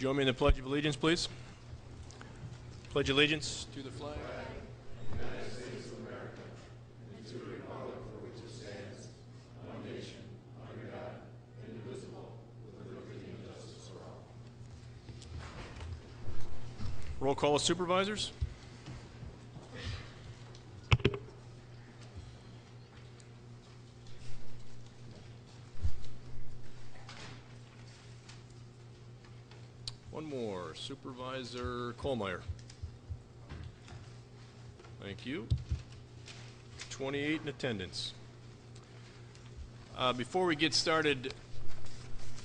Join me in the Pledge of Allegiance, please. Pledge allegiance to the flag. United States of America, and to the republic for which it stands, one nation, under God, indivisible, with liberty and justice for all. Roll call of supervisors. One more, Supervisor Kohlmeyer. Thank you. 28 in attendance. Before we get started,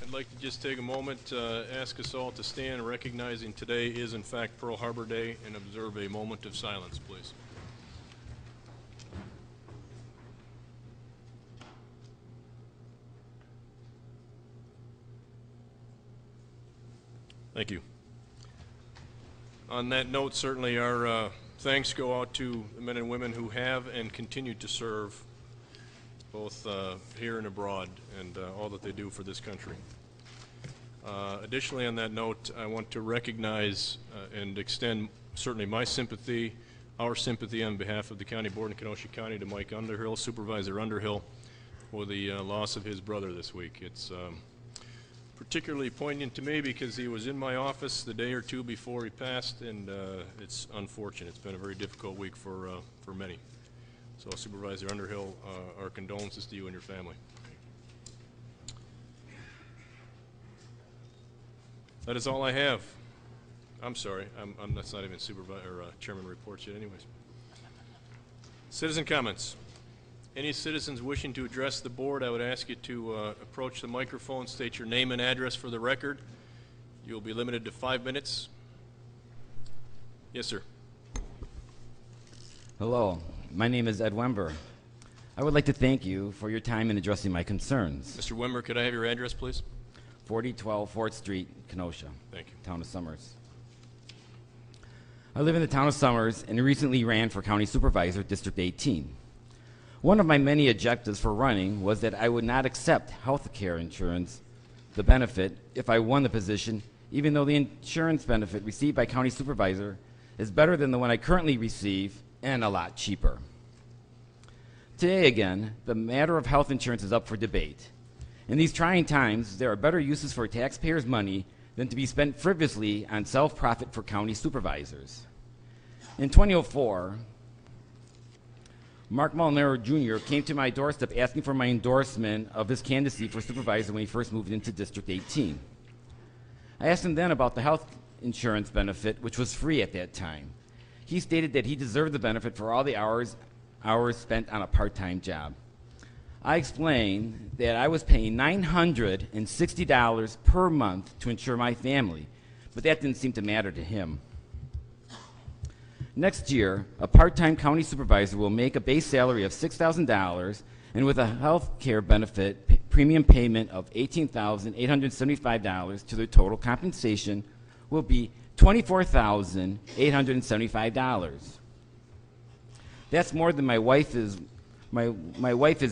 I'd like to just take a moment to ask us all to stand, recognizing today is in fact Pearl Harbor Day, and observe a moment of silence, please. Thank you. On that note, certainly our thanks go out to the men and women who have and continue to serve both here and abroad, and all that they do for this country. Additionally, on that note, I want to recognize and extend certainly my sympathy, our sympathy on behalf of the County Board in Kenosha County to Mike Underhill, Supervisor Underhill, for the loss of his brother this week. It's particularly poignant to me because he was in my office the day or two before he passed, and it's unfortunate. It's been a very difficult week for many. So Supervisor Underhill, our condolences to you and your family. That is all I have. I'm sorry, that's not even Supervisor Chairman reports yet anyways. Citizen comments. Any citizens wishing to address the board, I would ask you to approach the microphone, state your name and address for the record. You'll be limited to 5 minutes. Yes, sir. Hello, my name is Ed Wember. I would like to thank you for your time in addressing my concerns. Mr. Wember, could I have your address, please? 4012 4th Street, Kenosha. Thank you. Town of Somers. I live in the town of Somers and recently ran for County Supervisor, District 18. One of my many objectives for running was that I would not accept health care insurance, the benefit, if I won the position, even though the insurance benefit received by County Supervisor is better than the one I currently receive and a lot cheaper. Today again, the matter of health insurance is up for debate. In these trying times, there are better uses for taxpayers' money than to be spent frivolously on self-profit for county supervisors. In 2004, Mark Molinaro Jr. came to my doorstep asking for my endorsement of his candidacy for supervisor when he first moved into District 18. I asked him then about the health insurance benefit, which was free at that time. He stated that he deserved the benefit for all the hours spent on a part-time job. I explained that I was paying $960 per month to insure my family, but that didn't seem to matter to him. Next year, a part-time county supervisor will make a base salary of $6,000, and with a health care benefit premium payment of $18,875 to their total compensation will be $24,875. That's more than my wife is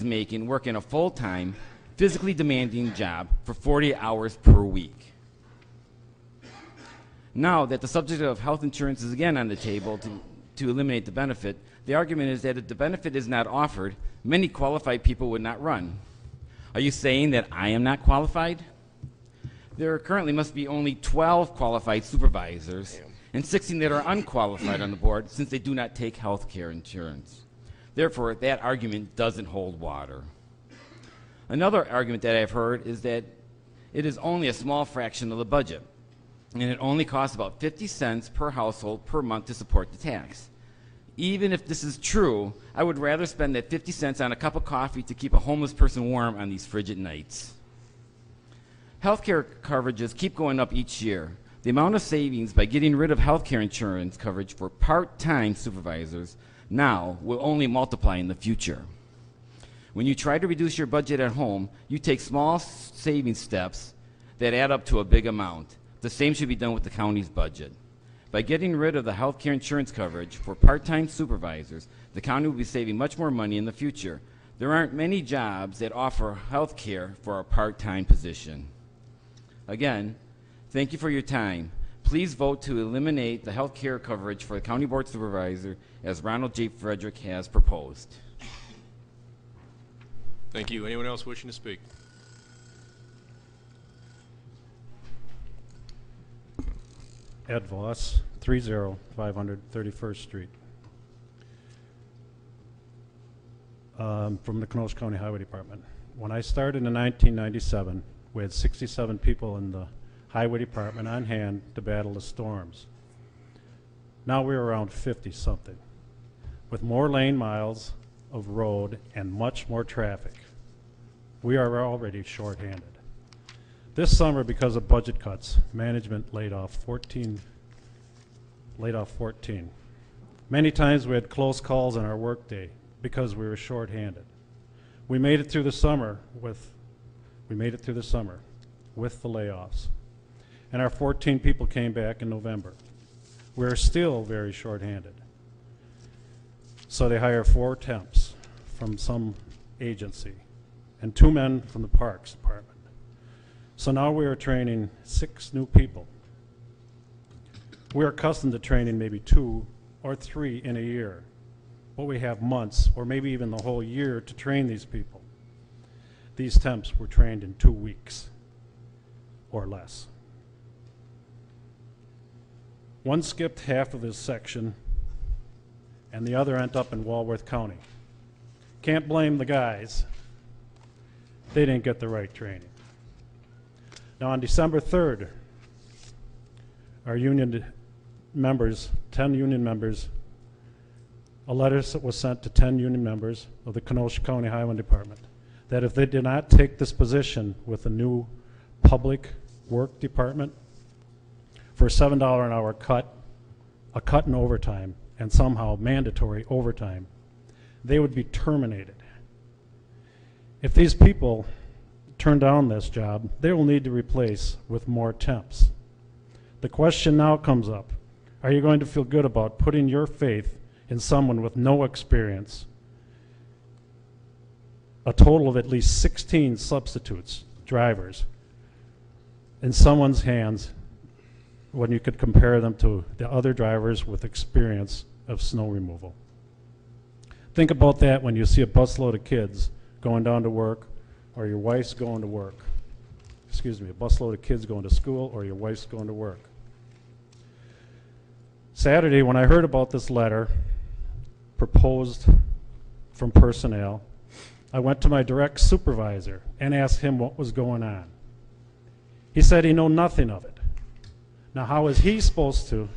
making working a full-time, physically demanding job for 40 hours per week. Now that the subject of health insurance is again on the table to eliminate the benefit, the argument is that if the benefit is not offered, many qualified people would not run. Are you saying that I am not qualified? There currently must be only 12 qualified supervisors and 16 that are unqualified on the board since they do not take health care insurance. Therefore, that argument doesn't hold water. Another argument that I've heard is that it is only a small fraction of the budget, and it only costs about 50 cents per household per month to support the tax. Even if this is true, I would rather spend that 50 cents on a cup of coffee to keep a homeless person warm on these frigid nights. Healthcare coverages keep going up each year. The amount of savings by getting rid of healthcare insurance coverage for part-time supervisors now will only multiply in the future. When you try to reduce your budget at home, you take small saving steps that add up to a big amount. The same should be done with the county's budget. By getting rid of the health care insurance coverage for part-time supervisors, the county will be saving much more money in the future. There aren't many jobs that offer health care for a part-time position. Again, Thank you for your time. Please vote to eliminate the health care coverage for the County Board Supervisor as Ronald J. Frederick has proposed. Thank you. Anyone else wishing to speak? Ed Voss, 30500 31st Street. From the Kenosha County Highway Department. When I started in 1997, we had 67 people in the Highway Department on hand to battle the storms. Now we're around 50-something, with more lane miles of road and much more traffic. We are already short-handed. This summer, because of budget cuts, management laid off 14. Many times we had close calls on our workday because we were short-handed. We made it through the summer with the layoffs, and our 14 people came back in November. We're still very short-handed. So they hire 4 temps from some agency and 2 men from the Parks Department. So now we are training 6 new people. We're accustomed to training maybe 2 or 3 in a year, but we have months or maybe even the whole year to train these people. These temps were trained in 2 weeks or less. One skipped half of his section and the other ended up in Walworth County. Can't blame the guys. They didn't get the right training. Now on December 3rd, our union members, 10 union members, a letter was sent to 10 union members of the Kenosha County Highway Department that if they did not take this position with a new public work department for a $7 an hour cut, a cut in overtime, and somehow mandatory overtime, they would be terminated. If these people turn down this job, they will need to replace with more temps. The question now comes up, are you going to feel good about putting your faith in someone with no experience, a total of at least 16 substitutes, drivers, in someone's hands when you could compare them to the other drivers with experience of snow removal? Think about that when you see a busload of kids going down to work, or your wife's going to work. Excuse me, a busload of kids going to school, or your wife's going to work. Saturday, when I heard about this letter proposed from personnel, I went to my direct supervisor and asked him what was going on. He said he knew nothing of it. Now, how is he supposed to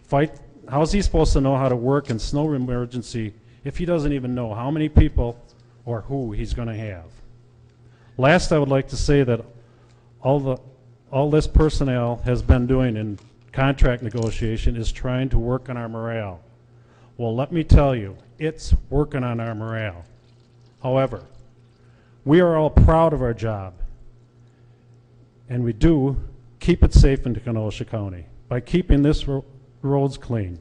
fight? How is he supposed to know how to work in snow emergency if he doesn't even know how many people or who he's going to have? Last, I would like to say that all this personnel has been doing in contract negotiation is trying to work on our morale. Well, let me tell you, it's working on our morale. However, we are all proud of our job, and we do keep it safe in Kenosha County by keeping this roads clean.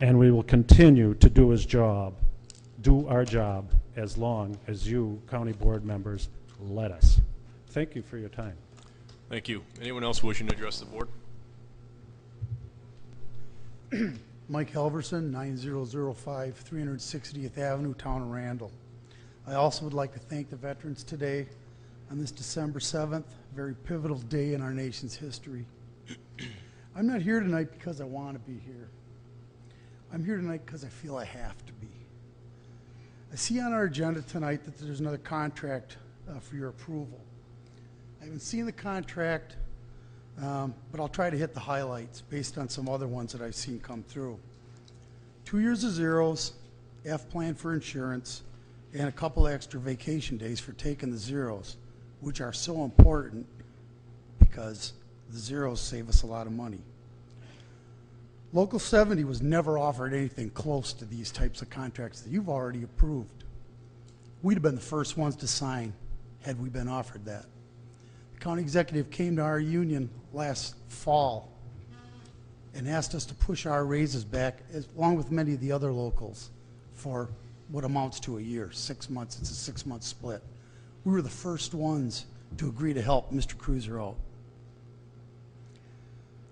And we will continue to do our job as long as you, county board members, let us. Thank you for your time. Thank you. Anyone else wishing to address the board? Mike Halverson, 9005 360th Avenue, Town of Randall. I also would like to thank the veterans today on this December 7th, very pivotal day in our nation's history. I'm not here tonight because I want to be here. I'm here tonight because I feel I have to be. I see on our agenda tonight that there's another contract for your approval. I haven't seen the contract, but I'll try to hit the highlights based on some other ones that I've seen come through. 2 years of zeros, F plan for insurance, and a couple extra vacation days for taking the zeros, which are so important because the zeros save us a lot of money. Local 70 was never offered anything close to these types of contracts that you've already approved. We'd have been the first ones to sign had we been offered that. The county executive came to our union last fall and asked us to push our raises back, along with many of the other locals, for what amounts to a year, 6 months. It's a 6-month split. We were the first ones to agree to help Mr. Cruiser out.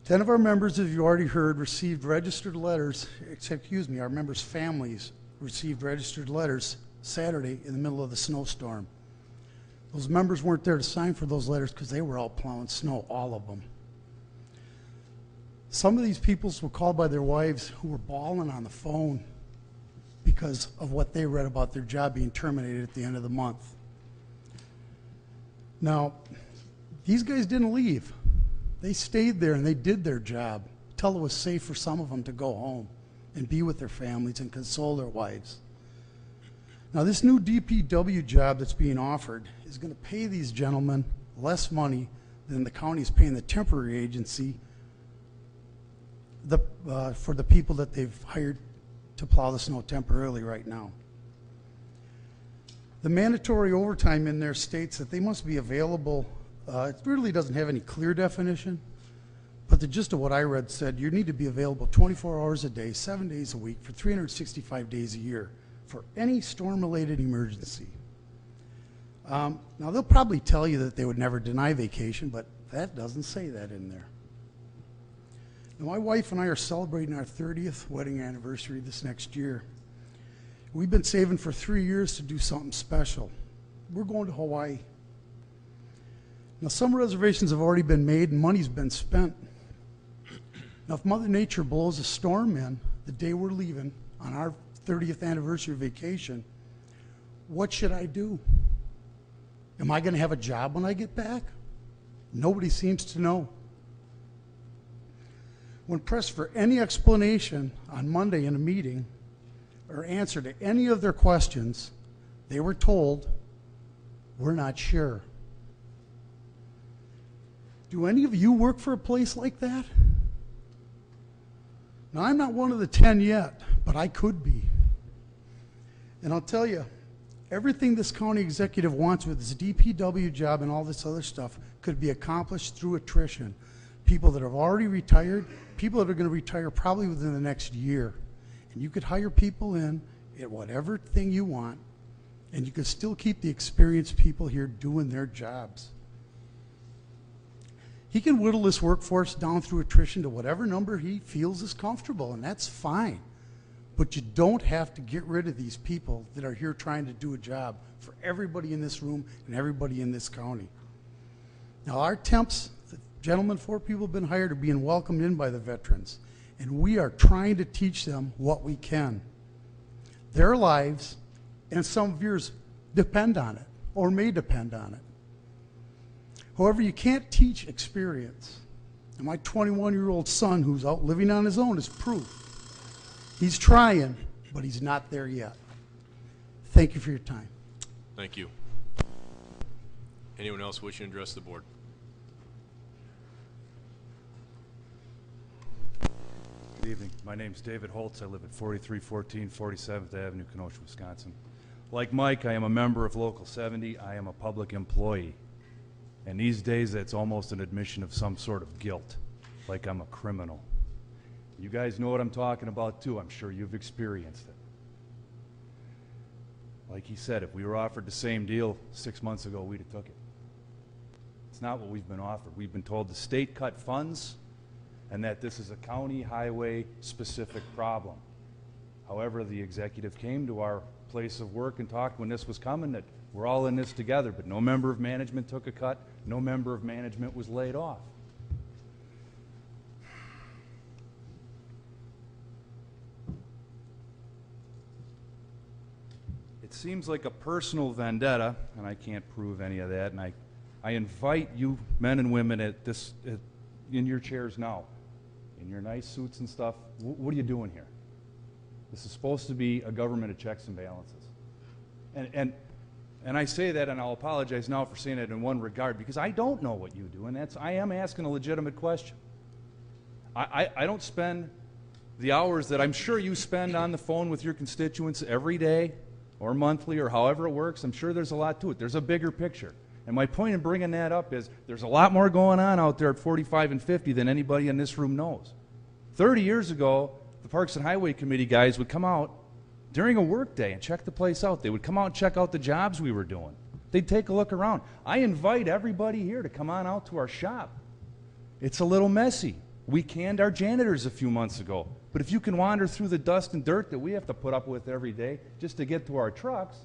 10 of our members, as you already heard, received registered letters, our members' families received registered letters Saturday in the middle of the snowstorm. Those members weren't there to sign for those letters because they were out plowing snow, all of them. Some of these people were called by their wives who were bawling on the phone because of what they read about their job being terminated at the end of the month. Now, these guys didn't leave. They stayed there and they did their job till it was safe for some of them to go home and be with their families and console their wives. Now, this new DPW job that's being offered is going to pay these gentlemen less money than the county is paying the temporary agency for the people that they've hired to plow the snow temporarily right now. The mandatory overtime in there states that they must be available. It really doesn't have any clear definition, but the gist of what I read said you need to be available 24 hours a day, 7 days a week, for 365 days a year for any storm-related emergency. Now, they'll probably tell you that they would never deny vacation, but that doesn't say that in there. Now, my wife and I are celebrating our 30th wedding anniversary this next year. We've been saving for 3 years to do something special. We're going to Hawaii. Now, some reservations have already been made and money's been spent. Now, if Mother Nature blows a storm in the day we're leaving on our 30th anniversary vacation, what should I do? Am I going to have a job when I get back? Nobody seems to know. When pressed for any explanation on Monday in a meeting or answer to any of their questions, they were told, "We're not sure." Do any of you work for a place like that? Now, I'm not one of the 10 yet, but I could be. And I'll tell you, everything this county executive wants with his DPW job and all this other stuff could be accomplished through attrition. People that have already retired, people that are going to retire probably within the next year. And you could hire people in at whatever thing you want, and you could still keep the experienced people here doing their jobs. He can whittle this workforce down through attrition to whatever number he feels is comfortable, and that's fine. But you don't have to get rid of these people that are here trying to do a job for everybody in this room and everybody in this county. Now, our temps, the gentlemen, 4 people have been hired, are being welcomed in by the veterans, and we are trying to teach them what we can. Their lives and some of yours depend on it, or may depend on it. However, you can't teach experience. And my 21-year-old son, who's out living on his own, is proof. He's trying, but he's not there yet. Thank you for your time. Thank you. Anyone else wishing to address the board? Good evening. My name's David Holtz. I live at 4314 47th Avenue, Kenosha, Wisconsin. Like Mike, I am a member of Local 70. I am a public employee. And these days, that's almost an admission of some sort of guilt, like I'm a criminal. You guys know what I'm talking about, too. I'm sure you've experienced it. Like he said, if we were offered the same deal 6 months ago, we'd have took it. It's not what we've been offered. We've been told the state cut funds and that this is a county highway-specific problem. However, the executive came to our place of work and talked when this was coming that we're all in this together, but no member of management took a cut, no member of management was laid off. It seems like a personal vendetta, and I can't prove any of that, and I invite you men and women in your chairs now, in your nice suits and stuff, what are you doing here? This is supposed to be a government of checks and balances. And I say that, and I'll apologize now for saying it in one regard, because I don't know what you do, and I am asking a legitimate question. I don't spend the hours that I'm sure you spend on the phone with your constituents every day or monthly or however it works. I'm sure there's a lot to it. There's a bigger picture. And my point in bringing that up is there's a lot more going on out there at 45 and 50 than anybody in this room knows. 30 years ago, the Parks and Highway Committee guys would come out during a work day and check the place out. They would come out and check out the jobs we were doing. They'd take a look around. I invite everybody here to come on out to our shop. It's a little messy. We canned our janitors a few months ago. But if you can wander through the dust and dirt that we have to put up with every day just to get to our trucks,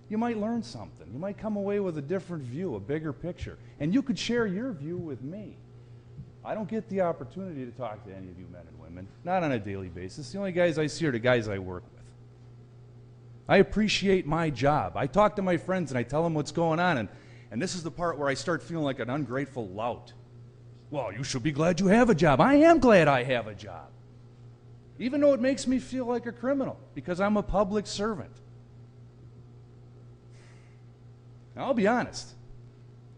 you might learn something. You might come away with a different view, a bigger picture. And you could share your view with me. I don't get the opportunity to talk to any of you men and women, not on a daily basis. The only guys I see are the guys I work with. I appreciate my job. I talk to my friends and I tell them what's going on, and this is the part where I start feeling like an ungrateful lout. Well, you should be glad you have a job. I am glad I have a job. Even though it makes me feel like a criminal, because I'm a public servant. Now, I'll be honest.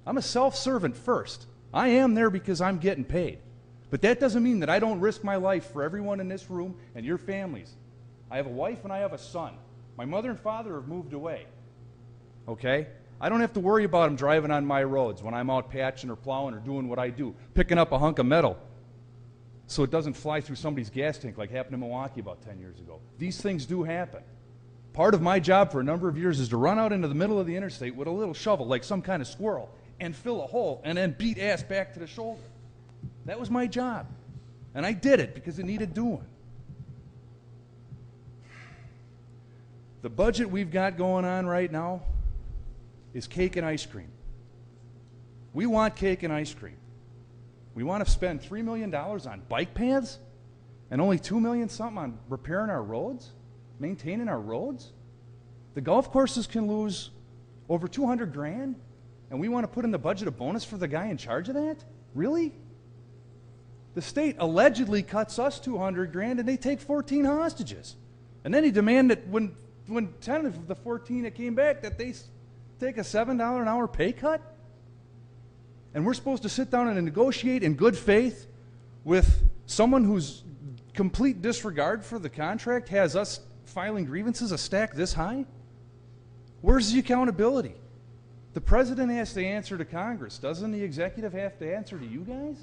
I'm a self-servant first. I am there because I'm getting paid. But that doesn't mean that I don't risk my life for everyone in this room and your families. I have a wife and I have a son. My mother and father have moved away. Okay? I don't have to worry about them driving on my roads when I'm out patching or plowing or doing what I do, picking up a hunk of metal so it doesn't fly through somebody's gas tank like happened in Milwaukee about 10 years ago. These things do happen. Part of my job for a number of years is to run out into the middle of the interstate with a little shovel like some kind of squirrel and fill a hole and then beat ass back to the shoulder. That was my job. And I did it because it needed doing. The budget we've got going on right now is cake and ice cream. We want cake and ice cream. We want to spend $3 million on bike paths and only $2 million something on repairing our roads, maintaining our roads. The golf courses can lose over 200 grand, and we want to put in the budget a bonus for the guy in charge of that? Really? The state allegedly cuts us 200 grand and they take 14 hostages. And then he demanded that when 10 of the 14 that came back that they take a $7 an hour pay cut? And we're supposed to sit down and negotiate in good faith with someone whose complete disregard for the contract has us filing grievances a stack this high? Where's the accountability? The president has to answer to Congress. Doesn't the executive have to answer to you guys?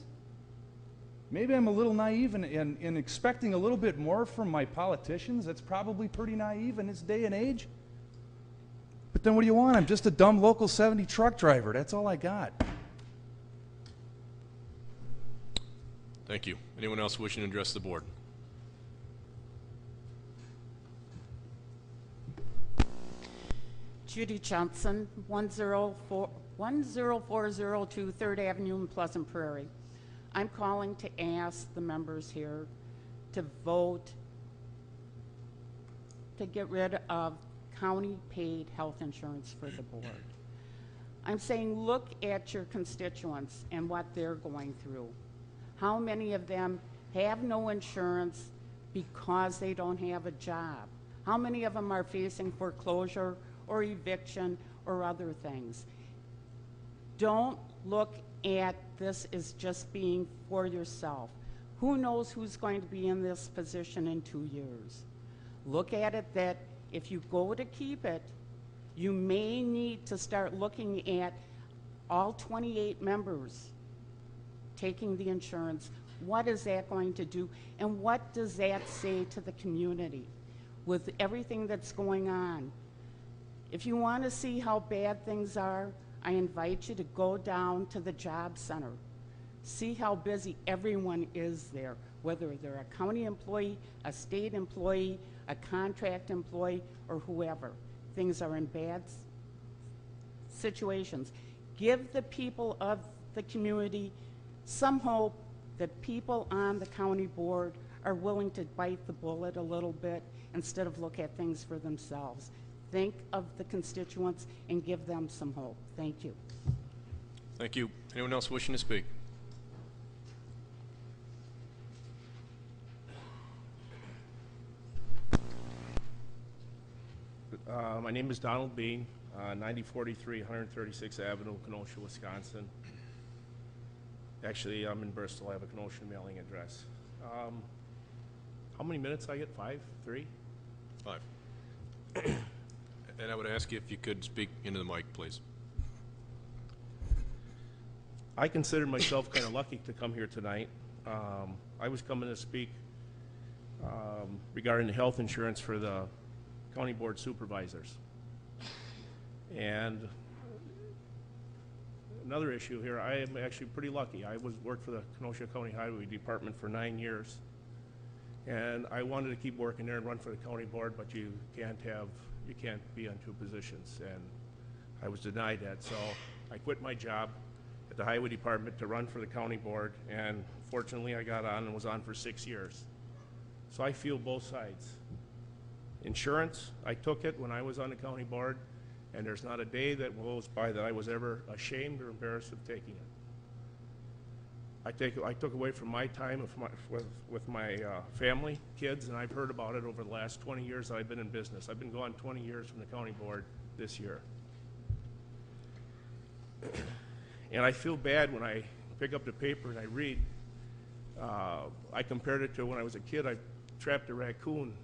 Maybe I'm a little naive in expecting a little bit more from my politicians. That's probably pretty naive in this day and age. But then what do you want? I'm just a dumb local 70 truck driver. That's all I got. Thank you. Anyone else wishing to address the board? Judy Johnson, 10402 3rd Avenue in Pleasant Prairie. I'm calling to ask the members here to vote to get rid of county-paid health insurance for the board. I'm saying look at your constituents and what they're going through. How many of them have no insurance because they don't have a job? How many of them are facing foreclosure or eviction or other things? Don't look at this as just being for yourself. Who knows who's going to be in this position in 2 years? Look at it that if you go to keep it, you may need to start looking at all 28 members taking the insurance. What is that going to do? And what does that say to the community with everything that's going on? If you want to see how bad things are, I invite you to go down to the job center. See how busy everyone is there, whether they're a county employee, a state employee, a contract employee, or whoever. Things are in bad situations. Give the people of the community some hope that people on the county board are willing to bite the bullet a little bit instead of look at things for themselves. Think of the constituents and give them some hope. Thank you. Thank you. Anyone else wishing to speak? My name is Donald Bean, 9043 136th Avenue, Kenosha, Wisconsin. Actually, I'm in Bristol. I have a Kenosha mailing address. How many minutes I get? 5? 3? 5. And I would ask you if you could speak into the mic, please. I consider myself kind of lucky to come here tonight. I was coming to speak regarding the health insurance for the county board supervisors. And another issue here. I am actually pretty lucky. I worked for the Kenosha County Highway Department for 9 years. And I wanted to keep working there and run for the county board, but you can't be on 2 positions. And I was denied that, so I quit my job at the highway department to run for the county board, and fortunately I got on and was on for 6 years. So I feel both sides. Insurance, I took it when I was on the county board, and there's not a day that goes by that I was ever ashamed or embarrassed of taking it. I took away from my time with my family, kids, and I've heard about it over the last 20 years that I've been in business. I've been gone 20 years from the county board this year. And I feel bad when I pick up the paper and I read. I compared it to when I was a kid. I trapped a raccoon,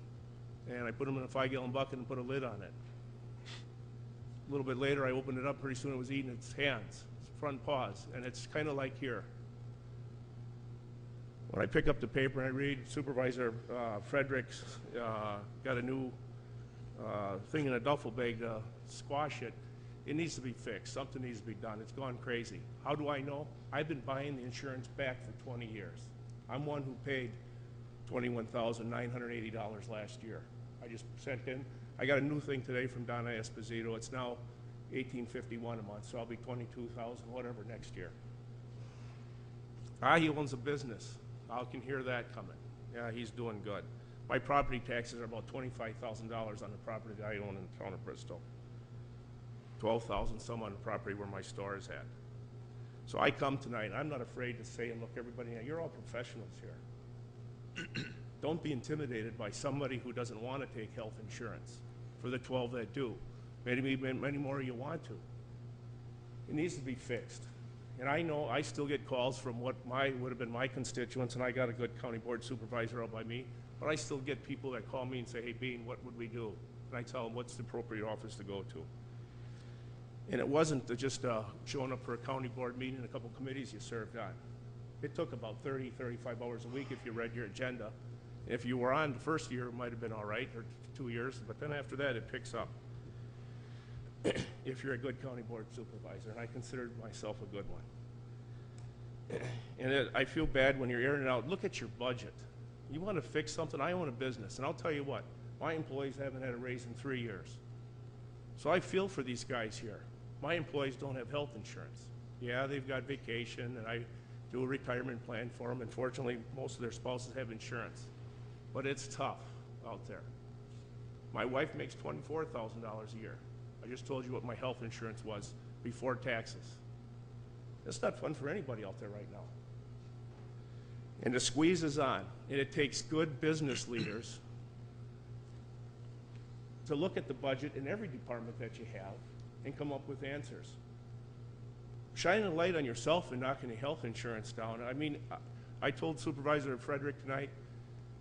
and I put him in a 5-gallon bucket and put a lid on it. A little bit later, I opened it up. Pretty soon it was eating its hands, its front paws, and it's kind of like here. When I pick up the paper and I read Supervisor Frederick's got a new thing in a duffel bag to squash it, it needs to be fixed. Something needs to be done. It's gone crazy. How do I know? I've been buying the insurance back for 20 years. I'm one who paid $21,980 last year. I just sent in. I got a new thing today from Donna Esposito. It's now $18.51 a month, so I'll be $22,000 whatever next year. He owns a business. I can hear that coming. Yeah, he's doing good. My property taxes are about $25,000 on the property that I own in the town of Bristol. 12,000 some on the property where my store is at. So I come tonight. I'm not afraid to say, and look, everybody, you're all professionals here. Don't be intimidated by somebody who doesn't want to take health insurance. For the 12 that do, maybe many more you want to. It needs to be fixed. And I know I still get calls from what would have been my constituents, and I got a good county board supervisor out by me, but I still get people that call me and say, hey, Bean, what would we do? And I tell them what's the appropriate office to go to. And it wasn't just showing up for a county board meeting and a couple committees you served on. It took about 30, 35 hours a week if you read your agenda. If you were on the first year, it might have been all right, or 2 years, but then after that, it picks up. If you're a good county board supervisor, and I considered myself a good one. And I feel bad when you're airing it out. Look at your budget. You want to fix something? I own a business, and I'll tell you what, my employees haven't had a raise in 3 years. So I feel for these guys here. My employees don't have health insurance. Yeah, they've got vacation, and I do a retirement plan for them, and fortunately, most of their spouses have insurance. But it's tough out there. My wife makes $24,000 a year. I just told you what my health insurance was before taxes. It's not fun for anybody out there right now. And the squeeze is on, and it takes good business leaders to look at the budget in every department that you have and come up with answers. Shining a light on yourself and knocking the health insurance down. I mean, I told Supervisor Frederick tonight,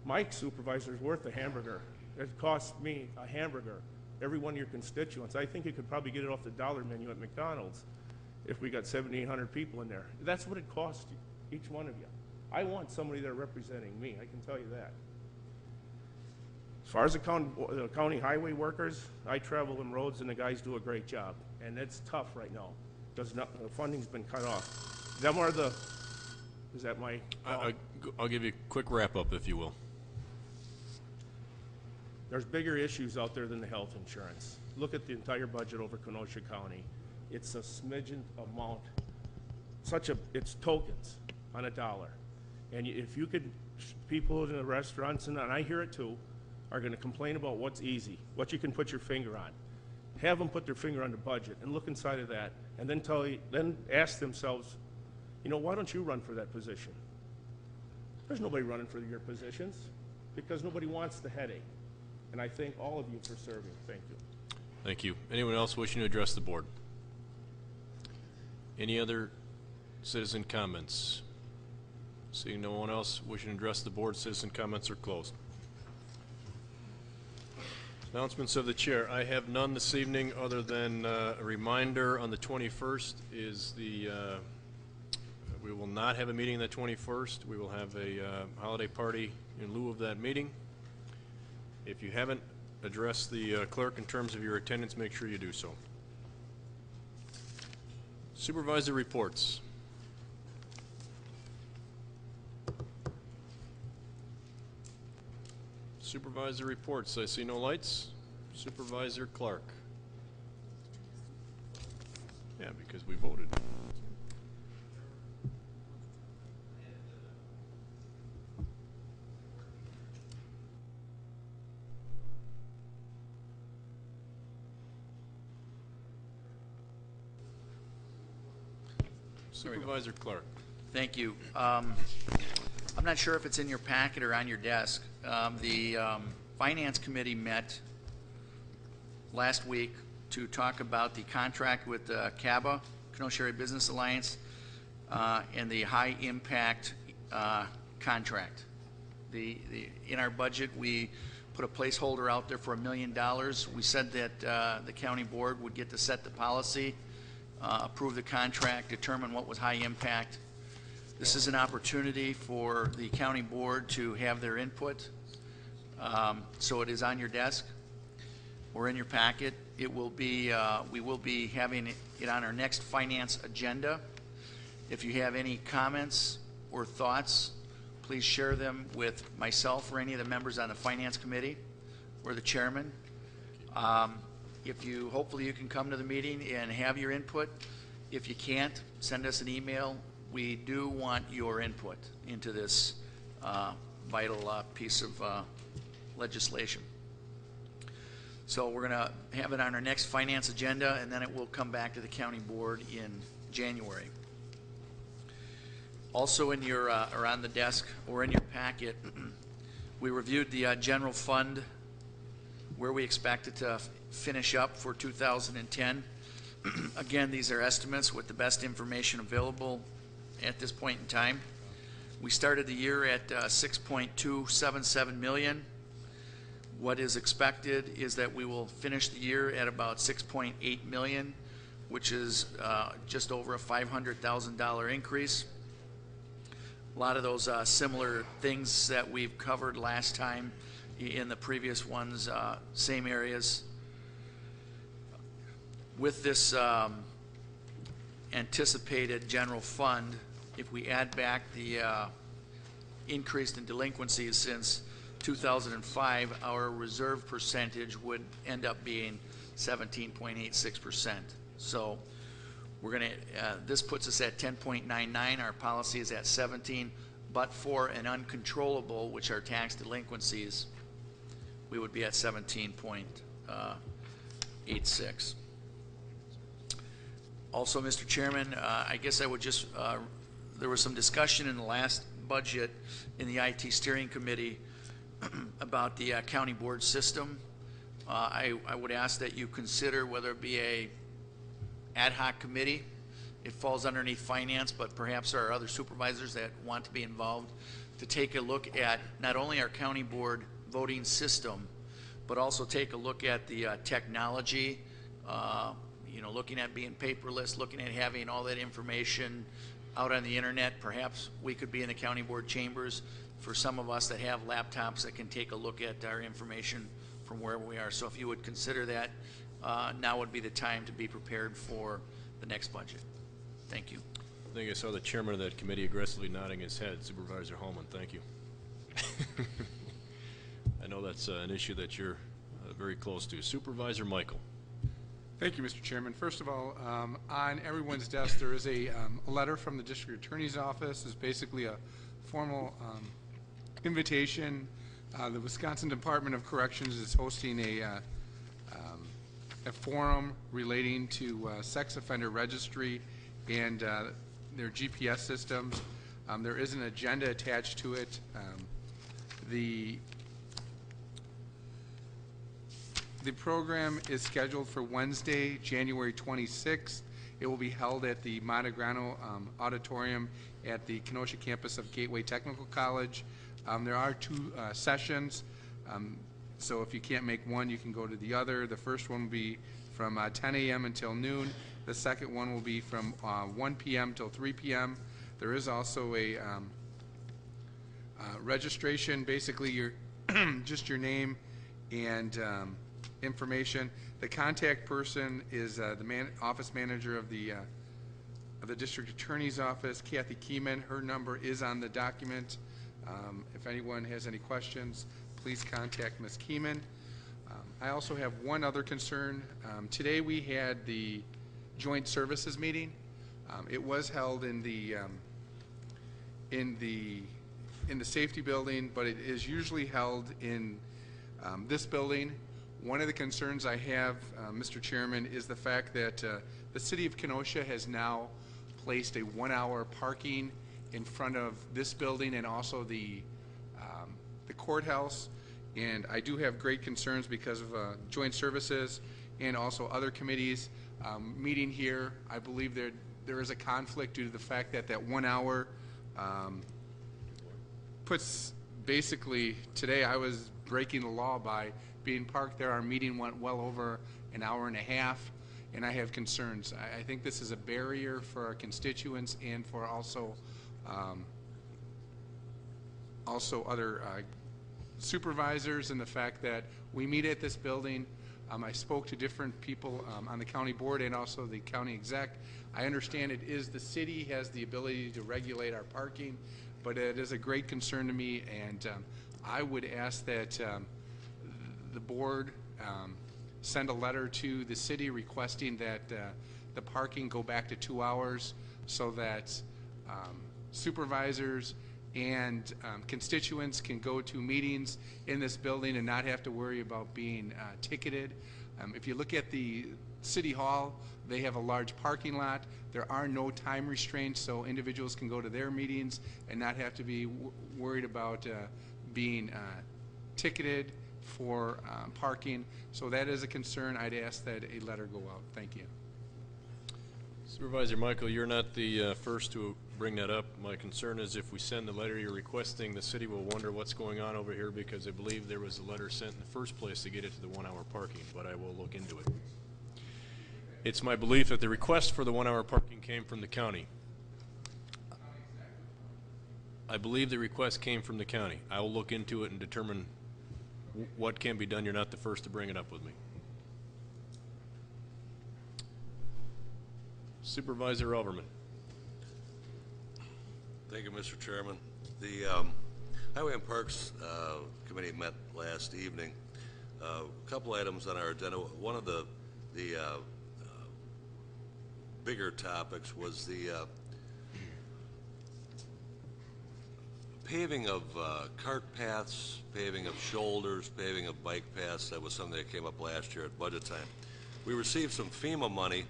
my supervisor is worth a hamburger. It costs me a hamburger, every one of your constituents. I think you could probably get it off the dollar menu at McDonald's if we got 7,800 people in there. That's what it costs each one of you. I want somebody there representing me, I can tell you that. As far as the county highway workers, I travel them roads and the guys do a great job. And it's tough right now because the funding's been cut off. Is that my? I'll give you a quick wrap up, if you will. There's bigger issues out there than the health insurance. Look at the entire budget over Kenosha County. It's a smidgen amount, it's tokens on a dollar. And if you could, people in the restaurants, and I hear it too, are going to complain about what's easy, what you can put your finger on. Have them put their finger on the budget and look inside of that, and then ask themselves, you know, why don't you run for that position? There's nobody running for your positions because nobody wants the headache. And I thank all of you for serving. Thank you. Thank you. Anyone else wishing to address the board? Any other citizen comments? Seeing no one else wishing to address the board, citizen comments are closed. Announcements of the chair. I have none this evening other than a reminder on the 21st is we will not have a meeting on the 21st. We will have a holiday party in lieu of that meeting. If you haven't addressed the clerk in terms of your attendance, make sure you do so. Supervisor reports. Supervisor reports. I see no lights. Supervisor Clark. Yeah, because we voted. Supervisor Clark. Thank you. I'm not sure if it's in your packet or on your desk. The Finance Committee met last week to talk about the contract with CABA, Kenosha Area Business Alliance, and the high impact contract. In our budget, we put a placeholder out there for $1 million. We said that the county board would get to set the policy, approve the contract, determine what was high impact. This is an opportunity for the county board to have their input. So it is on your desk or in your packet. It will be, we will be having it on our next finance agenda. If you have any comments or thoughts, please share them with myself or any of the members on the finance committee or the chairman. Hopefully you can come to the meeting and have your input. If you can't, send us an email. We do want your input into this vital piece of legislation. So we're going to have it on our next finance agenda, and then it will come back to the county board in January. Also in your, or on the desk or in your packet, we reviewed the general fund, where we expect it to finish up for 2010. Again, these are estimates with the best information available at this point in time. We started the year at $6.277 million. What is expected is that we will finish the year at about $6.8 million, which is just over a $500,000 increase. A lot of those similar things that we've covered last time in the previous ones, same areas. With this anticipated general fund, if we add back the increase in delinquencies since 2005, our reserve percentage would end up being 17.86%. So we're going to, this puts us at 10.99. Our policy is at 17, but for an uncontrollable, which are tax delinquencies, we would be at 17.86. Also, Mr. Chairman, I guess I would just, there was some discussion in the last budget in the IT steering committee about the county board system. I would ask that you consider whether it be a ad hoc committee. It falls underneath finance, but perhaps there are other supervisors that want to be involved to take a look at not only our county board voting system, but also take a look at the technology, you know, looking at being paperless, looking at having all that information out on the internet. Perhaps we could be in the county board chambers for some of us that have laptops that can take a look at our information from wherever we are. So if you would consider that, now would be the time to be prepared for the next budget. Thank you. I think I saw the chairman of that committee aggressively nodding his head. Supervisor Holman, thank you. I know that's an issue that you're very close to. Supervisor Michael. Thank you, Mr. Chairman. First of all, on everyone's desk there is a letter from the District Attorney's Office. It's basically a formal invitation. The Wisconsin Department of Corrections is hosting a forum relating to sex offender registry and their GPS systems. There is an agenda attached to it. The program is scheduled for Wednesday, January 26th. It will be held at the Monte Grano Auditorium at the Kenosha campus of Gateway Technical College. There are two sessions, so if you can't make one, you can go to the other. The first one will be from 10 a.m. until noon. The second one will be from 1 p.m. till 3 p.m. There is also a registration, basically your just your name and information. The contact person is the office manager of the the District Attorney's Office, Kathy Keeman. Her number is on the document. If anyone has any questions, please contact Ms. Keeman. I also have one other concern. Today we had the Joint Services meeting. It was held in the safety building, but it is usually held in this building. One of the concerns I have, Mr. Chairman, is the fact that the City of Kenosha has now placed a 1-hour parking in front of this building and also the courthouse. And I do have great concerns because of Joint Services and also other committees meeting here. I believe there is a conflict due to the fact that that 1 hour puts, basically, today I was breaking the law by being parked there. Our meeting went well over an hour and a half, and I have concerns. I think this is a barrier for our constituents and for also other supervisors, and the fact that we meet at this building. I spoke to different people on the county board and also the county exec. I understand it is the city has the ability to regulate our parking, but it is a great concern to me, and I would ask that the board send a letter to the city requesting that the parking go back to 2 hours so that supervisors and constituents can go to meetings in this building and not have to worry about being ticketed. If you look at the City Hall, they have a large parking lot. There are no time restraints, so individuals can go to their meetings and not have to be worried about being ticketed for parking. So that is a concern. I'd ask that a letter go out. Thank you. Supervisor Michael, you're not the first to bring that up. My concern is if we send the letter you're requesting, the city will wonder what's going on over here, because I believe there was a letter sent in the first place to get it to the 1-hour parking, but I will look into it. It's my belief that the request for the 1-hour parking came from the county. I believe the request came from the county. I will look into it and determine what can be done. You're not the first to bring it up with me. Supervisor Elverman. Thank you, Mr. Chairman. The Highway and Parks Committee met last evening. A couple items on our agenda. One of the bigger topics was the paving of cart paths, paving of shoulders, paving of bike paths. That was something that came up last year at budget time. We received some FEMA money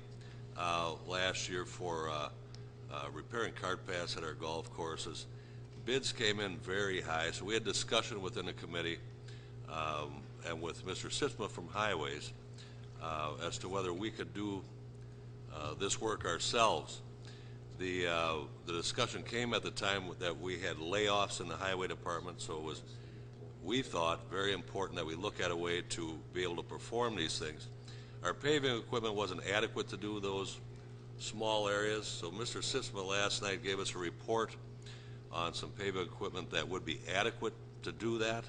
last year for repairing cart paths at our golf courses. Bids came in very high, so we had discussion within the committee and with Mr. Sitzma from Highways as to whether we could do this work ourselves. The discussion came at the time that we had layoffs in the highway department, so it was, we thought, very important that we look at a way to be able to perform these things. Our paving equipment wasn't adequate to do those small areas, so Mr. Sitzma last night gave us a report on some paving equipment that would be adequate to do that.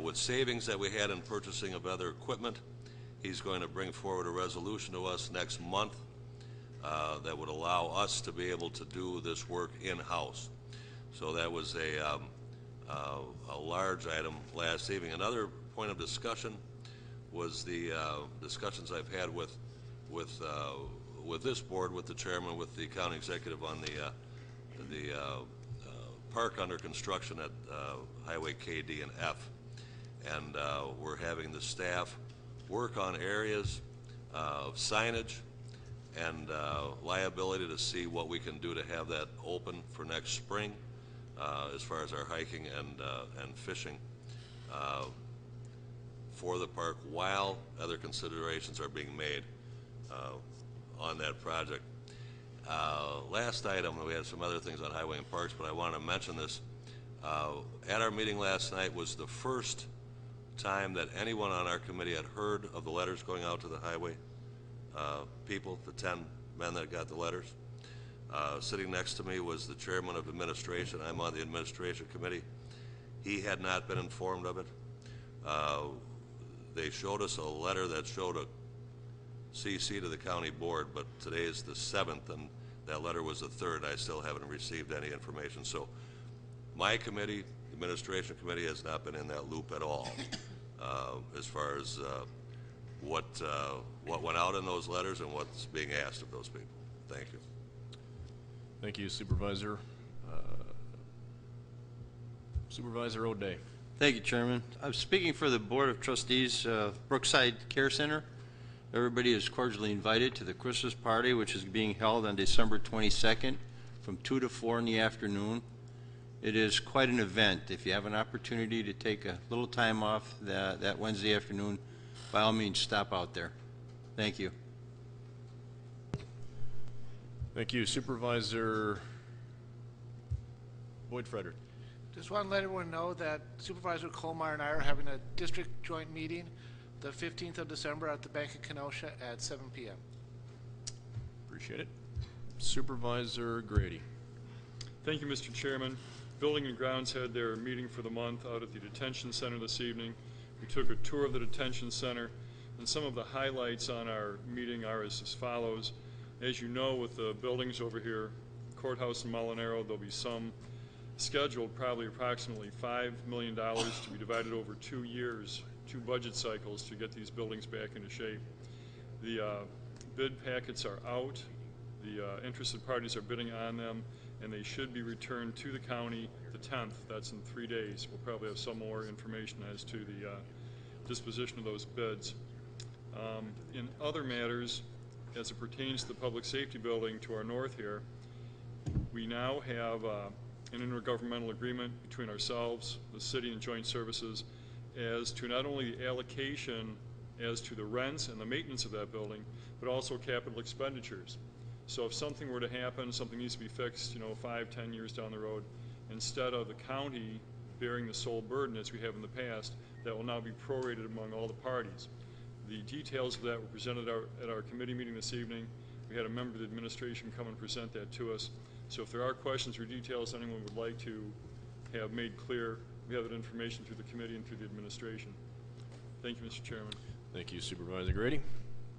With savings that we had in purchasing of other equipment, he's going to bring forward a resolution to us next month that would allow us to be able to do this work in-house. So that was a large item last evening. Another point of discussion was the discussions I've had with this board, with the chairman, with the county executive on the park under construction at Highway K, D, and F. And we're having the staff work on areas of signage and liability to see what we can do to have that open for next spring as far as our hiking and fishing for the park, while other considerations are being made on that project. Last item, we had some other things on highway and parks, but I want to mention this. At our meeting last night was the first time that anyone on our committee had heard of the letters going out to the highway people, the 10 men that got the letters. Sitting next to me was the chairman of administration. I'm on the administration committee. He had not been informed of it. They showed us a letter that showed a CC to the county board, but today is the 7th, and That letter was the 3rd. I still haven't received any information. So my committee, the administration committee, has not been in that loop at all as far as what went out in those letters and what's being asked of those people. Thank you. Thank you, Supervisor. Supervisor O'Day. Thank you, Chairman. I'm speaking for the Board of Trustees, Brookside Care Center. Everybody is cordially invited to the Christmas party, which is being held on December 22nd from 2 to 4 in the afternoon. It is quite an event. If you have an opportunity to take a little time off that Wednesday afternoon, by all means, stop out there. Thank you. Thank you, Supervisor Boyd Frederick. Just want to let everyone know that Supervisor Colmeyer and I are having a district joint meeting the 15th of December at the Bank of Kenosha at 7 p.m. Appreciate it. Supervisor Grady. Thank you, Mr. Chairman. Building and Grounds had their meeting for the month out at the detention center this evening. We took a tour of the detention center, and some of the highlights on our meeting are as follows. As you know, with the buildings over here, Courthouse and Molinaro, there'll be some scheduled, probably approximately $5 million to be divided over 2 years, 2 budget cycles to get these buildings back into shape. The bid packets are out. The interested parties are bidding on them, and they should be returned to the county the 10th. That's in 3 days. We'll probably have some more information as to the disposition of those bids. In other matters, as it pertains to the public safety building to our north here, we now have an intergovernmental agreement between ourselves, the city, and joint services as to not only the allocation as to the rents and the maintenance of that building, but also capital expenditures. So if something were to happen, something needs to be fixed, 5, 10 years down the road, instead of the county bearing the sole burden as we have in the past, that will now be prorated among all the parties. The details of that were presented at our committee meeting this evening. We had a member of the administration come and present that to us. So if there are questions or details anyone would like to have made clear, we have that information through the committee and through the administration. Thank you, Mr. Chairman. Thank you, Supervisor Grady.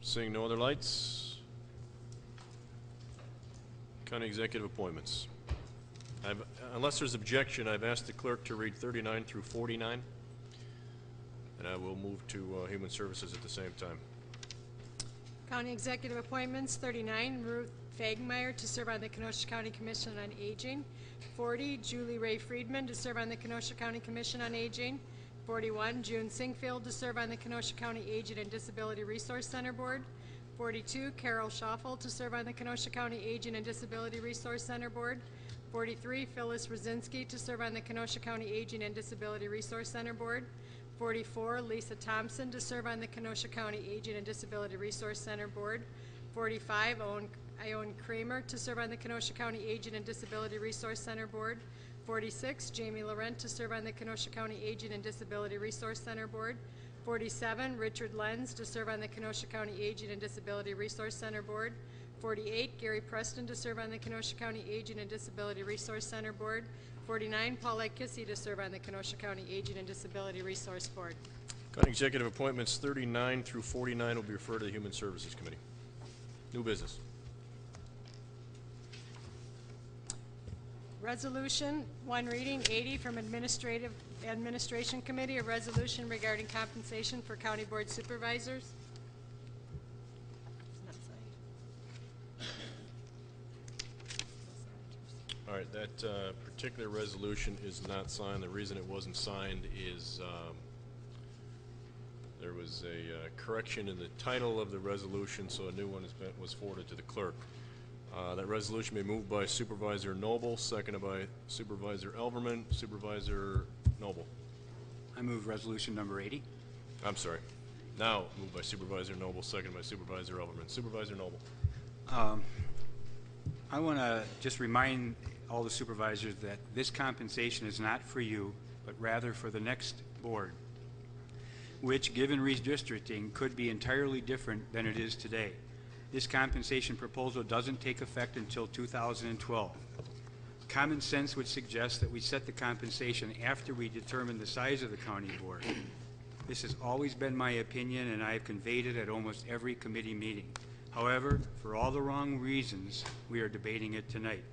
Seeing no other lights. County executive appointments. Unless there's objection, I've asked the clerk to read 39 through 49, and I will move to Human Services at the same time. County executive appointments, 39, Ruth Fagmeyer to serve on the Kenosha County Commission on Aging. 40, Julie Ray Friedman to serve on the Kenosha County Commission on Aging. 41, June Singfield to serve on the Kenosha County Aging and Disability Resource Center Board. 42, Carol Schaffel to serve on the Kenosha County Aging and Disability Resource Center Board. 43, Phyllis Rosinski to serve on the Kenosha County Aging and Disability Resource Center Board. 44, Lisa Thompson to serve on the Kenosha County Aging and Disability Resource Center Board. 45, Ione Kramer to serve on the Kenosha County Aging and Disability Resource Center Board. 46, Jamie Laurent to serve on the Kenosha County Aging and Disability Resource Center Board. 47, Richard Lenz to serve on the Kenosha County Aging and Disability Resource Center Board. 48, Gary Preston to serve on the Kenosha County Aging and Disability Resource Center Board. 49, Paulette Kissy to serve on the Kenosha County Aging and Disability Resource Board. County executive appointments 39 through 49 will be referred to the Human Services Committee. New business. Resolution, one reading, 80 from Administration Committee, a resolution regarding compensation for county board supervisors. It's not signed. All right, that particular resolution is not signed. The reason it wasn't signed is there was a correction in the title of the resolution, so a new one was forwarded to the clerk. That resolution may be moved by Supervisor Noble, seconded by Supervisor Elverman. Supervisor Noble. I move resolution number 80. I'm sorry. Now moved by Supervisor Noble, seconded by Supervisor Elverman. Supervisor Noble. I want to just remind all the supervisors that this compensation is not for you, but rather for the next board, which, given redistricting, could be entirely different than it is today. This compensation proposal doesn't take effect until 2012. Common sense would suggest that we set the compensation after we determine the size of the county board. This has always been my opinion, and I have conveyed it at almost every committee meeting. However, for all the wrong reasons, we are debating it tonight.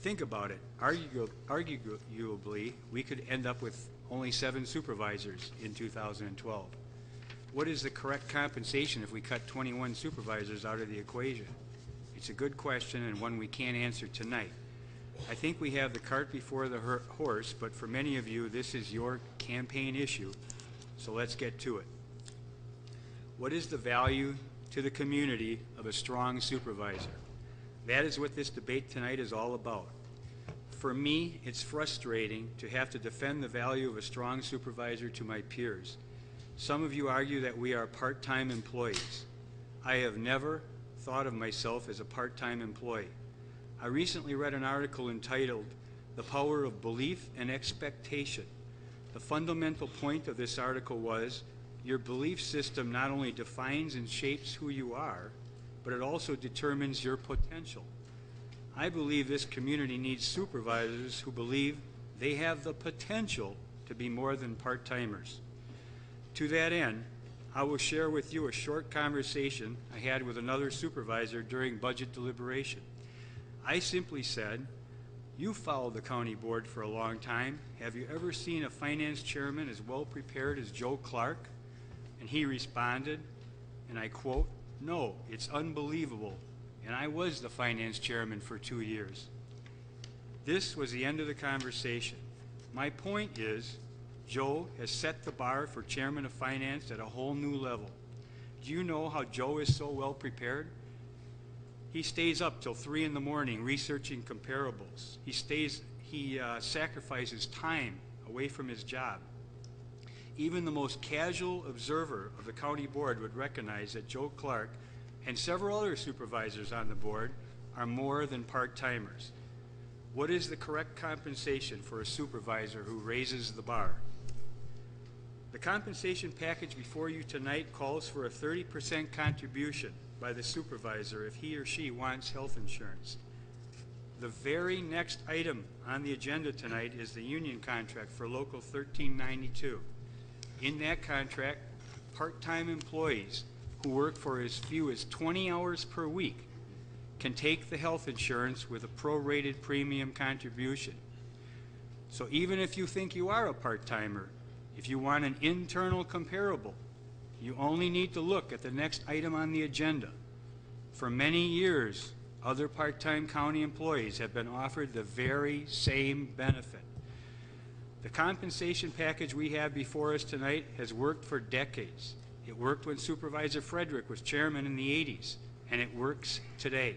Think about it. Arguably, we could end up with only 7 supervisors in 2012. What is the correct compensation if we cut 21 supervisors out of the equation? It's a good question and one we can't answer tonight. I think we have the cart before the horse, but for many of you, this is your campaign issue, so let's get to it. What is the value to the community of a strong supervisor? That is what this debate tonight is all about. For me, it's frustrating to have to defend the value of a strong supervisor to my peers. Some of you argue that we are part-time employees. I have never thought of myself as a part-time employee. I recently read an article entitled "The Power of Belief and Expectation." The fundamental point of this article was your belief system not only defines and shapes who you are, but it also determines your potential. I believe this community needs supervisors who believe they have the potential to be more than part-timers. To that end, I will share with you a short conversation I had with another supervisor during budget deliberation. I simply said, "You followed the county board for a long time. Have you ever seen a finance chairman as well prepared as Joe Clark?" And he responded, and I quote, "No, it's unbelievable. And I was the finance chairman for 2 years." This was the end of the conversation. My point is, Joe has set the bar for chairman of finance at a whole new level. Do you know how Joe is so well prepared? He stays up till 3 in the morning researching comparables. He sacrifices time away from his job. Even the most casual observer of the county board would recognize that Joe Clark and several other supervisors on the board are more than part-timers. What is the correct compensation for a supervisor who raises the bar? The compensation package before you tonight calls for a 30% contribution by the supervisor if he or she wants health insurance. The very next item on the agenda tonight is the union contract for Local 1392. In that contract, part-time employees who work for as few as 20 hours per week can take the health insurance with a prorated premium contribution. So even if you think you are a part-timer, if you want an internal comparable, you only need to look at the next item on the agenda. For many years, other part-time county employees have been offered the very same benefit. The compensation package we have before us tonight has worked for decades. It worked when Supervisor Frederick was chairman in the 80s, and it works today.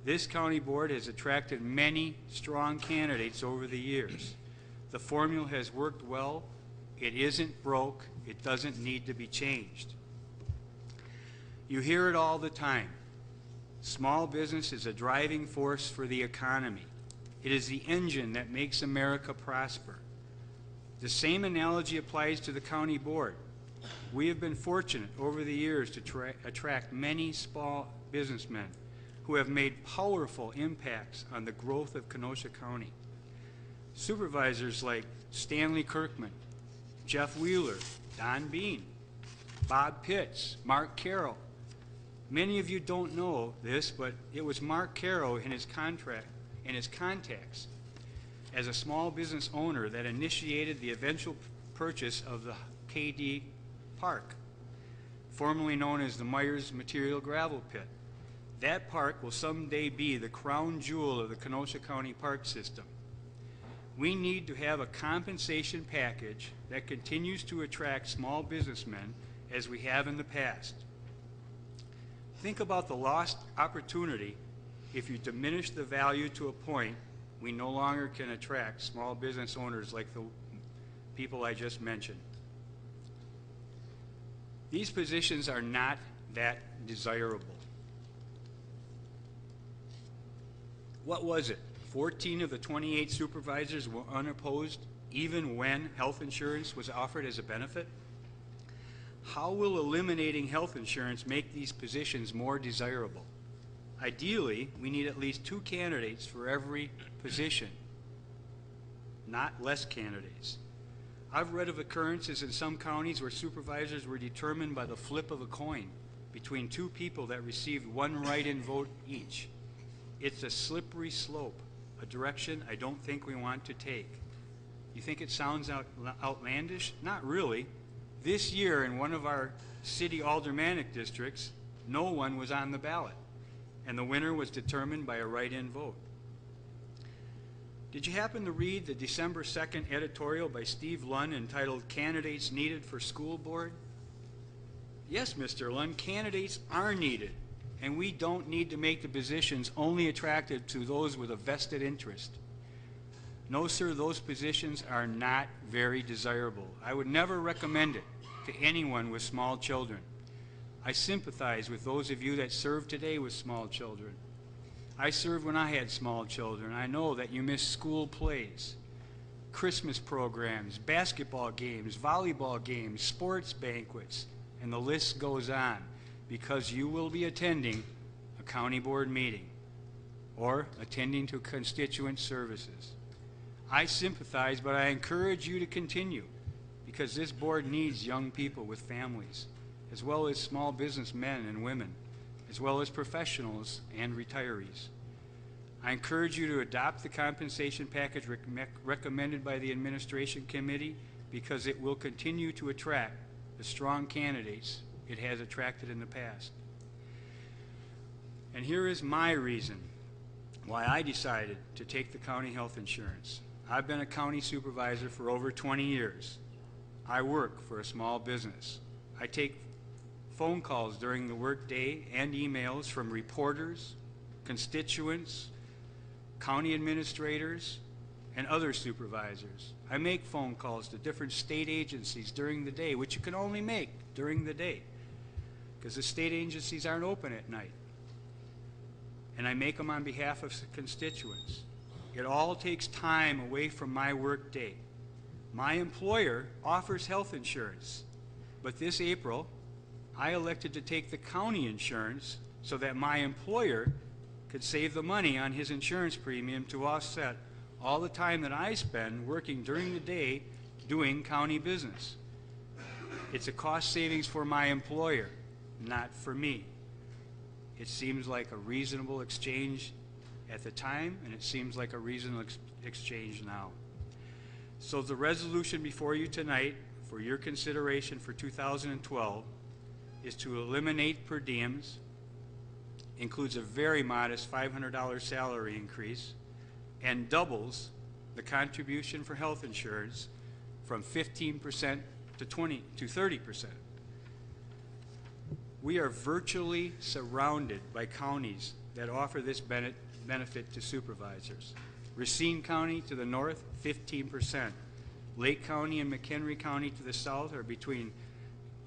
This county board has attracted many strong candidates over the years. The formula has worked well. It isn't broke. It doesn't need to be changed. You hear it all the time. Small business is a driving force for the economy. It is the engine that makes America prosper. The same analogy applies to the county board. We have been fortunate over the years to attract many small businessmen who have made powerful impacts on the growth of Kenosha County. Supervisors like Stanley Kirkman, Jeff Wheeler, Don Bean, Bob Pitts, Mark Carroll. Many of you don't know this, but it was Mark Carroll and his contacts as a small business owner that initiated the eventual purchase of the KD Park, formerly known as the Myers Material Gravel Pit. That park will someday be the crown jewel of the Kenosha County Park System. We need to have a compensation package that continues to attract small businessmen as we have in the past. Think about the lost opportunity if you diminish the value to a point we no longer can attract small business owners like the people I just mentioned. These positions are not that desirable. What was it? 14 of the 28 supervisors were unopposed even when health insurance was offered as a benefit? How will eliminating health insurance make these positions more desirable? Ideally, we need at least 2 candidates for every position, not less candidates. I've read of occurrences in some counties where supervisors were determined by the flip of a coin. between two people that received one write-in vote each. It's a slippery slope, a direction I don't think we want to take. You think it sounds outlandish? Not really. This year in one of our city aldermanic districts, no one was on the ballot, and the winner was determined by a write-in vote. Did you happen to read the December 2nd editorial by Steve Lunn entitled Candidates Needed for School Board? Yes, Mr. Lunn, candidates are needed, and we don't need to make the positions only attractive to those with a vested interest. No, sir, those positions are not very desirable. I would never recommend it to anyone with small children. I sympathize with those of you that serve today with small children. I served when I had small children. I know that you miss school plays, Christmas programs, basketball games, volleyball games, sports banquets, and the list goes on, because you will be attending a county board meeting or attending to constituent services. I sympathize, but I encourage you to continue, because this board needs young people with families, as well as small business men and women, as well as professionals and retirees. I encourage you to adopt the compensation package recommended by the Administration Committee, because it will continue to attract the strong candidates it has attracted in the past. And here is my reason why I decided to take the county health insurance. I've been a county supervisor for over 20 years. I work for a small business. I take phone calls during the workday and emails from reporters, constituents, county administrators, and other supervisors. I make phone calls to different state agencies during the day, which you can only make during the day, because the state agencies aren't open at night. And I make them on behalf of constituents. It all takes time away from my work day. My employer offers health insurance, but this April, I elected to take the county insurance so that my employer could save the money on his insurance premium to offset all the time that I spend working during the day doing county business. It's a cost savings for my employer, not for me. It seems like a reasonable exchange at the time, and it seems like a reasonable exchange now. So the resolution before you tonight for your consideration for 2012 is to eliminate per diems, includes a very modest $500 salary increase, and doubles the contribution for health insurance from 15% to 30%. We are virtually surrounded by counties that offer this benefit to supervisors. Racine County to the north, 15%. Lake County and McHenry County to the south are between,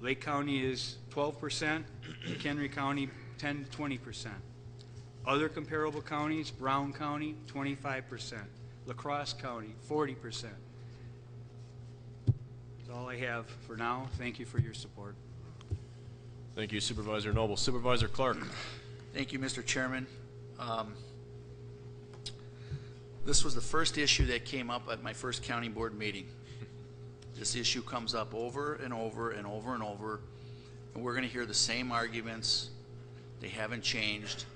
Lake County is 12%, McHenry County 10 to 20%. Other comparable counties, Brown County, 25%. La Crosse County, 40%. That's all I have for now. Thank you for your support. Thank you, Supervisor Noble. Supervisor Clark. Thank you, Mr. Chairman. This was the first issue that came up at my first county board meeting. This issue comes up over and over and over and over, and we're going to hear the same arguments. They haven't changed.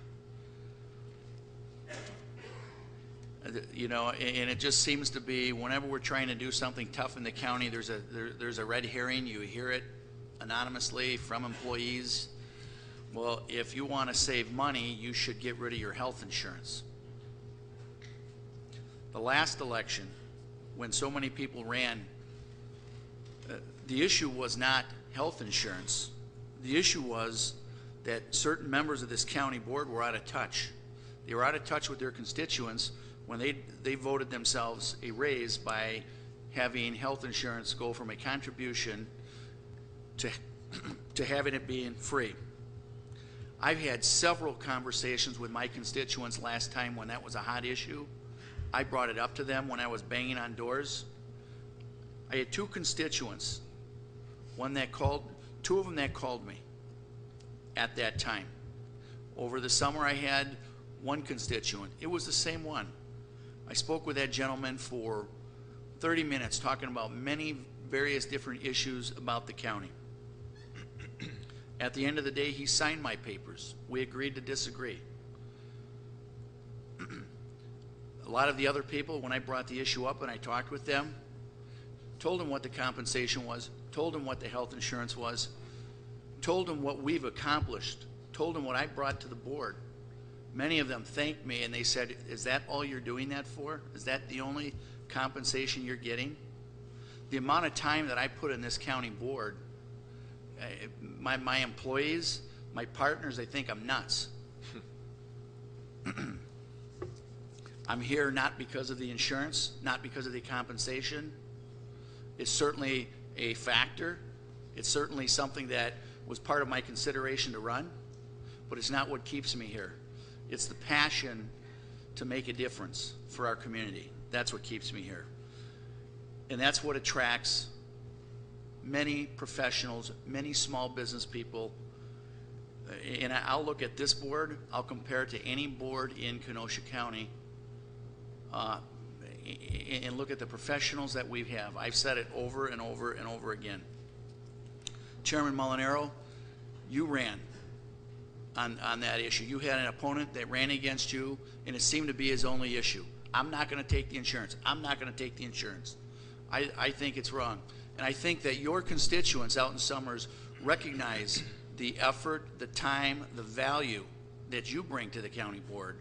You know, and it just seems to be whenever we're trying to do something tough in the county, there's a red herring. You hear it anonymously from employees. Well, if you want to save money, you should get rid of your health insurance. The last election, when so many people ran, the issue was not health insurance. The issue was that certain members of this county board were out of touch. They were out of touch with their constituents when they voted themselves a raise by having health insurance go from a contribution to having it being free. I've had several conversations with my constituents last time when that was a hot issue. I brought it up to them when I was banging on doors. I had two constituents, two of them that called me at that time. Over the summer I had one constituent. It was the same one. I spoke with that gentleman for 30 minutes talking about many various different issues about the county. At the end of the day, he signed my papers. We agreed to disagree. A lot of the other people, when I brought the issue up and I talked with them, told them what the compensation was, told them what the health insurance was, told them what we've accomplished, told them what I brought to the board. Many of them thanked me and they said, is that all you're doing that for? Is that the only compensation you're getting? The amount of time that I put in this county board, my employees, my partners, they think I'm nuts. I'm here not because of the insurance, not because of the compensation. It's certainly a factor. It's certainly something that was part of my consideration to run, but it's not what keeps me here. It's the passion to make a difference for our community. That's what keeps me here. And that's what attracts many professionals, many small business people. And I'll look at this board, I'll compare it to any board in Kenosha County, and look at the professionals that we have. I've said it over and over and over again. Chairman Molinaro, you ran on that issue. You had an opponent that ran against you, and it seemed to be his only issue. I'm not going to take the insurance. I'm not going to take the insurance. I think it's wrong. And I think that your constituents out in Summers recognize the effort, the time, the value that you bring to the county board.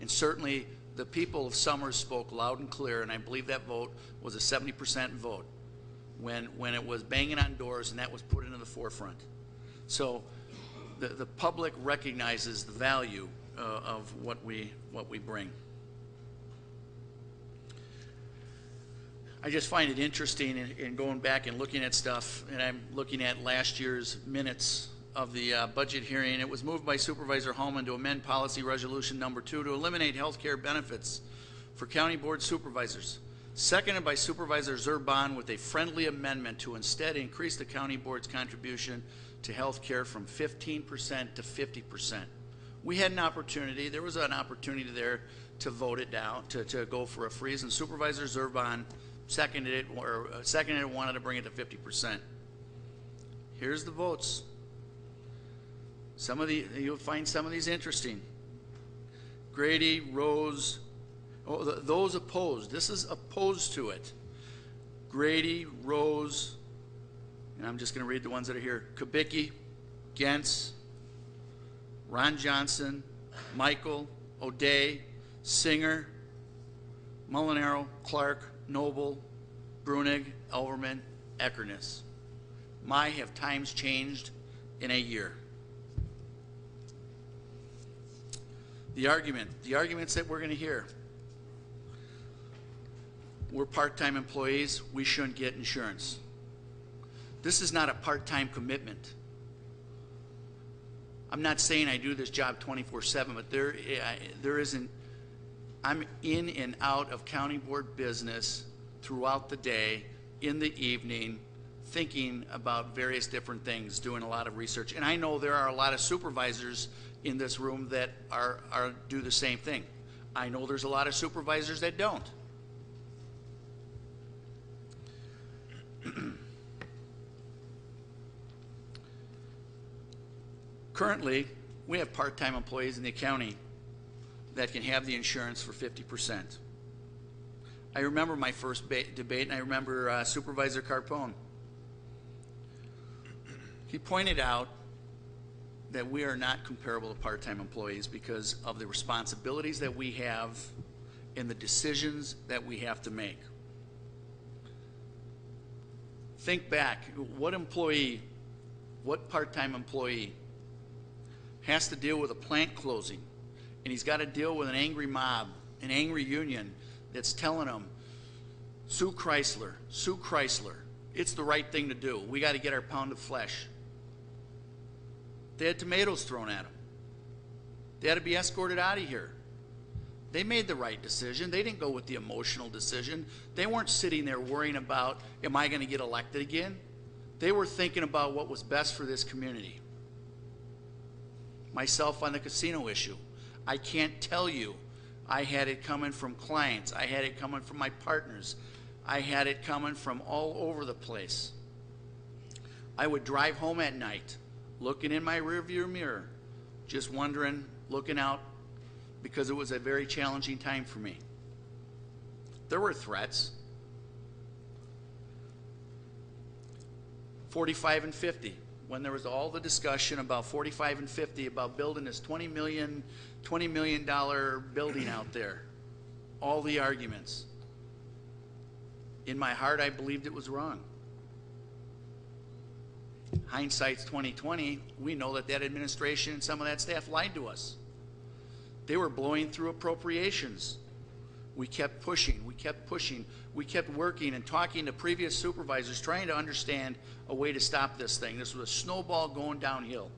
And certainly the people of Summers spoke loud and clear, and I believe that vote was a 70% vote when it was banging on doors and that was put into the forefront. So the public recognizes the value of what we bring. I just find it interesting in going back and looking at stuff, and I'm looking at last year's minutes of the budget hearing. It was moved by Supervisor Hallman to amend policy resolution number 2 to eliminate health care benefits for county board supervisors. Seconded by Supervisor Zerban with a friendly amendment to instead increase the county board's contribution to health care from 15% to 50%. We had an opportunity, there was an opportunity there to vote it down, to go for a freeze, and Supervisor Zerban seconded it, wanted to bring it to 50%. Here's the votes. You'll find some of these interesting. Grady, Rose, those opposed. This is opposed to it. Grady, Rose, and I'm just going to read the ones that are here. Kubicki, Gentz, Ron Johnson, Michael, O'Day, Singer, Molinaro, Clark, Noble, Brunig, Elverman, Eckerness. My, have times changed in a year. The arguments that we're going to hear. We're part-time employees, we shouldn't get insurance. This is not a part-time commitment. I'm not saying I do this job 24/7, but there isn't. I'm in and out of county board business throughout the day, in the evening, thinking about various different things, doing a lot of research. And I know there are a lot of supervisors in this room that do the same thing. I know there's a lot of supervisors that don't. Currently, we have part-time employees in the county that can have the insurance for 50%. I remember my first debate, and I remember Supervisor Carpone. He pointed out that we are not comparable to part-time employees because of the responsibilities that we have and the decisions that we have to make. Think back, what part-time employee has to deal with a plant closing, and he's got to deal with an angry mob, an angry union that's telling him, Sue Chrysler, it's the right thing to do. We got to get our pound of flesh. They had tomatoes thrown at them. They had to be escorted out of here. They made the right decision. They didn't go with the emotional decision. They weren't sitting there worrying about, am I going to get elected again? They were thinking about what was best for this community. Myself on the casino issue. I can't tell you. I had it coming from clients. I had it coming from my partners. I had it coming from all over the place. I would drive home at night looking in my rearview mirror, just wondering, looking out, because it was a very challenging time for me. There were threats. 45 and 50, when there was all the discussion about 45 and 50, about building this $20 million building out there, all the arguments. In my heart, I believed it was wrong. Hindsight's 2020. We know that administration and some of that staff lied to us. They were blowing through appropriations. We kept pushing, we kept pushing, we kept working and talking to previous supervisors, trying to understand a way to stop this thing. This was a snowball going downhill,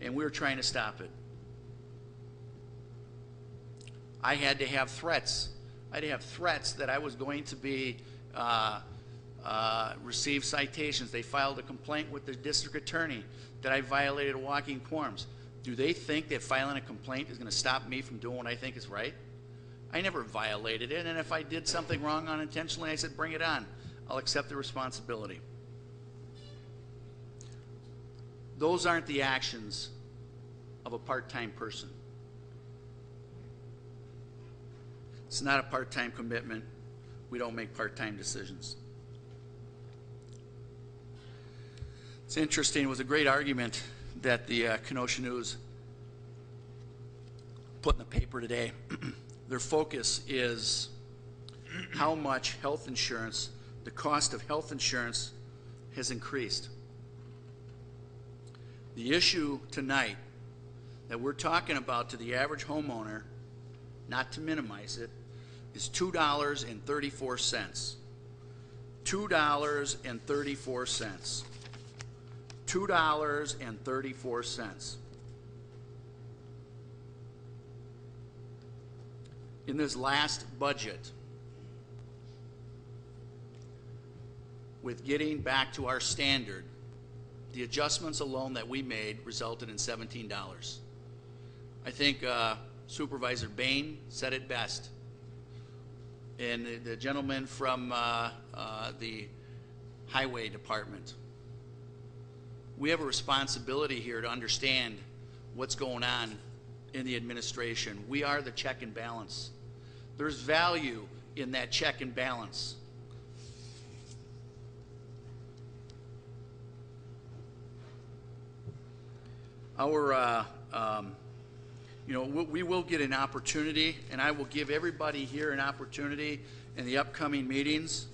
and we were trying to stop it. I had to have threats. I had to have threats that I was going to be receive citations. They filed a complaint with the district attorney that I violated walking quorums. Do they think that filing a complaint is going to stop me from doing what I think is right? I never violated it, and if I did something wrong unintentionally, I said, bring it on. I'll accept the responsibility. Those aren't the actions of a part-time person. It's not a part-time commitment. We don't make part-time decisions. It's interesting. It was a great argument that the Kenosha News put in the paper today. Their focus is how much health insurance, the cost of health insurance has increased. The issue tonight that we're talking about to the average homeowner, not to minimize it, is $2.34. $2.34. $2.34. In this last budget, with getting back to our standard, the adjustments alone that we made resulted in $17. I think Supervisor Bain said it best. And the gentleman from the Highway Department. We have a responsibility here to understand what's going on in the administration. We are the check and balance. There's value in that check and balance. Our, we will get an opportunity, and I will give everybody here an opportunity in the upcoming meetings,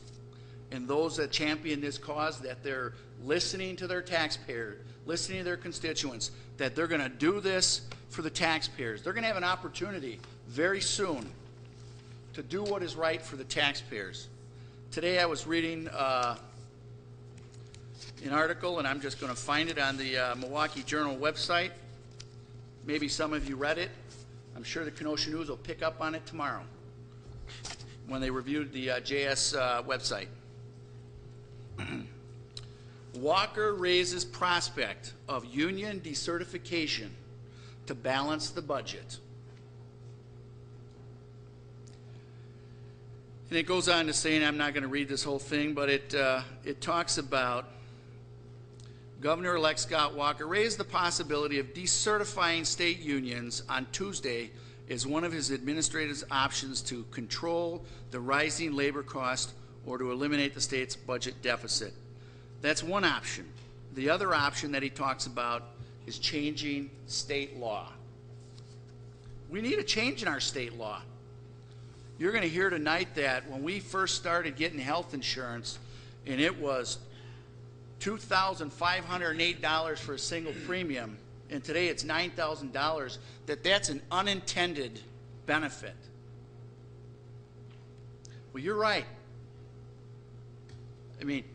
and those that champion this cause, that they're listening to their taxpayers, listening to their constituents, that they're going to do this for the taxpayers. They're going to have an opportunity very soon to do what is right for the taxpayers. Today I was reading an article, and I'm just going to find it on the Milwaukee Journal website. Maybe some of you read it. I'm sure the Kenosha News will pick up on it tomorrow when they reviewed the JS website. Walker raises prospect of union decertification to balance the budget. And it goes on to say, and I'm not going to read this whole thing, but it talks about Governor-elect Scott Walker raised the possibility of decertifying state unions on Tuesday as one of his administrative options to control the rising labor cost or to eliminate the state's budget deficit. That's one option. The other option that he talks about is changing state law. We need a change in our state law. You're going to hear tonight that when we first started getting health insurance, and it was $2,508 for a single premium, and today it's $9,000, that's an unintended benefit. Well, you're right. I mean,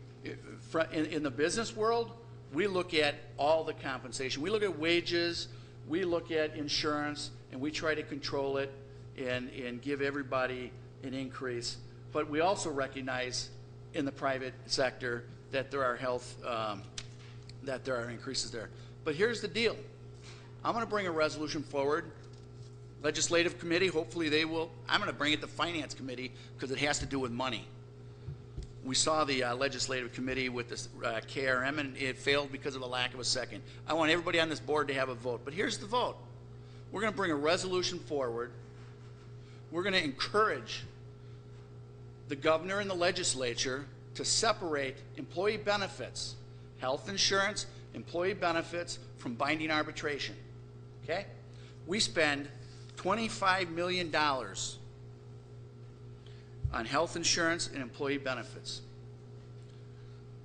in the business world, we look at all the compensation. We look at wages, we look at insurance, and we try to control it and give everybody an increase. But we also recognize in the private sector that there are that there are increases there. But here's the deal. I'm going to bring a resolution forward. Legislative committee, hopefully they will. I'm going to bring it to Finance Committee because it has to do with money. We saw the legislative committee with this KRM, and it failed because of a lack of a second. I want everybody on this board to have a vote, but here's the vote. We're going to bring a resolution forward. We're going to encourage the governor and the legislature to separate employee benefits, health insurance, employee benefits, from binding arbitration. Okay? We spend $25 million on health insurance and employee benefits.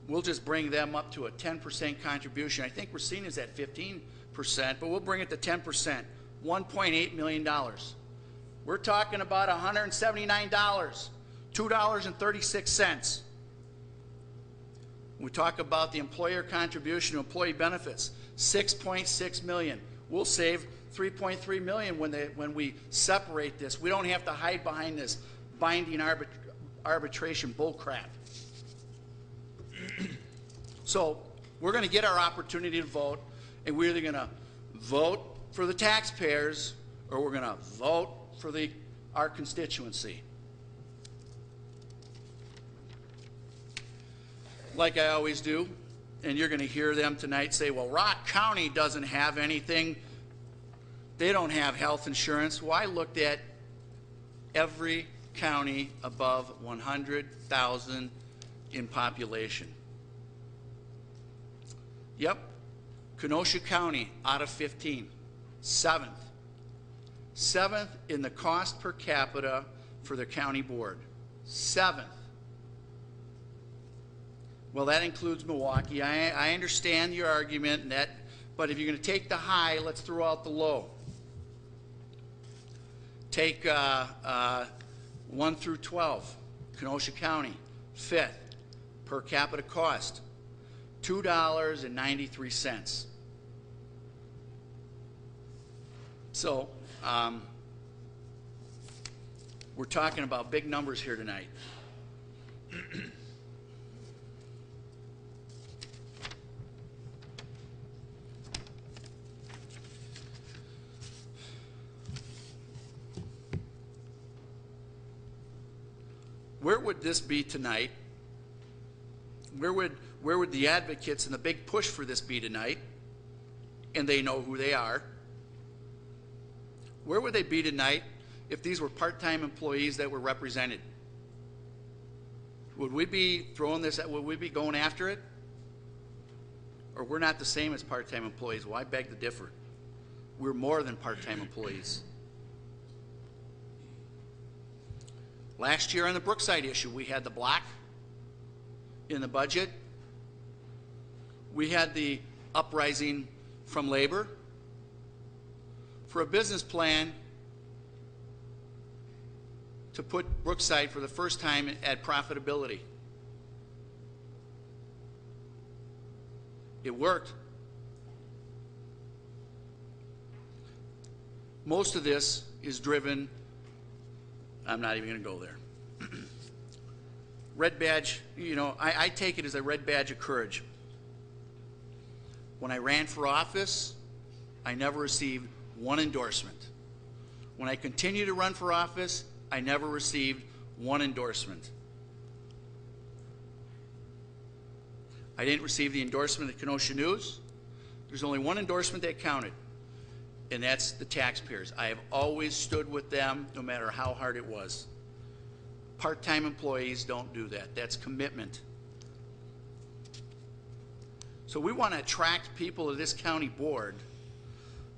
We'll just bring them up to a 10% contribution. I think Racine is at 15%, but we'll bring it to 10%, $1.8 million. We're talking about $179, $2.36. We talk about the employer contribution to employee benefits, $6.6 million. We'll save $3.3 million when we separate this. We don't have to hide behind this binding arbitration bullcrap. So we're going to get our opportunity to vote, and we're either going to vote for the taxpayers or we're going to vote for our constituency. Like I always do, and you're going to hear them tonight say, well, Rock County doesn't have anything. They don't have health insurance. Well, I looked at every county above 100,000 in population. Yep, Kenosha County out of 15, 7th. 7th in the cost per capita for the county board. 7th. Well, that includes Milwaukee. I understand your argument, and that, but if you're going to take the high, let's throw out the low. Take 1 through 12. Kenosha County, 5th. Per capita cost, $2.93. So, we're talking about big numbers here tonight. Where would this be tonight? Where would the advocates and the big push for this be tonight? And they know who they are. Where would they be tonight if these were part-time employees that were represented? Would we be throwing this, would we be going after it? Or we're not the same as part-time employees? Well, I beg to differ. We're more than part-time employees. Last year on the Brookside issue, we had the block in the budget. We had the uprising from labor for a business plan to put Brookside for the first time at profitability. It worked. Most of this is driven, I'm not even going to go there. Red badge, you know, I take it as a red badge of courage. When I ran for office, I never received one endorsement. When I continue to run for office, I never received one endorsement. I didn't receive the endorsement of the Kenosha News. There's only one endorsement that counted, and that's the taxpayers. I have always stood with them no matter how hard it was. Part-time employees don't do that. That's commitment. So we want to attract people to this county board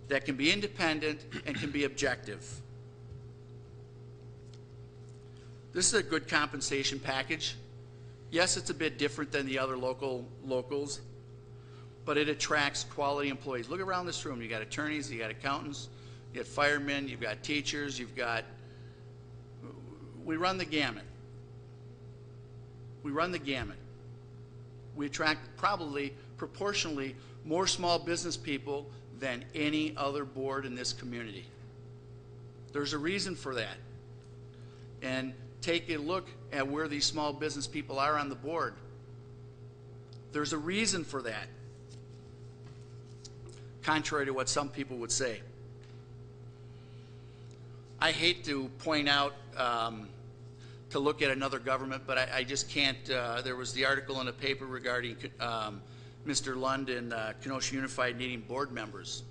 that can be independent and can be objective. This is a good compensation package. Yes, it's a bit different than the other locals, but it attracts quality employees. Look around this room. You got attorneys, you got accountants, you got firemen, you've got teachers, we run the gamut. We run the gamut. We attract probably proportionally more small business people than any other board in this community. There's a reason for that. And take a look at where these small business people are on the board. There's a reason for that, contrary to what some people would say. I hate to point out to look at another government, but I just can't. There was the article in the paper regarding Mr. Lund and Kenosha Unified needing board members.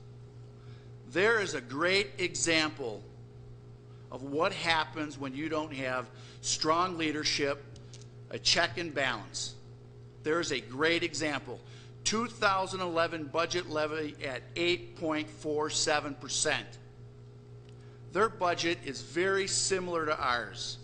There is a great example of what happens when you don't have strong leadership, a check and balance. There is a great example. 2011 budget levy at 8.47%. Their budget is very similar to ours.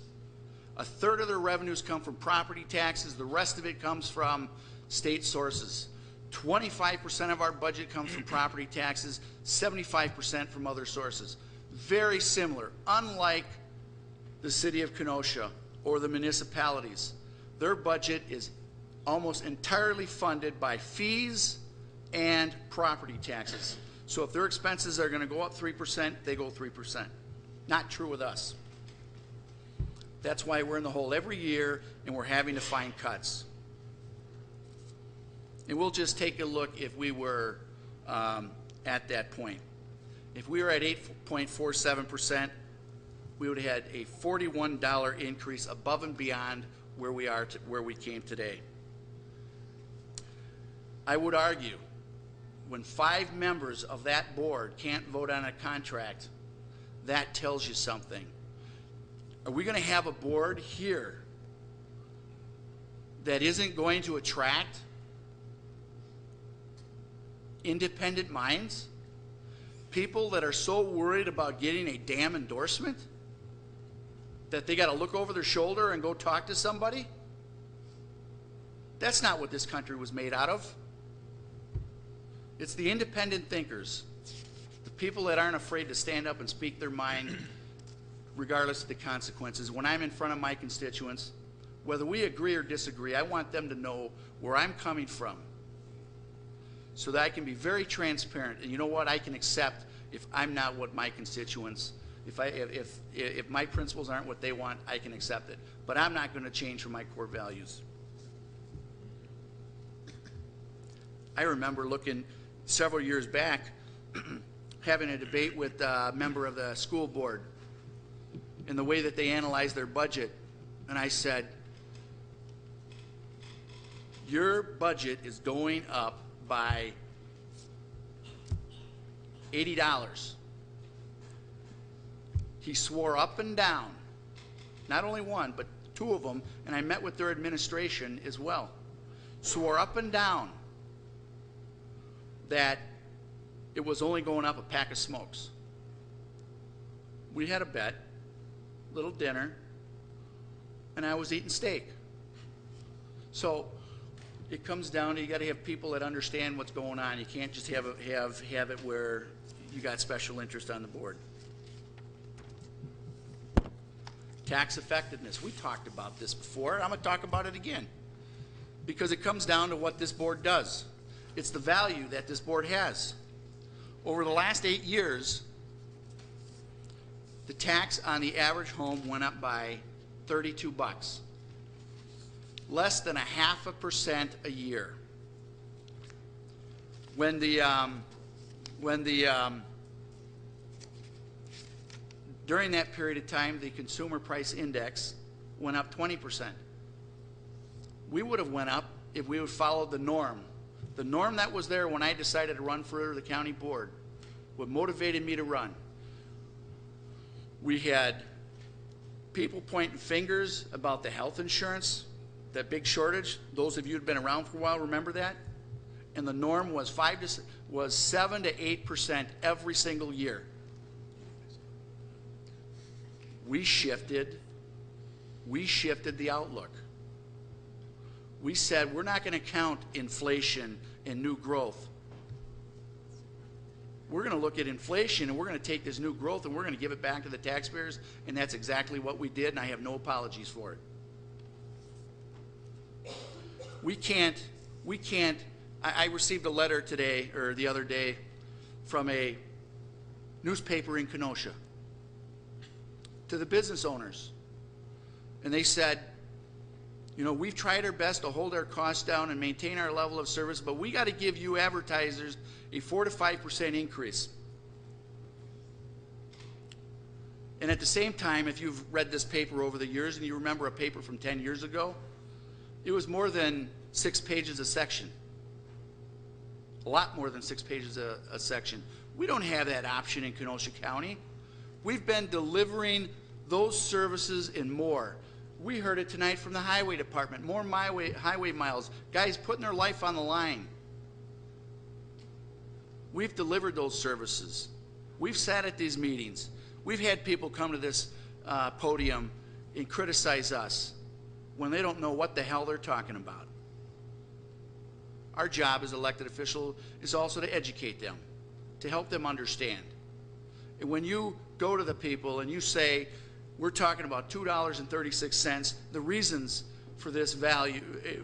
A third of their revenues come from property taxes. The rest of it comes from state sources. 25% of our budget comes from property taxes, 75% from other sources. Very similar, unlike the city of Kenosha or the municipalities. Their budget is almost entirely funded by fees and property taxes. So if their expenses are going to go up 3%, they go 3%. Not true with us. That's why we're in the hole every year and we're having to find cuts. And we'll just take a look if we were at that point. If we were at 8.47%, we would have had a $41 increase above and beyond where we are where we came today. I would argue when 5 members of that board can't vote on a contract, that tells you something. Are we going to have a board here that isn't going to attract independent minds? People that are so worried about getting a damn endorsement that they got to look over their shoulder and go talk to somebody? That's not what this country was made out of. It's the independent thinkers, the people that aren't afraid to stand up and speak their mind regardless of the consequences. When I'm in front of my constituents, whether we agree or disagree, I want them to know where I'm coming from so that I can be very transparent. And you know what? I can accept if I'm not what my constituents, if my principles aren't what they want, I can accept it. But I'm not going to change from my core values. I remember looking several years back, having a debate with a member of the school board and the way that they analyzed their budget. And I said, your budget is going up by $80. He swore up and down, not only one, but 2 of them, and I met with their administration as well, swore up and down that it was only going up a pack of smokes. We had a bet, little dinner, and I was eating steak. So it comes down to you got to have people that understand what's going on. You can't just have it where you got special interest on the board. Tax effectiveness. We talked about this before. I'm going to talk about it again because it comes down to what this board does. It's the value that this board has. Over the last 8 years, the tax on the average home went up by $32. Less than 0.5% a year. During that period of time, the consumer price index went up 20%. We would have went up if we would follow the norm. The norm that was there when I decided to run for the county board, what motivated me to run. We had people pointing fingers about the health insurance, that big shortage. Those of you who've been around for a while remember that. And the norm was 7 to 8% every single year. We shifted the outlook. We said we're not going to count inflation and new growth. We're going to look at inflation and we're going to take this new growth and we're going to give it back to the taxpayers, and that's exactly what we did, and I have no apologies for it. I received a letter today, or the other day, from a newspaper in Kenosha to the business owners. And they said, you know, we've tried our best to hold our costs down and maintain our level of service, but we got to give you advertisers a 4 to 5% increase. And at the same time, if you've read this paper over the years and you remember a paper from 10 years ago, it was more than 6 pages a section. A lot more than 6 pages a section. We don't have that option in Kenosha County. We've been delivering those services and more. We heard it tonight from the highway department, more highway miles, guys putting their life on the line. We've delivered those services. We've sat at these meetings. We've had people come to this podium and criticize us when they don't know what the hell they're talking about. Our job as elected officials is also to educate them, to help them understand. And when you go to the people and you say, we're talking about $2.36, the reasons for this value,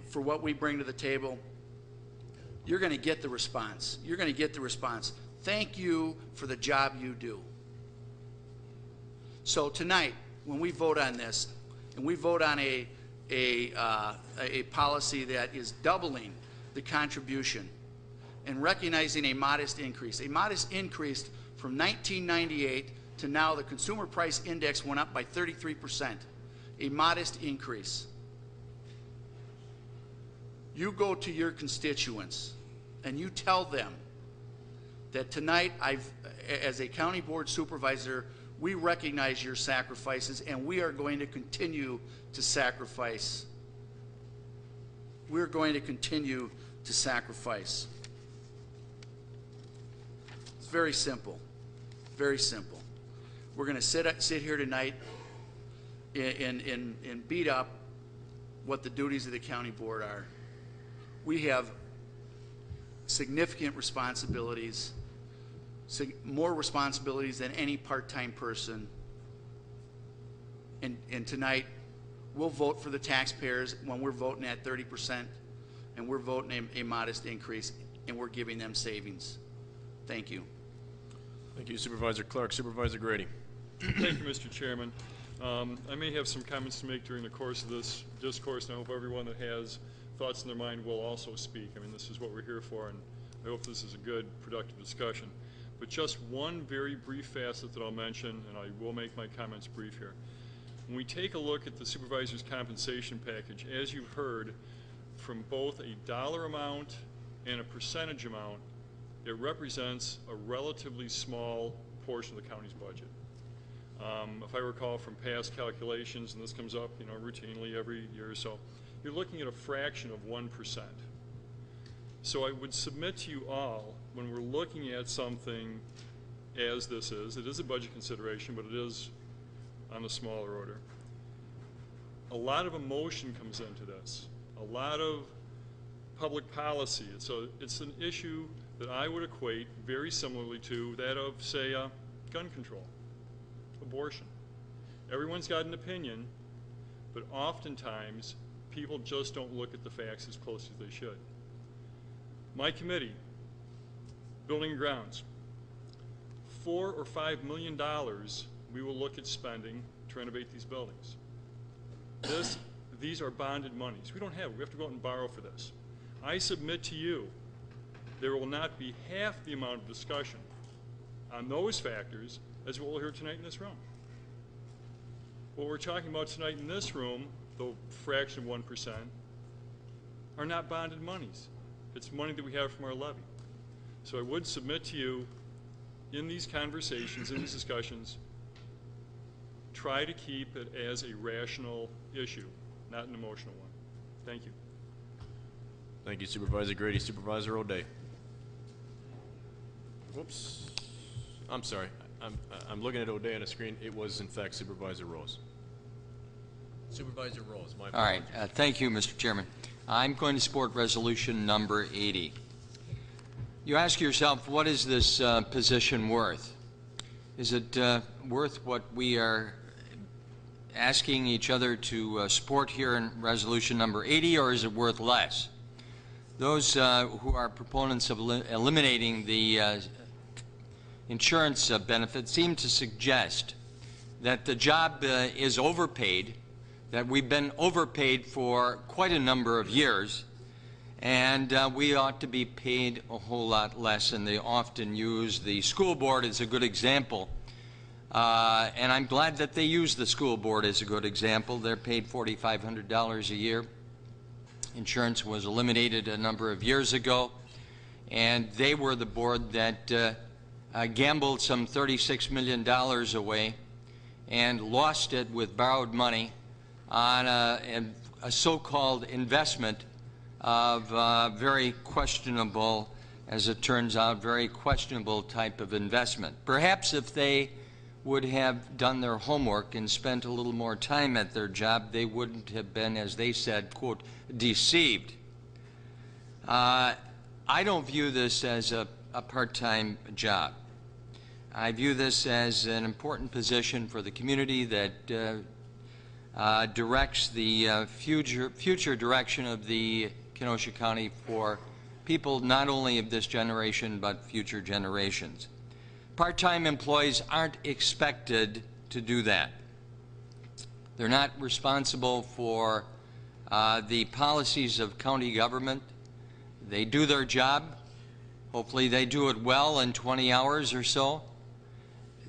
for what we bring to the table, you're going to get the response. You're going to get the response. Thank you for the job you do. So tonight, when we vote on this, and we vote on a policy that is doubling the contribution and recognizing a modest increase from 1998 to now, the consumer price index went up by 33%, a modest increase. You go to your constituents and you tell them that tonight, as a county board supervisor, we recognize your sacrifices and we are going to continue to sacrifice. We're going to continue to sacrifice. It's very simple, very simple. We're going to sit here tonight and beat up what the duties of the county board are. We have significant responsibilities, more responsibilities than any part-time person. And tonight, we'll vote for the taxpayers when we're voting at 30%, and we're voting a modest increase, and we're giving them savings. Thank you. Thank you, Supervisor Clark. Supervisor Grady. Thank you, Mr. Chairman. I may have some comments to make during the course of this discourse, and I hope everyone that has thoughts in their mind will also speak. I mean, this is what we're here for, and I hope this is a good, productive discussion. But just one very brief facet that I'll mention, and I will make my comments brief here. When we take a look at the supervisor's compensation package, as you've heard, from both a dollar amount and a percentage amount, it represents a relatively small portion of the county's budget. If I recall from past calculations, and this comes up, routinely every year or so, you're looking at a fraction of 1%. So I would submit to you all, when we're looking at something as this is, it is a budget consideration, but it is on the smaller order. A lot of emotion comes into this, a lot of public policy. So it's an issue that I would equate very similarly to that of, say, gun control, abortion. Everyone's got an opinion, but oftentimes people just don't look at the facts as close as they should. My committee, Building and Grounds, $4 or $5 million we will look at spending to renovate these buildings. These are bonded monies. We don't have it. We have to go out and borrow for this. I submit to you, there will not be half the amount of discussion on those factors as what we'll hear tonight in this room. What we're talking about tonight in this room, the fraction of 1%, are not bonded monies. It's money that we have from our levy. So I would submit to you, in these conversations, in these discussions, try to keep it as a rational issue, not an emotional one. Thank you. Thank you, Supervisor Grady. Supervisor O'Day. Whoops. I'm sorry. I'm looking at O'Day on the screen. It was, in fact, Supervisor Rose. Supervisor Rose, my apologies. All right. Thank you, Mr. Chairman. I'm going to support resolution number 80. You ask yourself, what is this position worth? Is it worth what we are asking each other to support here in resolution number 80, or is it worth less? Those who are proponents of eliminating the insurance benefit seem to suggest that the job is overpaid, that we've been overpaid for quite a number of years, and we ought to be paid a whole lot less. And they often use the school board as a good example. And I'm glad that they use the school board as a good example. They're paid $4,500 a year. Insurance was eliminated a number of years ago, and they were the board that gambled some $36 million away and lost it with borrowed money on a so-called investment of very questionable, as it turns out, very questionable type of investment. Perhaps if they would have done their homework and spent a little more time at their job, they wouldn't have been, as they said, quote, deceived. I don't view this as a part-time job. I view this as an important position for the community that directs the future direction of the Kenosha County for people not only of this generation but future generations. Part-time employees aren't expected to do that. They're not responsible for the policies of county government. They do their job. Hopefully they do it well in 20 hours or so.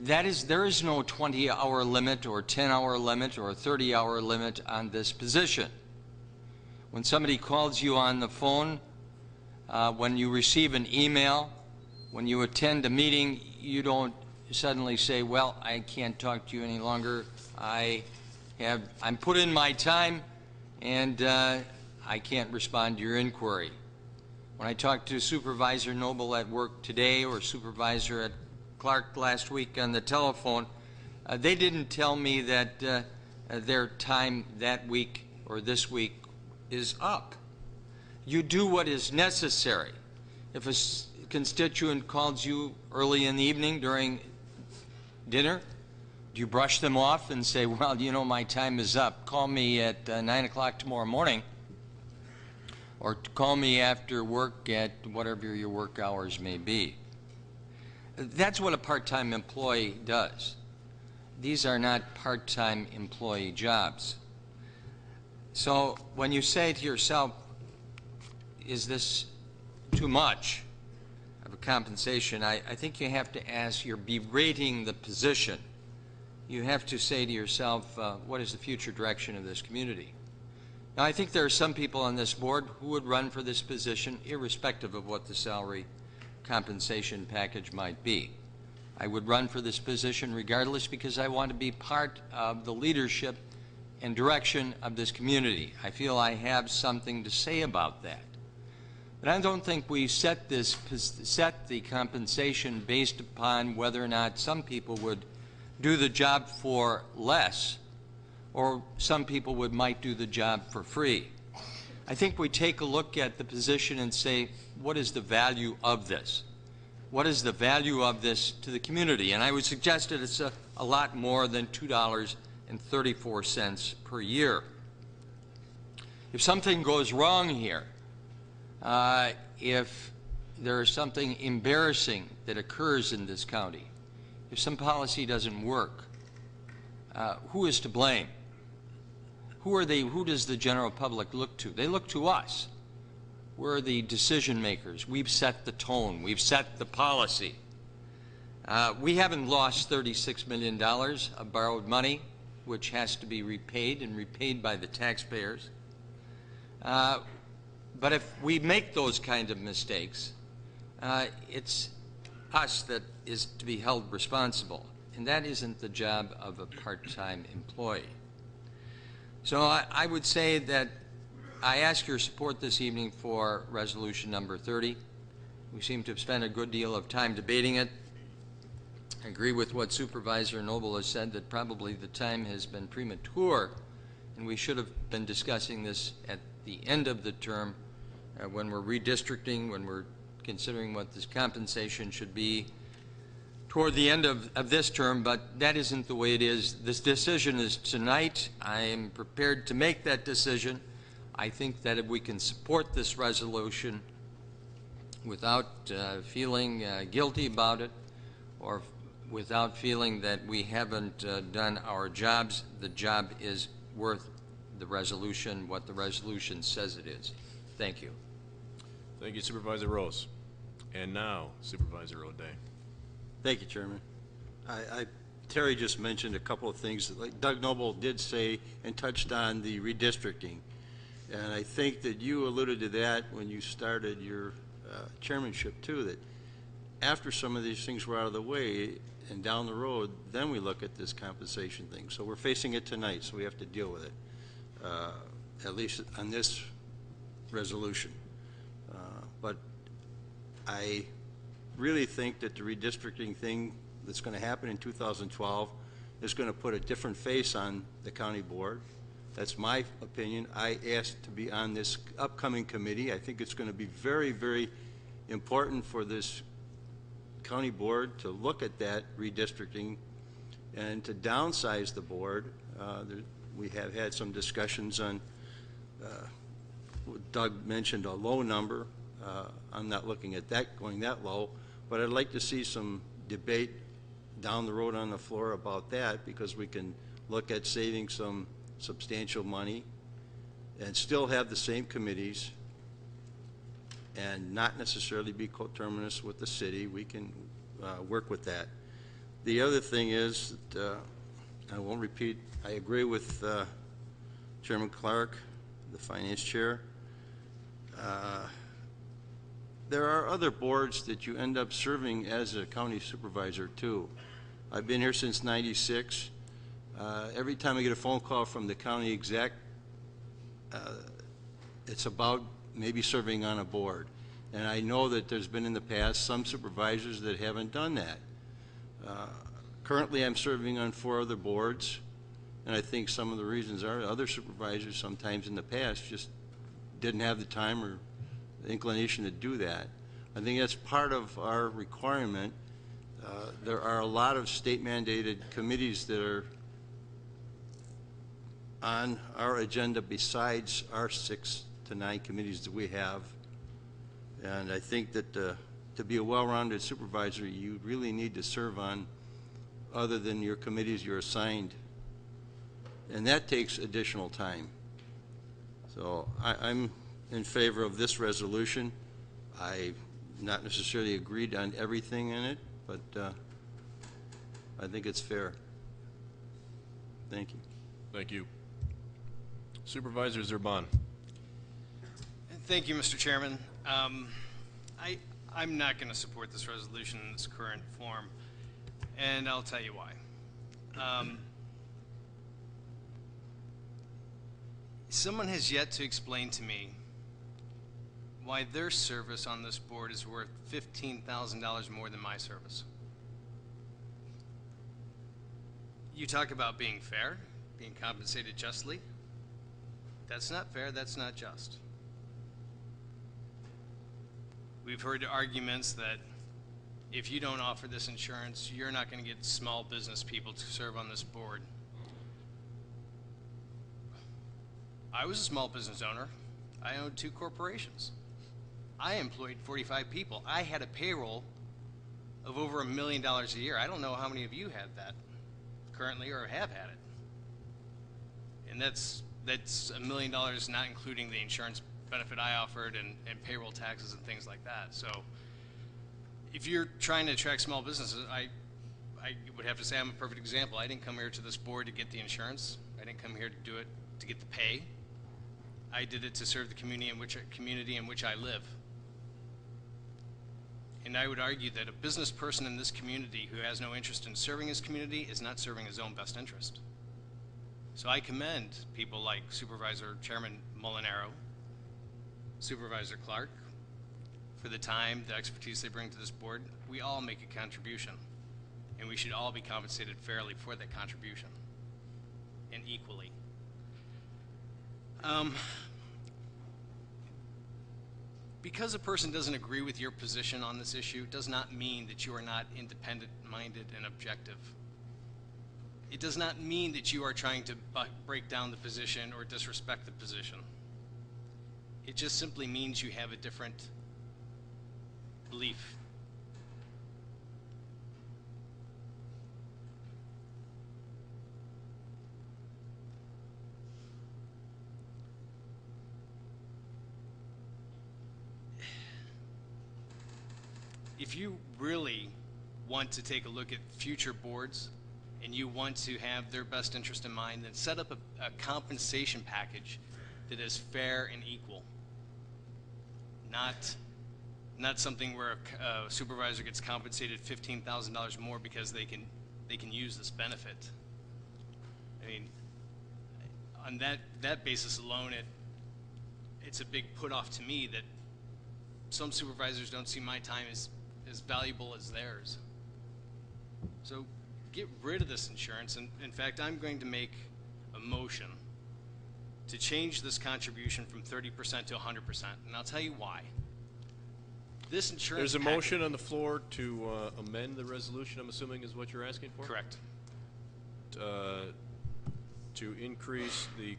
There is no 20-hour limit or 10-hour limit or 30-hour limit on this position. When somebody calls you on the phone, when you receive an email, when you attend a meeting, you don't suddenly say, well, I can't talk to you any longer. I'm put in my time and I can't respond to your inquiry. When I talked to Supervisor Noble at work today or Supervisor at Clark last week on the telephone, they didn't tell me that their time that week or this week is up. You do what is necessary. If a constituent calls you early in the evening during dinner, do you brush them off and say, well, you know, my time is up. Call me at 9 o'clock tomorrow morning, or call me after work at whatever your work hours may be. That's what a part-time employee does. These are not part-time employee jobs. So when you say to yourself, is this too much of a compensation, I think you have to ask, you're berating the position. You have to say to yourself, what is the future direction of this community? Now, I think there are some people on this board who would run for this position irrespective of what the salary compensation package might be. I would run for this position regardless because I want to be part of the leadership and direction of this community. I feel I have something to say about that. But I don't think we set the compensation based upon whether or not some people would do the job for less or some people might do the job for free. I think we take a look at the position and say, what is the value of this? What is the value of this to the community? And I would suggest that it's a lot more than $2.34 per year. If something goes wrong here, if there is something embarrassing that occurs in this county, if some policy doesn't work, who is to blame? Who does the general public look to? They look to us. We're the decision makers. We've set the tone. We've set the policy. We haven't lost $36 million of borrowed money, which has to be repaid and repaid by the taxpayers. But if we make those kind of mistakes, it's us that is to be held responsible. And that isn't the job of a part-time employee. So I would say that I ask your support this evening for resolution number 30. We seem to have spent a good deal of time debating it. I agree with what Supervisor Noble has said, that probably the time has been premature and we should have been discussing this at the end of the term when we're redistricting, when we're considering what this compensation should be toward the end of this term, but that isn't the way it is. This decision is tonight. I am prepared to make that decision. I think that if we can support this resolution without feeling guilty about it or without feeling that we haven't done our jobs, the job is worth the resolution, what the resolution says it is. Thank you. Thank you, Supervisor Rose. And now, Supervisor O'Day. Thank you, Chairman. I Terry just mentioned a couple of things. Like Doug Noble did say and touched on the redistricting. And I think that you alluded to that when you started your chairmanship too, that after some of these things were out of the way and down the road, then we look at this compensation thing. So we're facing it tonight, so we have to deal with it, at least on this resolution. But I really think that the redistricting thing that's going to happen in 2012 is going to put a different face on the county board. That's my opinion. I asked to be on this upcoming committee. I think it's going to be very, very important for this county board to look at that redistricting and to downsize the board. We have had some discussions on, Doug mentioned a low number. I'm not looking at that going that low, but I'd like to see some debate down the road on the floor about that, because we can look at saving some substantial money and still have the same committees and not necessarily be coterminous with the city. We can work with that. The other thing is that, I won't repeat, I agree with Chairman Clark, the finance chair. There are other boards that you end up serving as a county supervisor too. I've been here since '96. Every time I get a phone call from the county exec, it's about maybe serving on a board. And I know that there's been in the past some supervisors that haven't done that. Currently I'm serving on 4 other boards, and I think some of the reasons are other supervisors sometimes in the past just didn't have the time or the inclination to do that. I think that's part of our requirement. There are a lot of state mandated committees that are on our agenda besides our 6 to 9 committees that we have. And I think that to be a well-rounded supervisor, you really need to serve on other than your committees you're assigned. And that takes additional time. So I'm in favor of this resolution. I not necessarily agreed on everything in it, but I think it's fair. Thank you. Thank you. Supervisor Zerban. Thank you, Mr. Chairman. I'm not going to support this resolution in its current form, and I'll tell you why. Someone has yet to explain to me why their service on this board is worth $15,000 more than my service. You talk about being fair, being compensated justly. That's not fair, that's not just. We've heard arguments that if you don't offer this insurance, you're not going to get small business people to serve on this board. I was a small business owner. I owned 2 corporations. I employed 45 people. I had a payroll of over $1 million a year. I don't know how many of you have that currently or have had it. And that's $1 million, not including the insurance benefit I offered and payroll taxes and things like that. So if you're trying to attract small businesses, I would have to say I'm a perfect example. I didn't come here to this board to get the insurance. I didn't come here to do it to get the pay. I did it to serve the community in which I live. And I would argue that a business person in this community who has no interest in serving his community is not serving his own best interest. So I commend people like Supervisor Chairman Molinaro, Supervisor Clark, for the time, the expertise they bring to this board. We all make a contribution, and we should all be compensated fairly for that contribution, and equally. Because a person doesn't agree with your position on this issue does not mean that you are not independent-minded and objective. It does not mean that you are trying to break down the position or disrespect the position. It just simply means you have a different belief. If you really want to take a look at future boards and you want to have their best interest in mind, then set up a compensation package that is fair and equal. Not something where a supervisor gets compensated $15,000 more because they can use this benefit. I mean, on that basis alone, it's a big put off to me that some supervisors don't see my time as valuable as theirs. So get rid of this insurance, and in fact, I'm going to make a motion to change this contribution from 30% to 100%, and I'll tell you why. This insurance There's a motion on the floor to amend the resolution, I'm assuming is what you're asking for? Correct. To increase the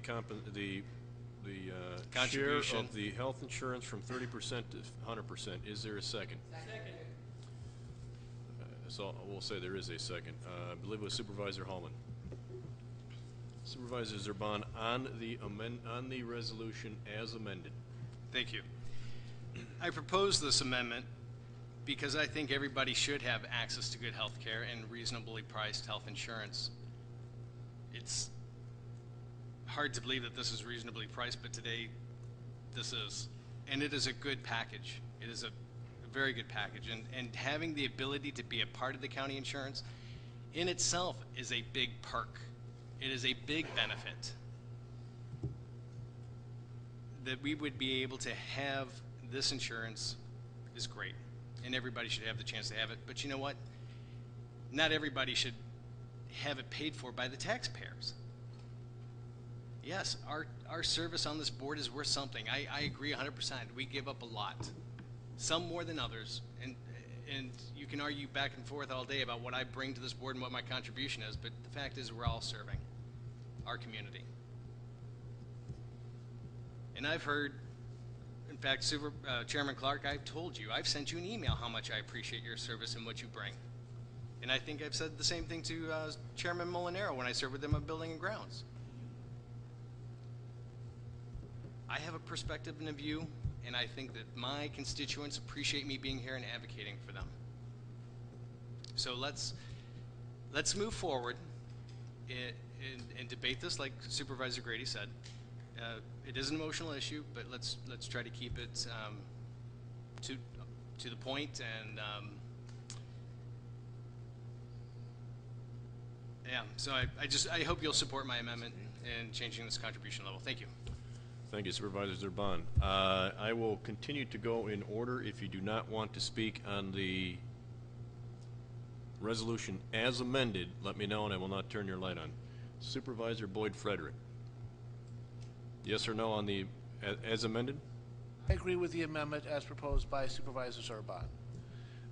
share of the health insurance from 30% to 100%. Is there a second? Second. So we'll say there is a second. I believe it was Supervisor Hallman. Supervisor Zerban, on the resolution as amended. Thank you. I propose this amendment because I think everybody should have access to good health care and reasonably priced health insurance. It's hard to believe that this is reasonably priced, but today this is. And it is a good package. It is a very good package. And having the ability to be a part of the county insurance in itself is a big perk. It is a big benefit that we would be able to have. This insurance is great, and everybody should have the chance to have it. But you know what? Not everybody should have it paid for by the taxpayers. Yes, our service on this board is worth something. I agree 100%. We give up a lot, some more than others, and you can argue back and forth all day about what I bring to this board and what my contribution is, but the fact is we're all serving our community. And I've heard, in fact, Chairman Clark, I've told you, I've sent you an email how much I appreciate your service and what you bring. And I think I've said the same thing to Chairman Molinaro when I served with him on Building and Grounds. I have a perspective and a view, and I think that my constituents appreciate me being here and advocating for them. So let's move forward and debate this, like Supervisor Grady said. It is an emotional issue, but let's try to keep it to the point, and yeah. So I hope you'll support my amendment in changing this contribution level. Thank you. Thank you, Supervisor Zerban. I will continue to go in order. If you do not want to speak on the resolution as amended, let me know and I will not turn your light on. Supervisor Boyd Frederick. Yes or no on the as amended? I agree with the amendment as proposed by Supervisor Zerban.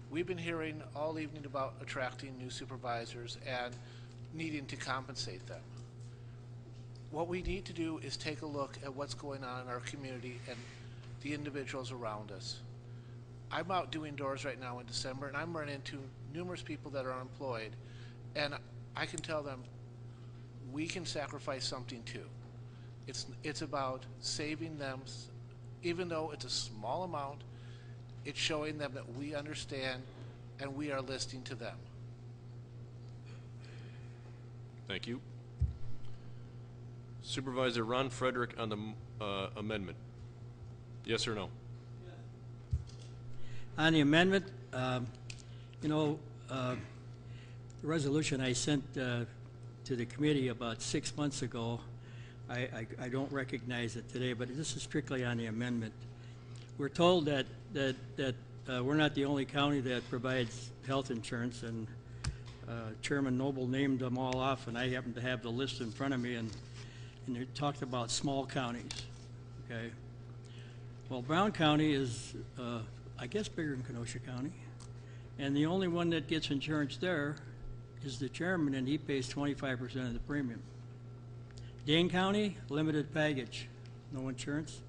We've been hearing all evening about attracting new supervisors and needing to compensate them. What we need to do is take a look at what's going on in our community and the individuals around us. I'm out doing doors right now in December, and I'm running into numerous people that are unemployed, and I can tell them we can sacrifice something too. It's about saving them, even though it's a small amount. It's showing them that we understand and we are listening to them. Thank you. Supervisor Ron Frederick on the amendment. Yes or no? Yes. On the amendment, the resolution I sent to the committee about 6 months ago, I don't recognize it today, but this is strictly on the amendment. We're told that we're not the only county that provides health insurance, and Chairman Noble named them all off, and I happen to have the list in front of me, and they talked about small counties, okay? Well, Brown County is, I guess, bigger than Kenosha County, and the only one that gets insurance there is the chairman, and he pays 25% of the premium. Dane County, limited package, no insurance.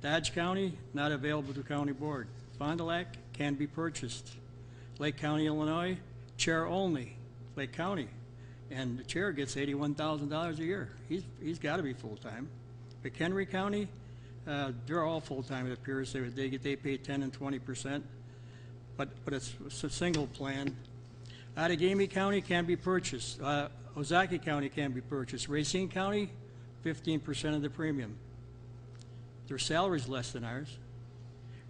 Dodge County, not available to county board. Fond du Lac can be purchased. Lake County, Illinois, chair only, Lake County. And the chair gets $81,000 a year. He's got to be full-time. McHenry County, they're all full-time, it appears. They pay 10 and 20%, but it's a single plan. Outagamie County can be purchased. Ozaki County can be purchased. Racine County, 15% of the premium. Their salary's less than ours.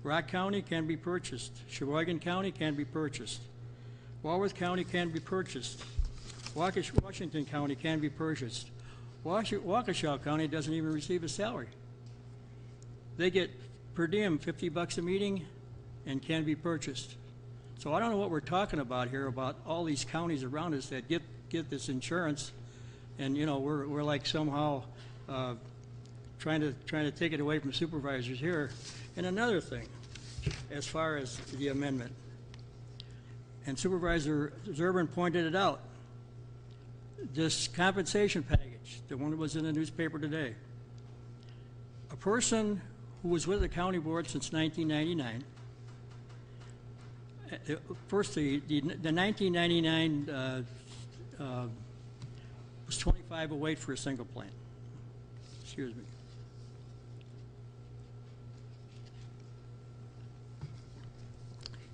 Rock County can be purchased. Sheboygan County can be purchased. Walworth County can be purchased. Washington County can be purchased. Waukesha County doesn't even receive a salary. They get per diem $50 a meeting and can be purchased. So I don't know what we're talking about here about all these counties around us that get this insurance, and you know we're like somehow trying to take it away from supervisors here. And another thing, as far as the amendment, and Supervisor Zerban pointed it out, this compensation package, the one that was in the newspaper today, a person who was with the county board since 1999, first the 1999 was 2508 for a single plan. Excuse me.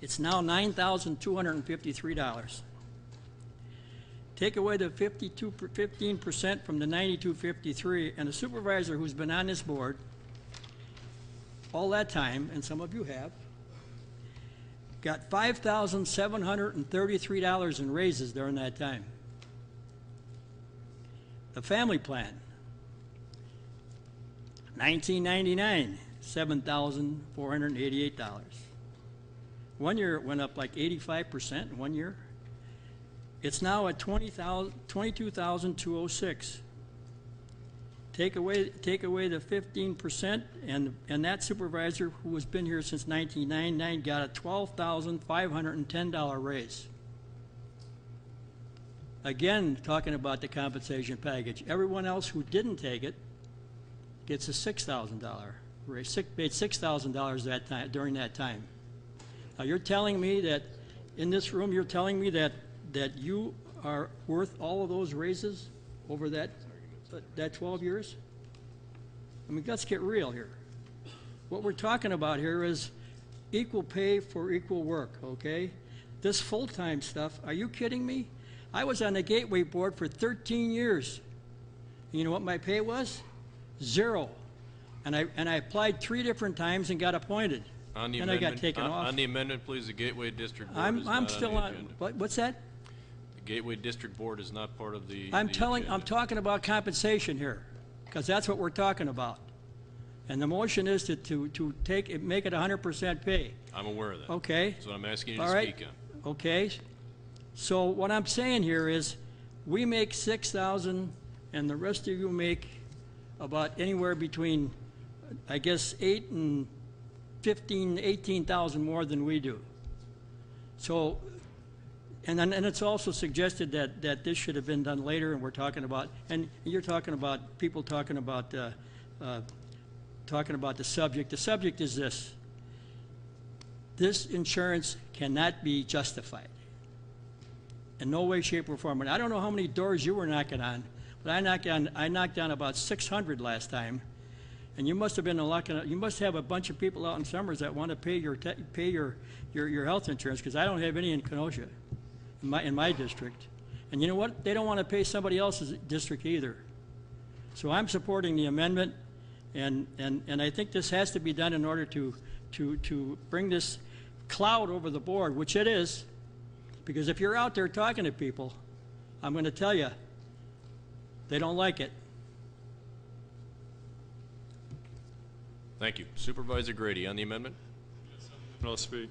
It's now $9,253. Take away the 15% from the 9253, and a supervisor who's been on this board all that time, and some of you have, got $5,733 in raises during that time. The family plan, 1999, $7,488. One year it went up like 85% in 1 year. It's now at $22,206. Take away the 15%, and that supervisor who has been here since 1999 got a $12,510 raise. Again, talking about the compensation package. Everyone else who didn't take it gets a $6,000 raise. Paid $6,000 that time during that time. Now you're telling me that in this room, you're telling me that you are worth all of those raises over that 12 years? I mean, let's get real here. What we're talking about here is equal pay for equal work, okay? This full-time stuff, are you kidding me? I was on the Gateway Board for 13 years. You know what my pay was? 0. And I applied 3 different times and got appointed. On the and I got taken off. On the amendment, please, the Gateway District Board is I'm not still on the agenda. What's that? The Gateway District Board is not part of the I'm agenda. talking about compensation here, because that's what we're talking about. And the motion is to make it 100% pay. I'm aware of that. Okay. That's what I'm asking you to All right. speak on. Okay. So what I'm saying here is, we make $6,000, and the rest of you make about anywhere between, I guess, 8 and 15, 18,000 more than we do. So, and it's also suggested that this should have been done later, and we're talking about, and you're talking about people talking about the subject. The subject is this: this insurance cannot be justified in no way, shape, or form. And I don't know how many doors you were knocking on, but I knocked on about 600 last time. And you must have been you must have a bunch of people out in Summers that want to pay your health insurance, because I don't have any in Kenosha, in my district. And you know what? They don't want to pay somebody else's district either. So I'm supporting the amendment, and I think this has to be done in order to bring this cloud over the board, which it is, because if you're out there talking to people, I'm going to tell you, they don't like it. Thank you. Supervisor Grady, on the amendment? I'll speak.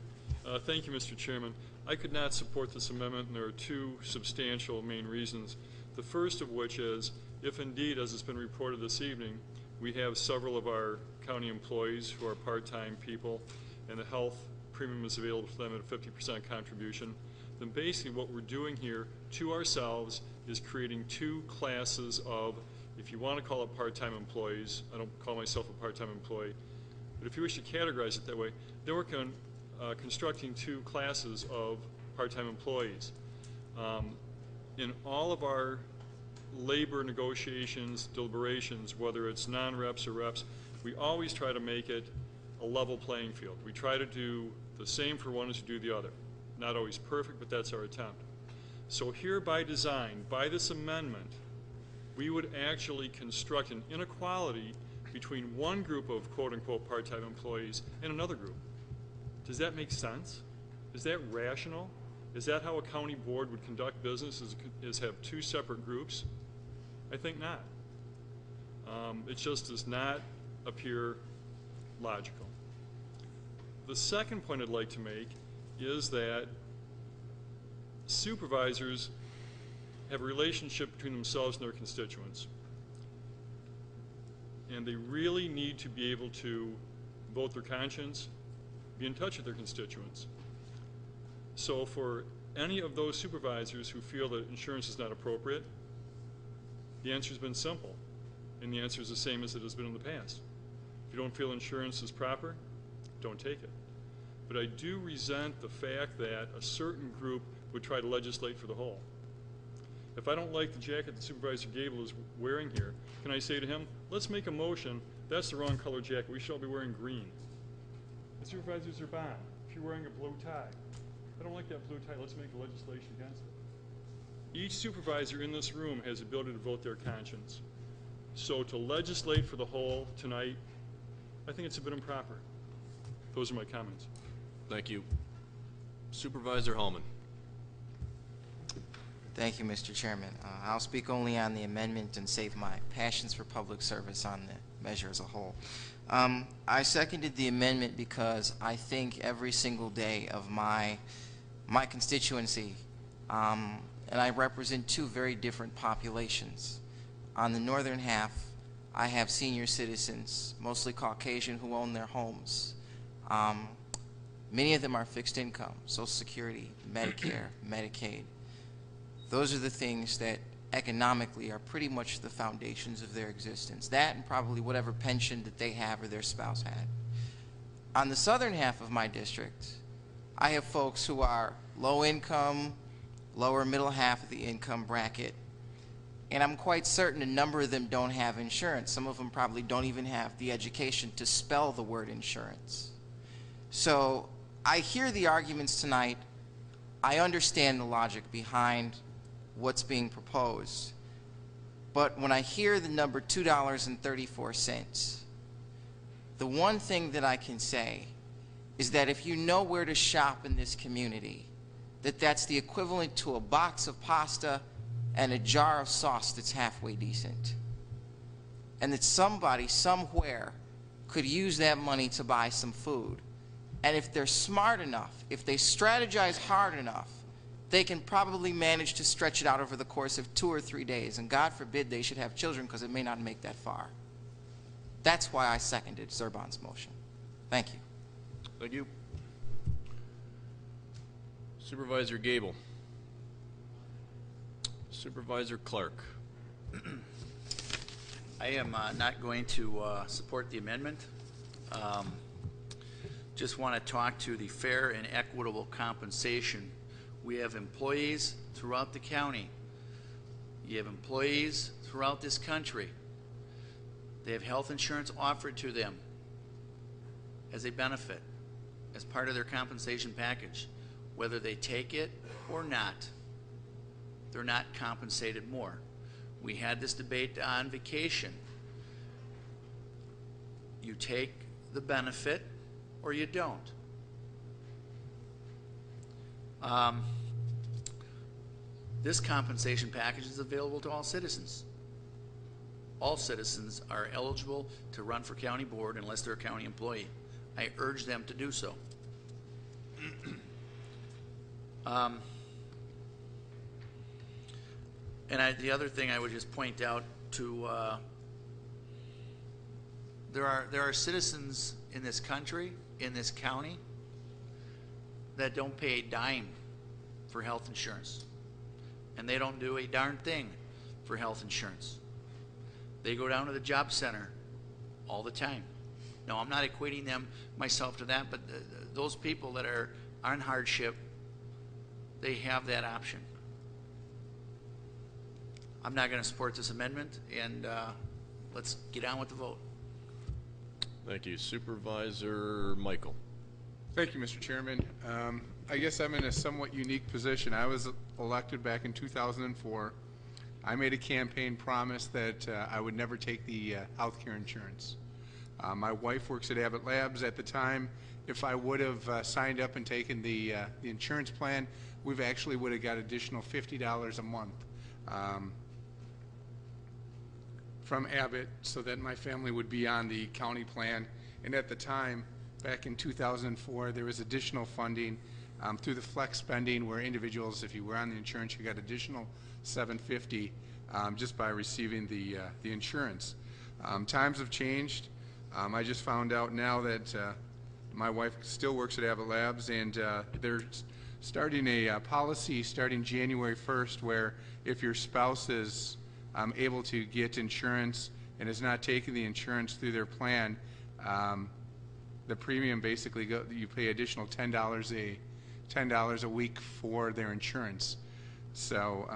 Thank you, Mr. Chairman. I could not support this amendment, and there are 2 substantial main reasons. The first of which is, if indeed, as has been reported this evening, we have several of our county employees who are part-time people, and the health premium is available to them at a 50% contribution, then basically what we're doing here to ourselves is creating 2 classes of, if you want to call it part-time employees, I don't call myself a part-time employee, but if you wish to categorize it that way, then we're constructing 2 classes of part-time employees. In all of our labor negotiations, deliberations, whether it's non-reps or reps, we always try to make it a level playing field. We try to do the same for one as we do the other. Not always perfect, but that's our attempt. So here by design, by this amendment, we would actually construct an inequality between one group of quote-unquote part-time employees and another group. Does that make sense? Is that rational? Is that how a county board would conduct business, is have two separate groups? I think not. It just does not appear logical. The second point I'd like to make is that supervisors have a relationship between themselves and their constituents. And they really need to be able to vote their conscience, be in touch with their constituents. So for any of those supervisors who feel that insurance is not appropriate, the answer has been simple. And the answer is the same as it has been in the past. If you don't feel insurance is proper, don't take it. But I do resent the fact that a certain group would try to legislate for the whole. If I don't like the jacket that Supervisor Gable is wearing here, can I say to him, let's make a motion, that's the wrong color jacket, we should all be wearing green. And Supervisors are bound. If you're wearing a blue tie, I don't like that blue tie, let's make a legislation against it. Each supervisor in this room has the ability to vote their conscience. So to legislate for the whole tonight, I think it's a bit improper. Those are my comments. Thank you. Supervisor Hallman. Thank you, Mr. Chairman. I'll speak only on the amendment and save my passions for public service on the measure as a whole. I seconded the amendment because I think every single day of my constituency, and I represent two very different populations. On the northern half, I have senior citizens, mostly Caucasian, who own their homes. Many of them are fixed income, Social Security, Medicare, Medicaid. Those are the things that economically are pretty much the foundations of their existence. That and probably whatever pension that they have or their spouse had. On the southern half of my district, I have folks who are low income, lower middle half of the income bracket, and I'm quite certain a number of them don't have insurance. Some of them probably don't even have the education to spell the word insurance. So I hear the arguments tonight. I understand the logic behind what's being proposed. But when I hear the number $2.34, the one thing that I can say is that if you know where to shop in this community, that's the equivalent to a box of pasta and a jar of sauce that's halfway decent. And that somebody, somewhere, could use that money to buy some food. And if they're smart enough, if they strategize hard enough, they can probably manage to stretch it out over the course of 2 or 3 days. And God forbid they should have children, because it may not make that far. That's why I seconded Zerban's motion. Thank you. Thank you. Supervisor Gable. Supervisor Clark. I am not going to support the amendment. Just want to talk to the fair and equitable compensation. We have employees throughout the county. You have employees throughout this country. They have health insurance offered to them as a benefit, as part of their compensation package. Whether they take it or not, they're not compensated more. We had this debate on vacation. You take the benefit or you don't. This compensation package is available to all citizens. All citizens are eligible to run for county board unless they're a county employee. I urge them to do so. And the other thing I would just point out to there are citizens in this country, in this county, that don't pay a dime for health insurance, and they don't do a darn thing for health insurance. They go down to the job center all the time. No, I'm not equating myself to that, but those people that are on hardship, they have that option. I'm not going to support this amendment, and let's get on with the vote. Thank you. Supervisor Michael. Thank you, Mr. Chairman. I guess I'm in a somewhat unique position. I was elected back in 2004. I made a campaign promise that I would never take the health care insurance. My wife works at Abbott Labs. At the time, if I would have signed up and taken the insurance plan, we've actually would have got additional $50 a month from Abbott so that my family would be on the county plan. And at the time, back in 2004, there was additional funding through the flex spending where individuals, if you were on the insurance, you got additional $750 just by receiving the insurance. Times have changed. I just found out now that my wife still works at Abbott Labs, and they're starting a policy starting January 1st where if your spouse is able to get insurance and is not taking the insurance through their plan, the premium basically you pay additional $10 a week for their insurance. So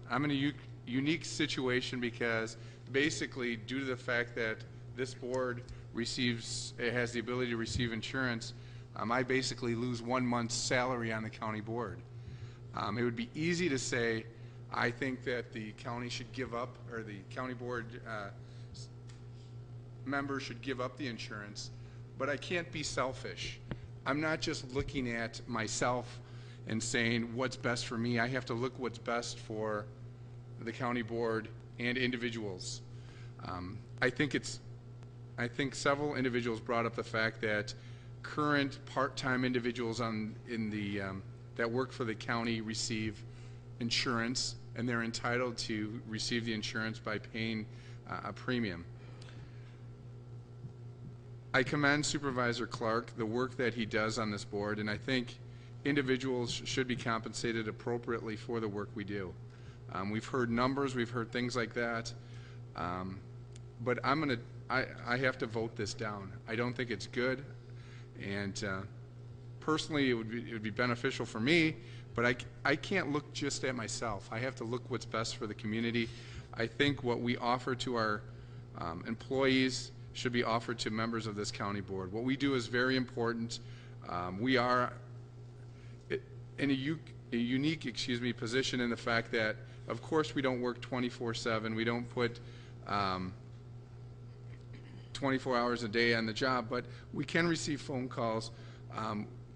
I'm in a unique situation because basically due to the fact that this board has the ability to receive insurance, I basically lose 1 month's salary on the county board. It would be easy to say I think that the county should give up, or the county board members should give up the insurance, but I can't be selfish. I'm not just looking at myself and saying what's best for me. I have to look what's best for the county board and individuals. I think several individuals brought up the fact that current part-time individuals that work for the county receive insurance, and they're entitled to receive the insurance by paying a premium. I commend Supervisor Clark, the work that he does on this board, and I think individuals should be compensated appropriately for the work we do. We've heard numbers, we've heard things like that, but I have to vote this down. I don't think it's good, and personally it would be beneficial for me, but I can't look just at myself. I have to look what's best for the community. I think what we offer to our employees should be offered to members of this county board. What we do is very important. We are in a unique position in the fact that, of course, we don't work 24/7. We don't put 24 hours a day on the job, but we can receive phone calls.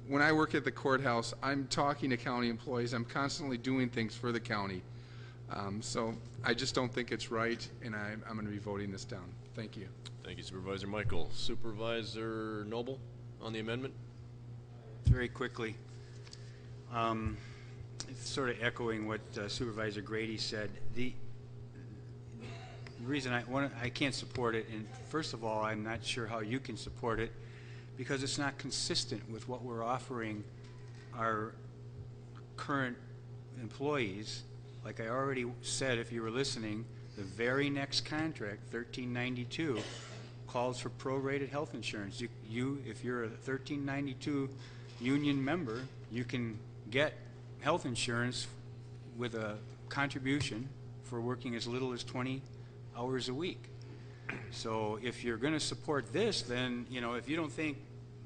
When I work at the courthouse, I'm talking to county employees. I'm constantly doing things for the county. So I just don't think it's right, and I'm going to be voting this down. Thank you. Thank you, Supervisor Michael. Supervisor Noble on the amendment? Very quickly. It's sort of echoing what Supervisor Grady said. The reason I can't support it, and first of all, I'm not sure how you can support it, because it's not consistent with what we're offering our current employees. Like I already said, if you were listening, the very next contract, 1392, calls for prorated health insurance. If you're a 1392 union member, you can get health insurance with a contribution for working as little as 20 hours a week. So if you're going to support this, then, if you don't think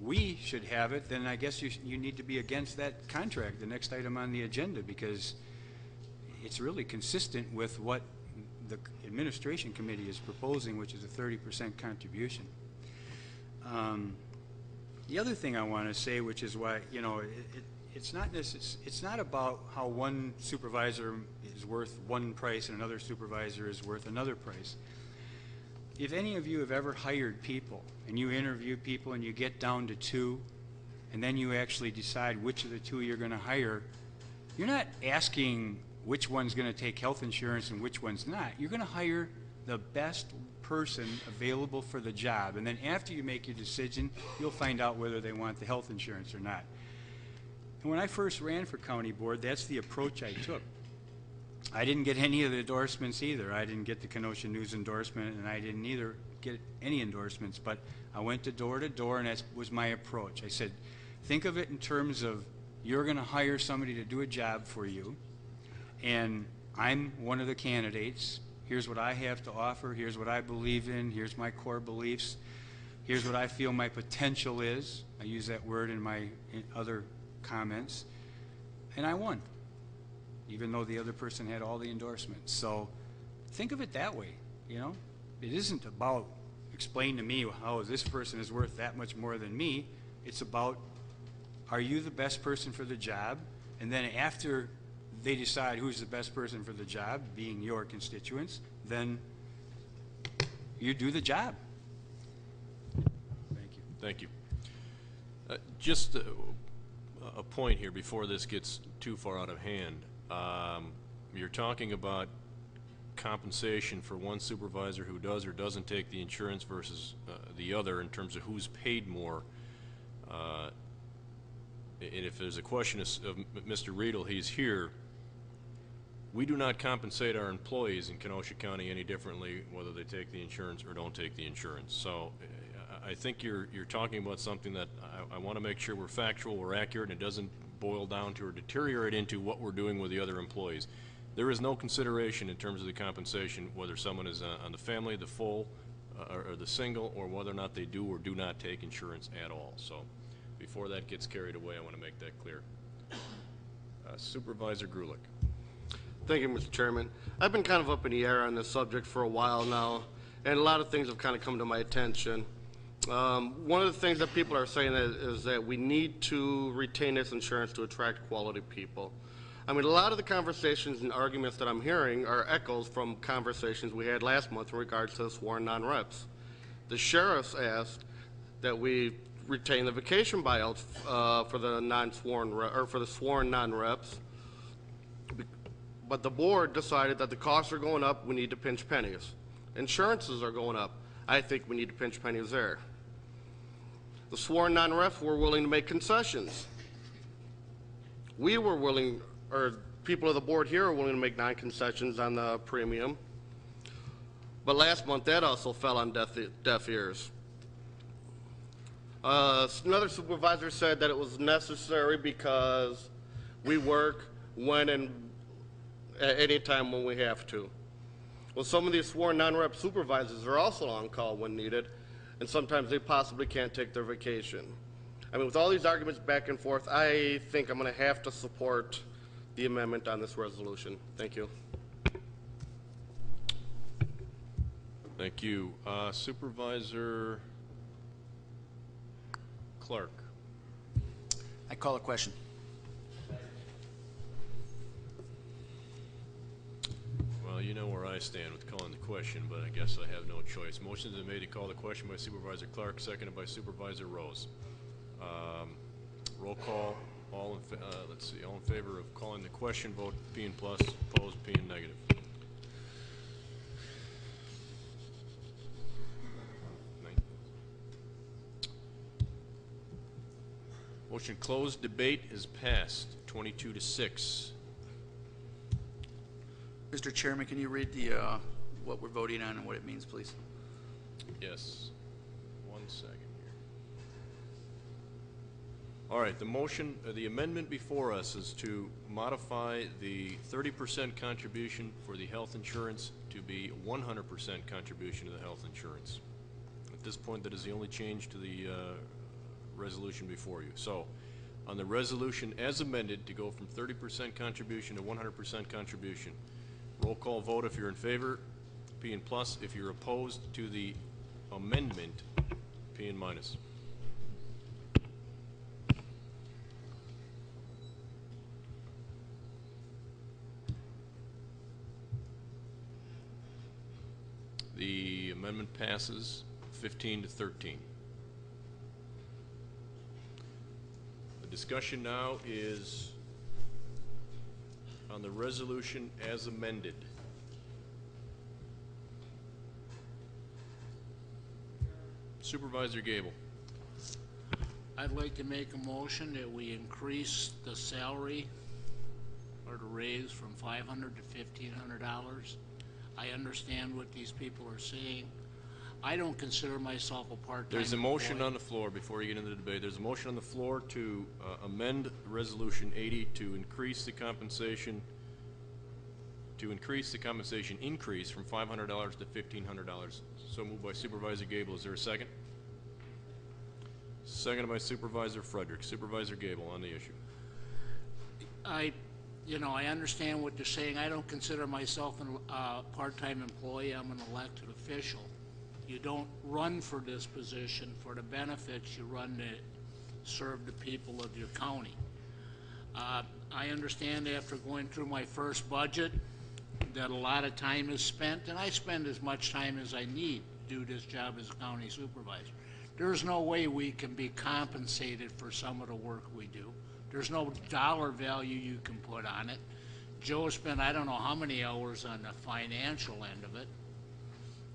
we should have it, then I guess you need to be against that contract, the next item on the agenda, because it's really consistent with what the administration committee is proposing, which is a 30% contribution. The other thing I want to say, which is why, it's not about how one supervisor is worth one price and another supervisor is worth another price. If any of you have ever hired people and you interview people and you get down to 2, and then you actually decide which of the 2 you're going to hire, you're not asking which one's going to take health insurance and which one's not. You're going to hire the best person available for the job, and then after you make your decision, you'll find out whether they want the health insurance or not. And when I first ran for county board, that's the approach I took. I didn't get any of the endorsements either. I didn't get the Kenosha News endorsement, and I didn't either get any endorsements, but I went to door, and that was my approach. I said, think of it in terms of you're going to hire somebody to do a job for you, and I'm one of the candidates. Here's what I have to offer. Here's what I believe in. Here's my core beliefs. Here's what I feel my potential is. I use that word in my other comments. and I won, even though the other person had all the endorsements. So think of it that way, you know? It isn't about explain to me how this person is worth that much more than me. It's about, are you the best person for the job? And then after they decide who's the best person for the job, being your constituents, then you do the job. Thank you. Thank you. Just a point here before this gets too far out of hand. You're talking about compensation for one supervisor who does or doesn't take the insurance versus the other in terms of who's paid more. And if there's a question of Mr. Riedel, he's here. We do not compensate our employees in Kenosha County any differently whether they take the insurance or don't take the insurance. So I think you're talking about something that I want to make sure we're factual, we're accurate, and it doesn't boil down to or deteriorate into what we're doing with the other employees. There is no consideration in terms of the compensation whether someone is on the family, the full, or the single, or whether or not they do or do not take insurance at all. So before that gets carried away, I want to make that clear. Supervisor Grulich. Thank you, Mr. Chairman. I've been kind of up in the air on this subject for a while now, and a lot of things have kind of come to my attention. One of the things that people are saying is that we need to retain this insurance to attract quality people. I mean, a lot of the conversations and arguments that I'm hearing are echoes from conversations we had last month in regards to the sworn non-reps. The sheriffs asked that we retain the vacation buyouts for the non-sworn or for the sworn non-reps, but the board decided that the costs are going up. We need to pinch pennies. Insurances are going up. I think we need to pinch pennies there. The sworn non-reps were willing to make concessions. We were willing, or people of the board here are willing to make non-concessions on the premium. But last month that also fell on deaf ears. Another supervisor said that it was necessary because we work when and at any time when we have to. Well, some of these sworn non-rep supervisors are also on call when needed, and sometimes they possibly can't take their vacation. I mean, with all these arguments back and forth, I think I'm going to have to support the amendment on this resolution. Thank you. Thank you. Supervisor Clark. I call a question. Well, you know where I stand with calling the question, but I guess I have no choice. Motion is made to call the question by Supervisor Clark, seconded by Supervisor Rose. Roll call. All in favor of calling the question, vote P and plus. Opposed, P and negative. Motion closed. Debate is passed. 22-6. Mr. Chairman, can you read the what we're voting on and what it means, please? Yes. 1 second here. All right. The motion, the amendment before us is to modify the 30% contribution for the health insurance to be 100% contribution to the health insurance. At this point, that is the only change to the resolution before you. So, on the resolution as amended to go from 30% contribution to 100% contribution, roll call vote if you're in favor, P and plus. If you're opposed to the amendment, P and minus. The amendment passes 15-13. The discussion now is on the resolution as amended. Supervisor Gable. I'd like to make a motion that we increase the salary or the raise from $500 to $1,500. I understand what these people are saying. I don't consider myself a part-time There's a motion employee. on the floor before you get into the debate. There's a motion on the floor to amend Resolution 80 to increase the compensation increase from $500 to $1,500. So moved by Supervisor Gable. Is there a second? Seconded by Supervisor Frederick. Supervisor Gable on the issue. I understand what you're saying. I don't consider myself a part-time employee. I'm an elected official. You don't run for this position for the benefits. You run to serve the people of your county. I understand after going through my first budget that a lot of time is spent, and I spend as much time as I need to do this job as a county supervisor. There's no way we can be compensated for some of the work we do. There's no dollar value you can put on it. Joe spent I don't know how many hours on the financial end of it,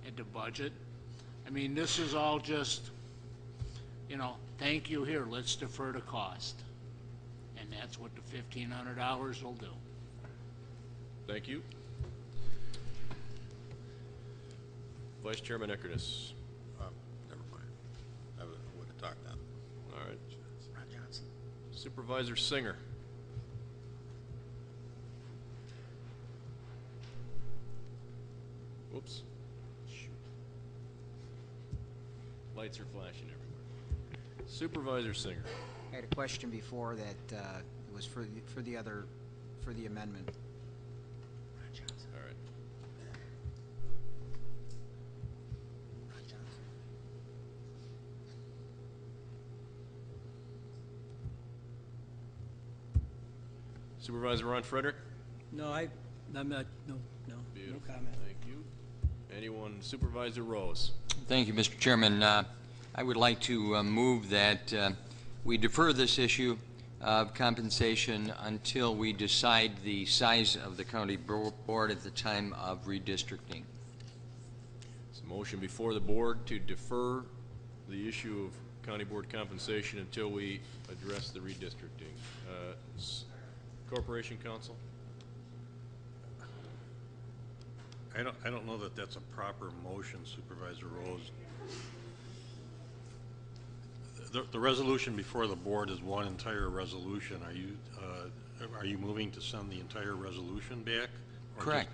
at the budget. I mean, this is all just, thank you, here, let's defer the cost. And that's what the $1,500 will do. Thank you. Vice Chairman Eckerness. Never mind. I would have talked on. All right. Supervisor Singer. Whoops. Shoot. Lights are flashing everywhere. Supervisor Singer. I had a question before that it was for the amendment. All right. Supervisor Ron Frederick? No, I'm not, no Beautiful. comment. Thank you. Anyone? Supervisor Rose? Thank you, Mr. Chairman. I would like to move that we defer this issue of compensation until we decide the size of the county board at the time of redistricting. It's a motion before the board to defer the issue of county board compensation until we address the redistricting. Corporation Counsel? I don't know that that's a proper motion, Supervisor Rose. The resolution before the board is one entire resolution. Are you moving to send the entire resolution back? Correct.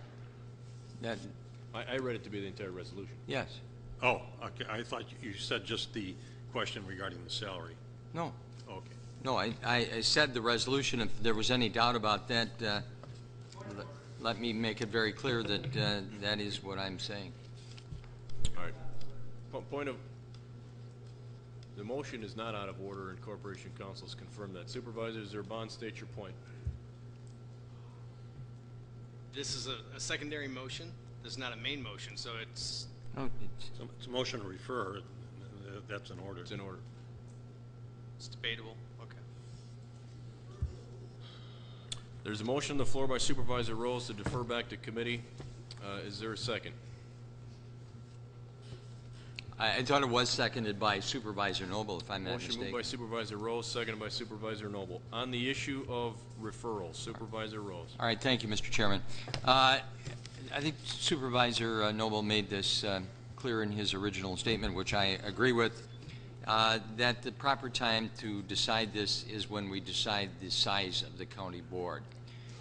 I read it to be the entire resolution. Yes. Oh, okay. I thought you said just the question regarding the salary. No. Okay. No, I said the resolution. If there was any doubt about that, let me make it very clear that that is what I'm saying. All right. Point of, the motion is not out of order, and Corporation Counsel has confirmed that. Supervisor Zerbon, state your point. This is a secondary motion. This is not a main motion, so it's... No, it's a motion to refer. That's in order. It's in order. It's debatable. Okay. There's a motion on the floor by Supervisor Rose to defer back to committee. Is there a second? I thought it was seconded by Supervisor Noble, if I'm not Motion mistaken. moved by Supervisor Rose, seconded by Supervisor Noble. On the issue of referral, Supervisor Rose. All right, thank you, Mr. Chairman. I think Supervisor Noble made this clear in his original statement, which I agree with, that the proper time to decide this is when we decide the size of the county board.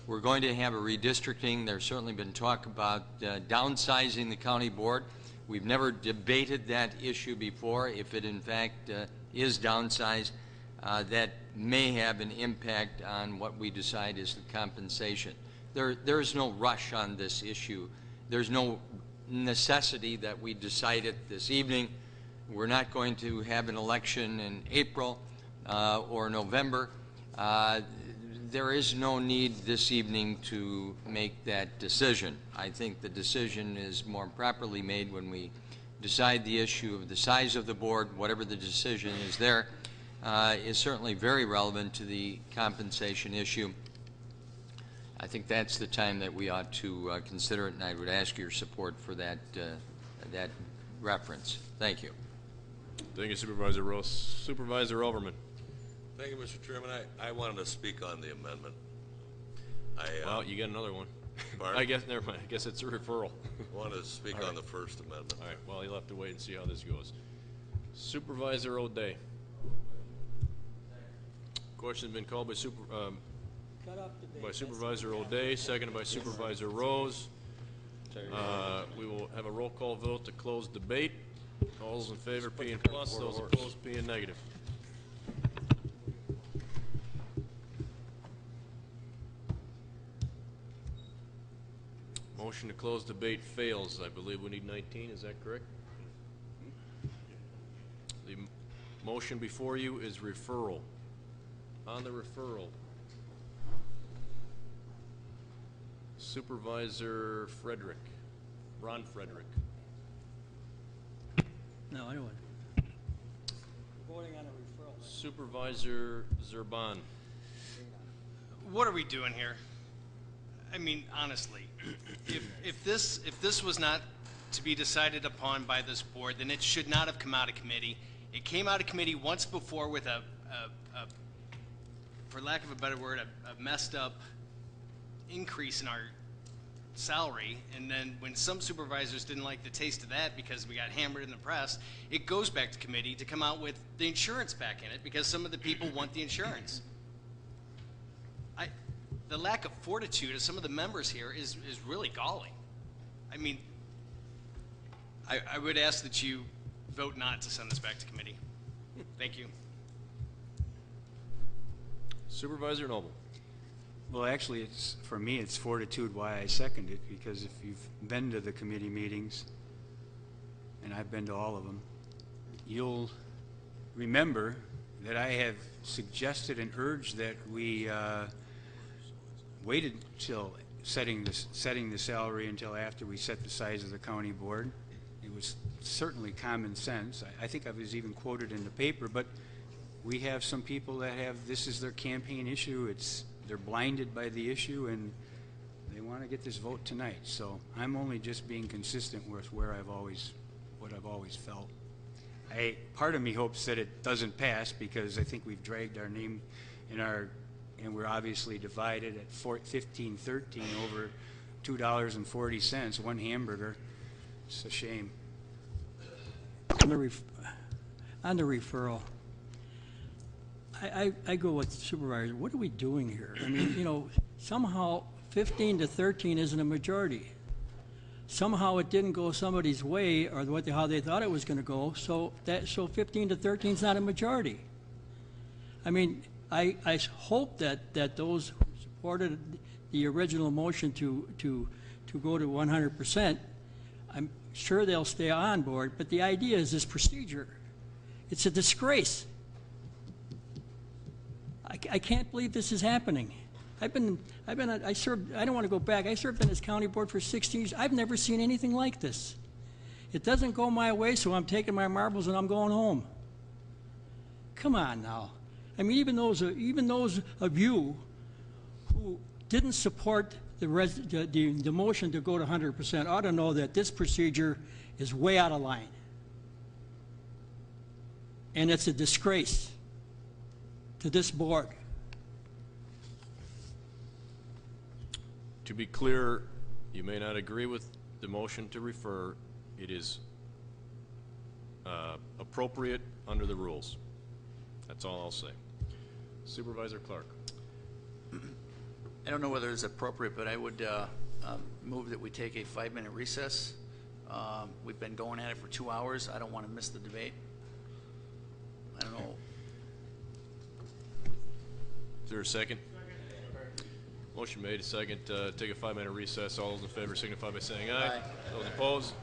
We're going to have a redistricting. There's certainly been talk about downsizing the county board. We've never debated that issue before. If it in fact is downsized, that may have an impact on what we decide is the compensation. There is no rush on this issue. There's no necessity that we decide it this evening. We're not going to have an election in April or November. There is no need this evening to make that decision. I think the decision is more properly made when we decide the issue of the size of the board. Whatever the decision is there is certainly very relevant to the compensation issue. I think that's the time that we ought to consider it, and I would ask your support for that that reference. Thank you. Thank you, Supervisor Rose. Supervisor Overman. Thank you, Mr. Chairman. I wanted to speak on the amendment. Well, you get another one. Pardon? I guess, never mind. I guess it's a referral. I wanted to speak on the First Amendment. All right, well, you'll have to wait and see how this goes. Supervisor O'Day. Question's been called by Supervisor O'Day, seconded by Supervisor Rose. We will have a roll call vote to close debate. All those in favor, P in plus. Those opposed, P in negative. Motion to close debate fails. I believe we need 19, is that correct? The motion before you is referral. On the referral, Supervisor Frederick, Ron Frederick. No, I don't want. Voting on a referral. Supervisor Zerban. What are we doing here? I mean, honestly, if this was not to be decided upon by this board, then it should not have come out of committee. It came out of committee once before with a for lack of a better word, a messed up increase in our salary, and then when some supervisors didn't like the taste of that because we got hammered in the press, it goes back to committee to come out with the insurance back in it because some of the people want the insurance. The lack of fortitude of some of the members here is really galling. I mean, I would ask that you vote not to send this back to committee. Thank you. Supervisor Noble. Well, actually, for me, it's fortitude why I second it, because if you've been to the committee meetings, and I've been to all of them, you'll remember that I have suggested and urged that we waited till setting the salary until after we set the size of the county board. It was certainly common sense. I think I was even quoted in the paper, but we have some people that have this is their campaign issue. They're blinded by the issue, and they want to get this vote tonight. So I'm only just being consistent with what I've always felt. Part of me hopes that it doesn't pass, because I think we've dragged our name and we're obviously divided at 15-13 over $2.40, one hamburger. It's a shame. On the referral, I go with Supervisor. What are we doing here? I mean, somehow 15-13 isn't a majority. Somehow it didn't go somebody's way, or how they thought it was going to go. So 15-13 is not a majority. I mean, I hope that those who supported the original motion to go to 100%, I'm sure they'll stay on board. But the idea is this procedure. It's a disgrace. I can't believe this is happening. I served, I don't want to go back. I served on this county board for 16 years. I've never seen anything like this. It doesn't go my way, so I'm taking my marbles and I'm going home. Come on now. I mean, even those of you who didn't support the motion to go to 100% ought to know that this procedure is way out of line. And it's a disgrace to this board. To be clear, you may not agree with the motion to refer. It is appropriate under the rules. That's all I'll say. Supervisor Clark. I don't know whether it's appropriate, but I would move that we take a 5-minute recess. We've been going at it for 2 hours. I don't want to miss the debate. I don't know. Is there a second? Motion made, a second. Take a 5-minute recess. All those in favor signify by saying aye. Aye. Those opposed?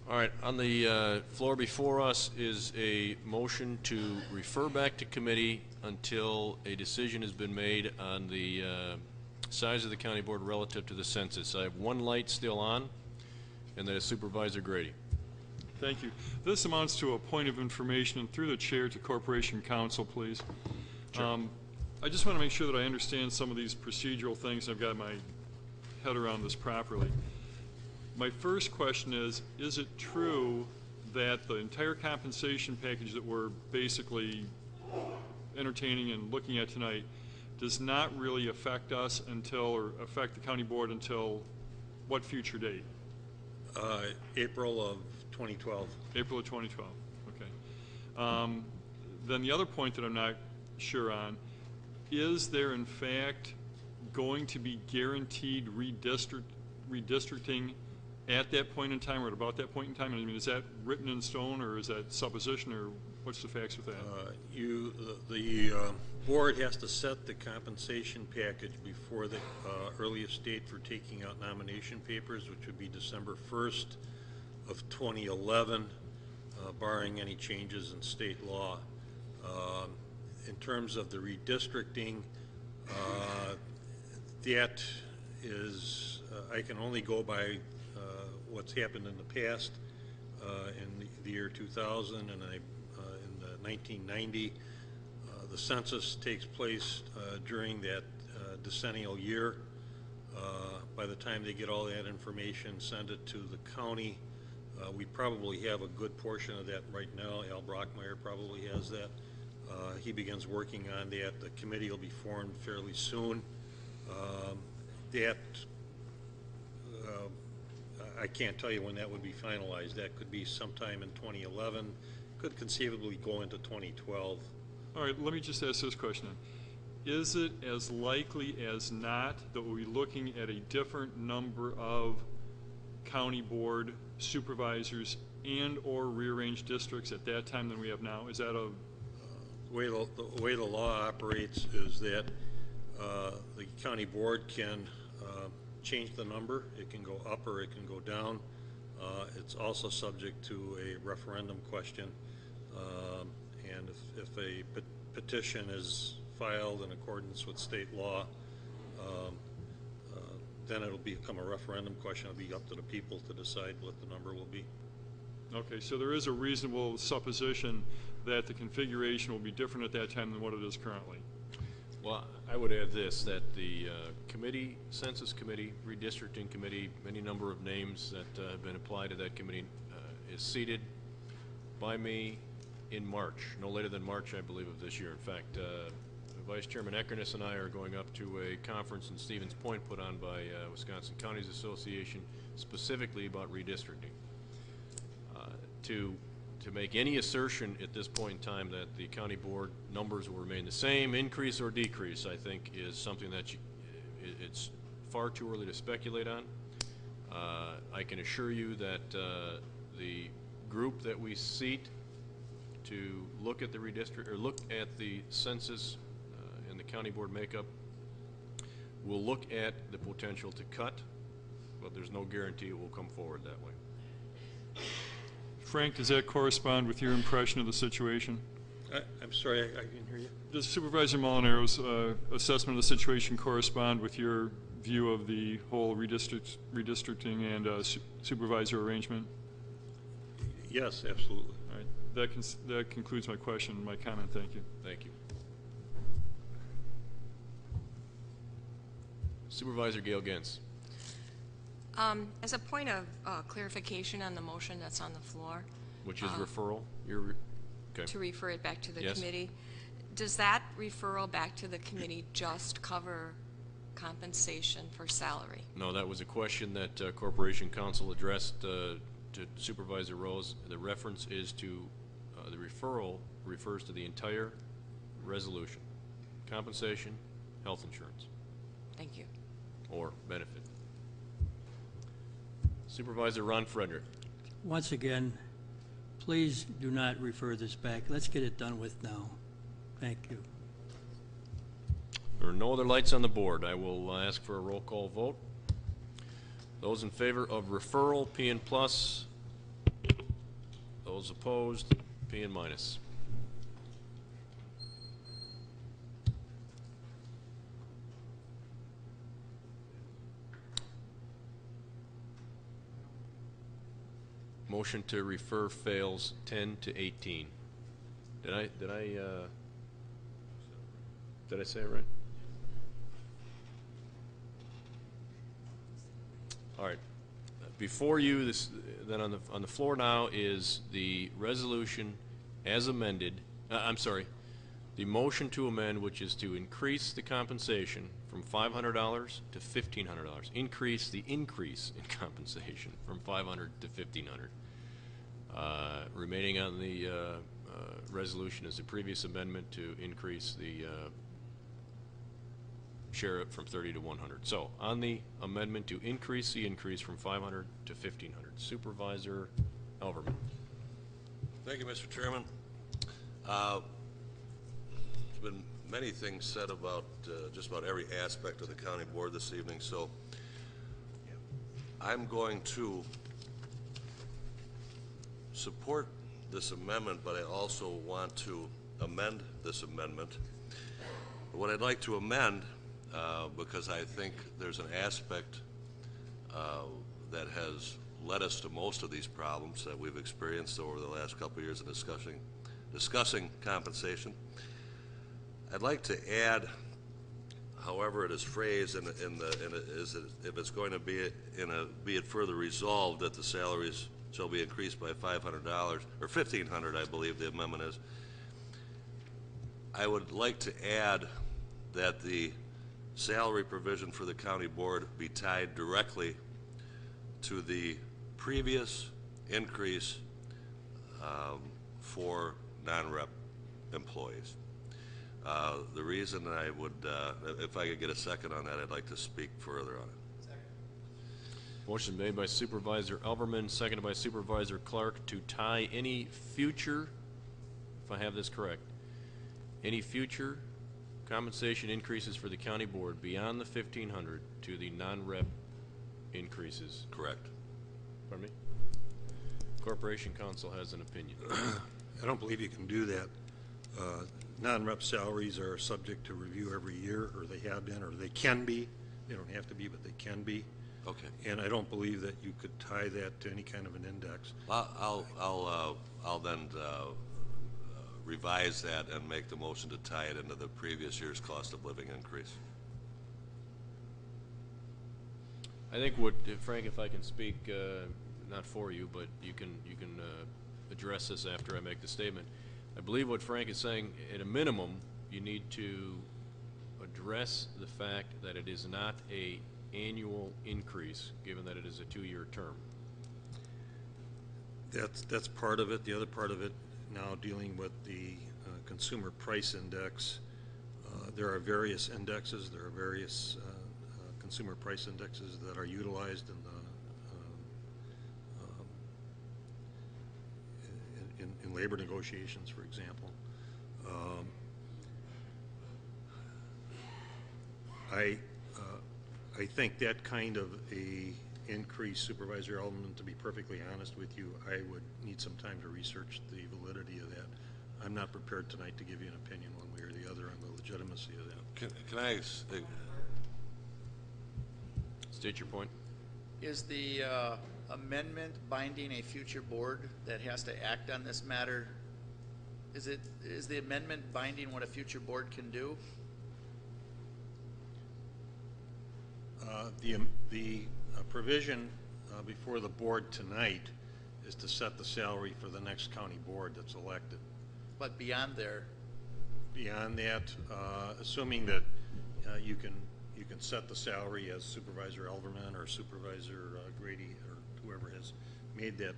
All right, on the floor before us is a motion to refer back to committee until a decision has been made on the size of the county board relative to the census. I have one light still on, and that is Supervisor Grady. Thank you. This amounts to a point of information, and through the chair to Corporation Counsel, please. Sure. I just want to make sure that I understand some of these procedural things. I've got my head around this properly. My first question is it true that the entire compensation package that we're basically entertaining and looking at tonight does not really affect us or affect the county board until what future date? April of 2012. April of 2012, okay. Then the other point that I'm not sure on, is there in fact going to be guaranteed redistricting at that point in time or at about that point in time? I mean, is that written in stone, or is that supposition, or What's the facts with that? The board has to set the compensation package before the earliest date for taking out nomination papers, which would be December 1st of 2011, barring any changes in state law. In terms of the redistricting, that is, I can only go by what's happened in the past. In the year 2000 and in the 1990, the census takes place during that decennial year. By the time they get all that information, send it to the county. We probably have a good portion of that right now. Al Brockmeyer probably has that. He begins working on that. The committee will be formed fairly soon. I can't tell you when that would be finalized. That could be sometime in 2011, could conceivably go into 2012. All right, let me just ask this question. Is it as likely as not that we'll be looking at a different number of county board supervisors and or rearranged districts at that time than we have now? Is that a... The way the law operates is that the county board can change the number. It can go up or it can go down. It's also subject to a referendum question. And if a petition is filed in accordance with state law, then it'll become a referendum question. It'll be up to the people to decide what the number will be. Okay, so there is a reasonable supposition that the configuration will be different at that time than what it is currently. Well, I would add this, that the committee, Census Committee, Redistricting Committee, any number of names that have been applied to that committee is seated by me in March, no later than March, I believe, of this year. In fact, Vice Chairman Eckerness and I are going up to a conference in Stevens Point put on by Wisconsin Counties Association specifically about redistricting. To make any assertion at this point in time that the county board numbers will remain the same, increase or decrease, I think is something that it's far too early to speculate on. I can assure you that the group that we seat to look at the look at the census and the county board makeup will look at the potential to cut, but there's no guarantee it will come forward that way. Frank, does that correspond with your impression of the situation? I'm sorry, I didn't hear you. Does Supervisor Molinaro's assessment of the situation correspond with your view of the whole redistricting and supervisor arrangement? Yes, absolutely. All right, that concludes my question and my comment. Thank you. Thank you. Supervisor Gail Gens. As a point of clarification on the motion that's on the floor. Which is referral? Okay. To refer it back to the Yes. committee. Does that referral back to the committee just cover compensation for salary? No, that was a question that Corporation Counsel addressed to Supervisor Rose. The reference is to, the referral refers to the entire resolution. Compensation, health insurance. Thank you. Or benefit. Supervisor Ron Frederick. Once again, please do not refer this back. Let's get it done with now. Thank you. There are no other lights on the board. I will ask for a roll call vote. Those in favor of referral, P and plus. Those opposed, P and minus. Motion to refer fails 10 to 18. Did I say it right? All right. Before you, then on the floor now is the resolution as amended. I'm sorry. The motion to amend, which is to increase the compensation from $500 to $1,500. Increase the increase in compensation from $500 to $1,500. Remaining on the resolution is the previous amendment to increase the share from 30 to 100. So on the amendment to increase the increase from 500 to 1,500, Supervisor Elverman. Thank you, Mr. Chairman. There's been many things said about just about every aspect of the county board this evening, so I'm going to support this amendment, but I also want to amend this amendment. What I'd like to amend, because I think there's an aspect that has led us to most of these problems that we've experienced over the last couple of years in discussing compensation. I'd like to add, however it is phrased, if it's going to be it further resolved that the salaries shall be increased by $500 or $1,500, I believe the amendment is. I would like to add that the salary provision for the county board be tied directly to the previous increase for non-rep employees. The reason I would, if I could get a second on that, I'd like to speak further on it. Second. Motion made by Supervisor Elverman, seconded by Supervisor Clark to tie any future, if I have this correct, any future compensation increases for the county board beyond the $1,500 to the non-rep increases. Correct. Pardon me? Corporation Counsel has an opinion. I don't believe you can do that. Non-rep salaries are subject to review every year, or they have been, or they can be. They don't have to be, but they can be. Okay. And I don't believe that you could tie that to any kind of an index. I'll then revise that and make the motion to tie it into the previous year's cost of living increase. I think what, Frank, if I can speak, not for you, but you can address this after I make the statement. I believe what Frank is saying, at a minimum, you need to address the fact that it is not a annual increase, given that it is a 2-year term. That's part of it. The other part of it, now dealing with the consumer price index, there are various indexes. There are various consumer price indexes that are utilized in labor negotiations, for example. I think that kind of a increase, Supervisor Elderman, to be perfectly honest with you, I would need some time to research the validity of that. I'm not prepared tonight to give you an opinion one way or the other on the legitimacy of that. Can I state your point? Is the amendment binding a future board that has to act on this matter? Is the amendment binding what a future board can do? The provision before the board tonight is to set the salary for the next county board that's elected. But beyond there? Beyond that, assuming that you can set the salary as Supervisor Elverman or Supervisor Grady or whoever has made that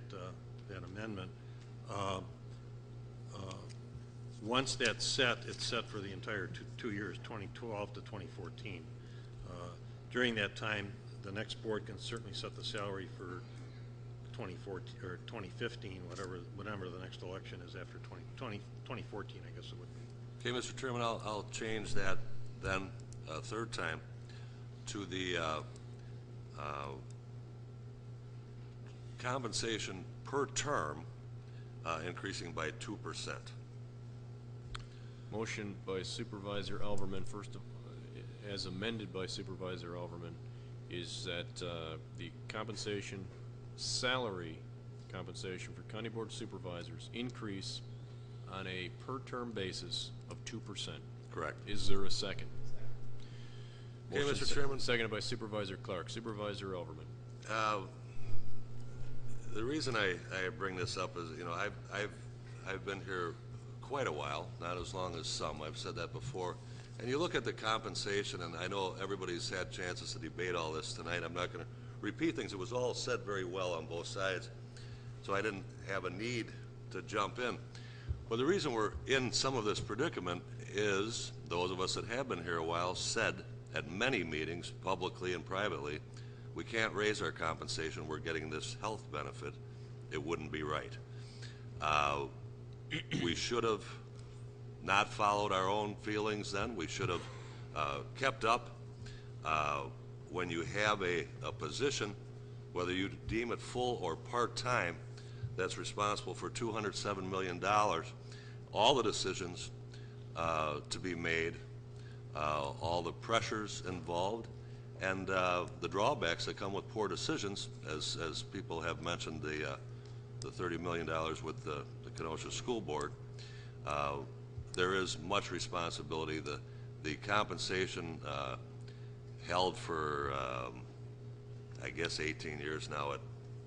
amendment. Once that's set, it's set for the entire two years, 2012 to 2014. During that time, the next board can certainly set the salary for 2014 or 2015, whatever the next election is after 2014, I guess it would be. Okay, Mr. Chairman, I'll change that then a third time to the compensation per term increasing by 2%. Motion by Supervisor Elverman, as amended by Supervisor Elverman, is that the salary compensation for county board supervisors increase on a per term basis of 2%. Correct. Is there a second? Okay, Motion Mr. Chairman. Seconded by Supervisor Clark. Supervisor Elverman. The reason I bring this up is, you know, I've been here quite a while, not as long as some. I've said that before. And you look at the compensation, and I know everybody's had chances to debate all this tonight. I'm not going to repeat things. It was all said very well on both sides, so I didn't have a need to jump in. But the reason we're in some of this predicament is those of us that have been here a while said at many meetings, publicly and privately, we can't raise our compensation. We're getting this health benefit. It wouldn't be right. We should have not followed our own feelings then. We should have kept up. When you have a position, whether you deem it full or part-time, that's responsible for $207 million, all the decisions to be made, all the pressures involved, and the drawbacks that come with poor decisions, as people have mentioned, the $30 million with the Kenosha School Board. There is much responsibility. The compensation held for, I guess, 18 years now at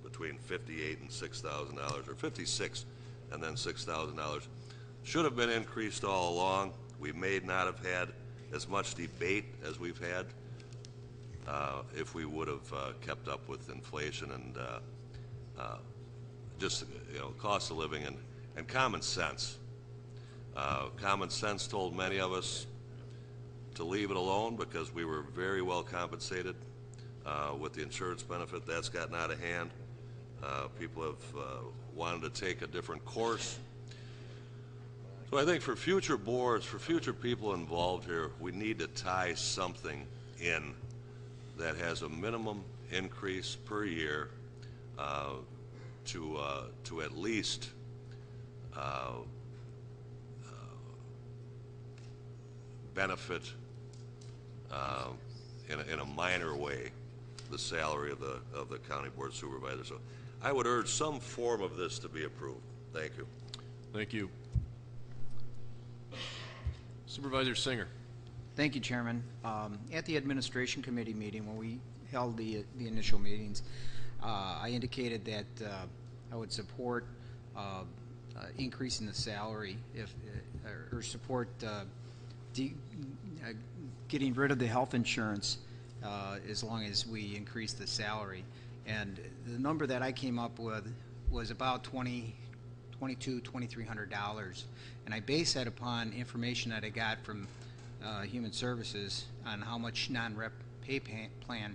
between $58,000 and $6,000, or $56,000 and then $6,000, should have been increased all along. We may not have had as much debate as we've had if we would have kept up with inflation and just cost of living and common sense. Common sense told many of us to leave it alone because we were very well compensated with the insurance benefit. That's gotten out of hand. People have wanted to take a different course. So I think for future boards, for future people involved here, we need to tie something in that has a minimum increase per year to at least benefit in a minor way the salary of the county board supervisor. So I would urge some form of this to be approved. Thank you. Thank you. Supervisor Singer. Thank you, Chairman. At the Administration Committee meeting, when we held the initial meetings, I indicated that I would support increasing the salary or support getting rid of the health insurance as long as we increase the salary. And the number that I came up with was about $2,300, and I base that upon information that I got from Human Services on how much non-rep pay plan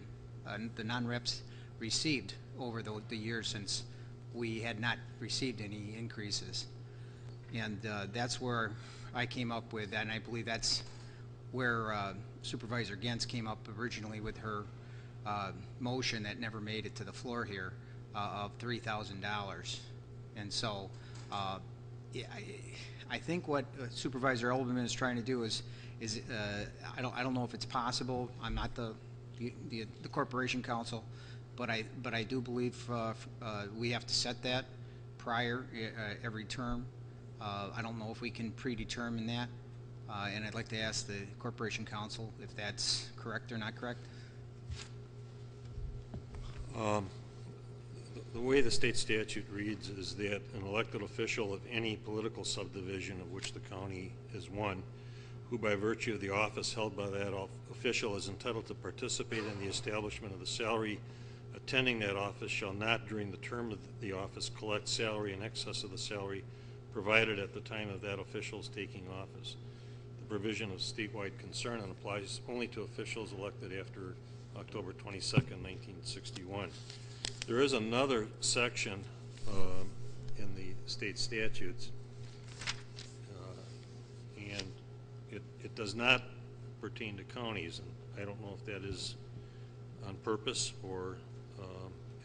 the non-reps received over the years since we had not received any increases. And that's where I came up with that, and I believe that's where Supervisor Gens came up originally with her motion that never made it to the floor here of $3,000. And so yeah, I think what Supervisor Eldman is trying to do is I don't know if it's possible. I'm not the corporation counsel, but I do believe we have to set that prior every term. I don't know if we can predetermine that, and I'd like to ask the corporation counsel if that's correct or not correct. The way the state statute reads is that an elected official of any political subdivision of which the county is one, who by virtue of the office held by that official is entitled to participate in the establishment of the salary attending that office, shall not during the term of the office collect salary in excess of the salary provided at the time of that official's taking office. The provision of statewide concern and applies only to officials elected after October 22nd, 1961. There is another section in the state statutes, and it does not pertain to counties, and I don't know if that is on purpose or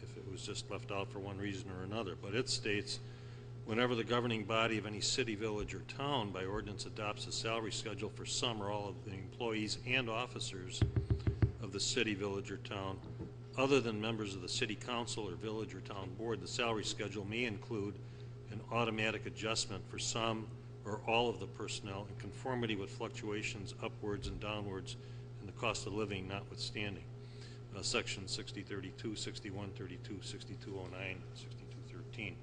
if it was just left out for one reason or another, but it states, whenever the governing body of any city, village, or town by ordinance adopts a salary schedule for some or all of the employees and officers of the city, village, or town, other than members of the city council or village or town board, the salary schedule may include an automatic adjustment for some or all of the personnel in conformity with fluctuations upwards and downwards in the cost of living notwithstanding. Section 6032, 6132, 6209, 6213.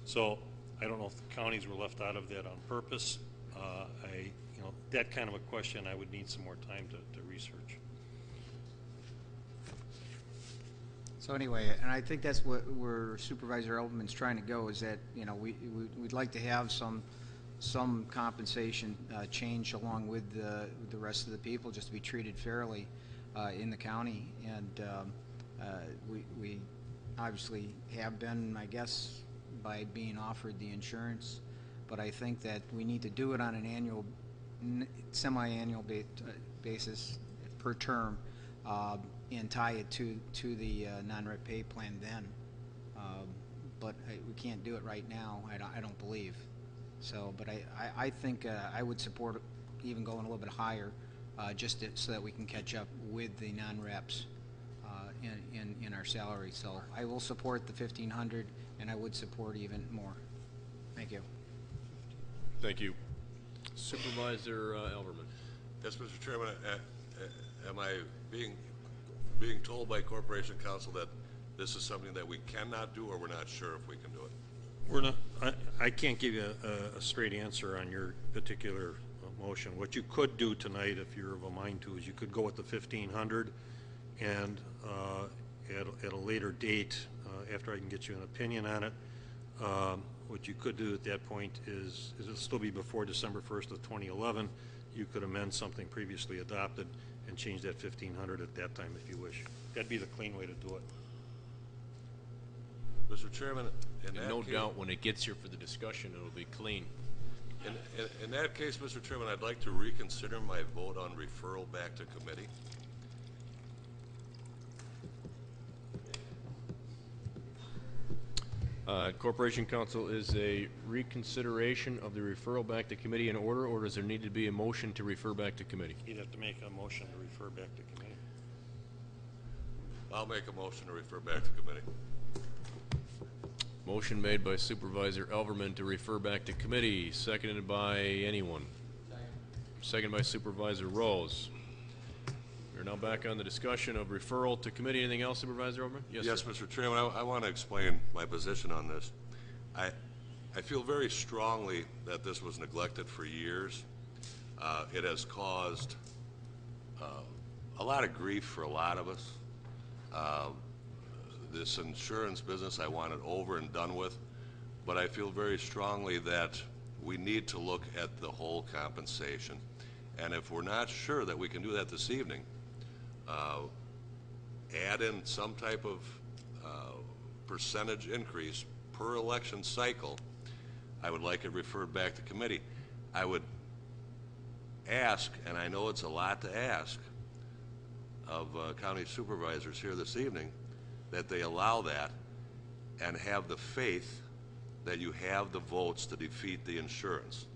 So I don't know if the counties were left out of that on purpose. That kind of a question I would need some more time to research. So anyway, and I think that's where Supervisor Eldman's trying to go, is that we'd like to have some compensation change along with the rest of the people, just to be treated fairly in the county. And we obviously have been, I guess, by being offered the insurance, but I think that we need to do it on an annual, semi-annual basis per term, and tie it to the non-rep pay plan then. But we can't do it right now, I don't believe. So, but I think I would support even going a little bit higher, so that we can catch up with the non-reps in our salary. So I will support the 1,500, and I would support even more. Thank you. Thank you. Supervisor Elverman. Yes, Mr. Chairman, am I being told by Corporation Counsel that this is something that we cannot do, or we're not sure if we can do it? We're not, I can't give you a straight answer on your particular motion. What you could do tonight, if you're of a mind to, is you could go with the 1,500, and at a later date, after I can get you an opinion on it, what you could do at that point is it'll still be before December 1st of 2011. You could amend something previously adopted and change that 1,500 at that time if you wish. That'd be the clean way to do it. Mr. Chairman, And no doubt when it gets here for the discussion, it'll be clean. In that case, Mr. Chairman, I'd like to reconsider my vote on referral back to committee. Corporation Counsel, is a reconsideration of the referral back to committee in order, or does there need to be a motion to refer back to committee? You'd have to make a motion to refer back to committee. I'll make a motion to refer back to committee. Motion made by Supervisor Elverman to refer back to committee, seconded by anyone. Seconded by Supervisor Rose. We're now back on the discussion of referral to committee. Anything else, Supervisor Elverman? Yes, Mr. Chairman, I want to explain my position on this. I feel very strongly that this was neglected for years. It has caused a lot of grief for a lot of us. This insurance business I want it over and done with, but I feel very strongly that we need to look at the whole compensation. And if we're not sure that we can do that this evening, add in some type of percentage increase per election cycle. I would like it referred back to committee. I would ask, and I know it's a lot to ask of county supervisors here this evening, that they allow that and have the faith that you have the votes to defeat the insurance.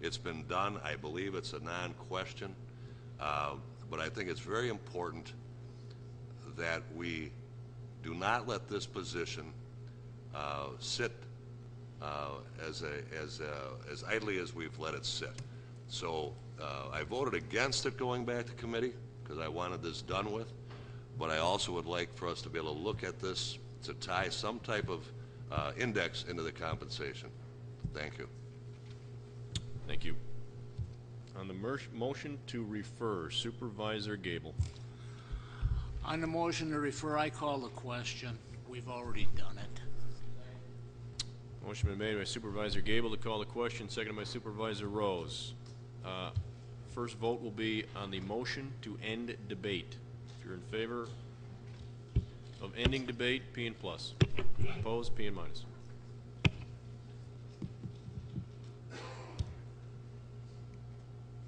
It's been done. I believe it's a non-question, but I think it's very important that we do not let this position sit as idly as we've let it sit. So I voted against it going back to committee because I wanted this done with. But I also would like for us to be able to look at this to tie some type of index into the compensation. Thank you. Thank you. On the motion to refer, Supervisor Gable. On the motion to refer, I call the question. We've already done it. Motion been made by Supervisor Gable to call the question, seconded by Supervisor Rose. First vote will be on the motion to end debate. If you're in favor of ending debate, P and plus. Opposed, P and minus.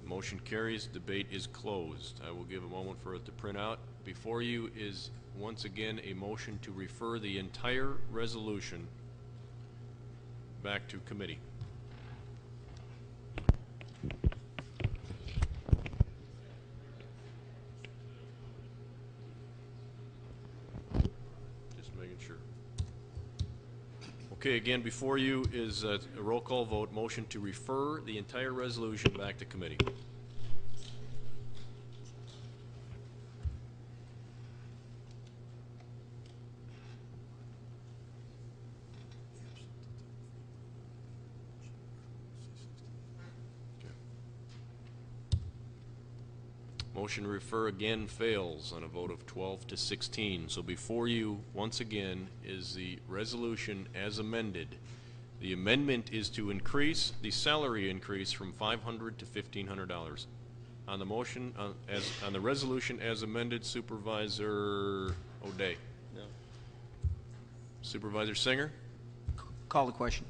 Motion carries. Debate is closed. I will give a moment for it to print out. Before you is once again a motion to refer the entire resolution back to committee. Okay, again, before you is a roll call vote, motion to refer the entire resolution back to committee. Motion to refer again fails on a vote of 12 to 16. So before you, once again, is the resolution as amended. The amendment is to increase the salary increase from $500 to $1,500. On the motion, on the resolution as amended, Supervisor O'Day. No. Supervisor Singer? Call the question.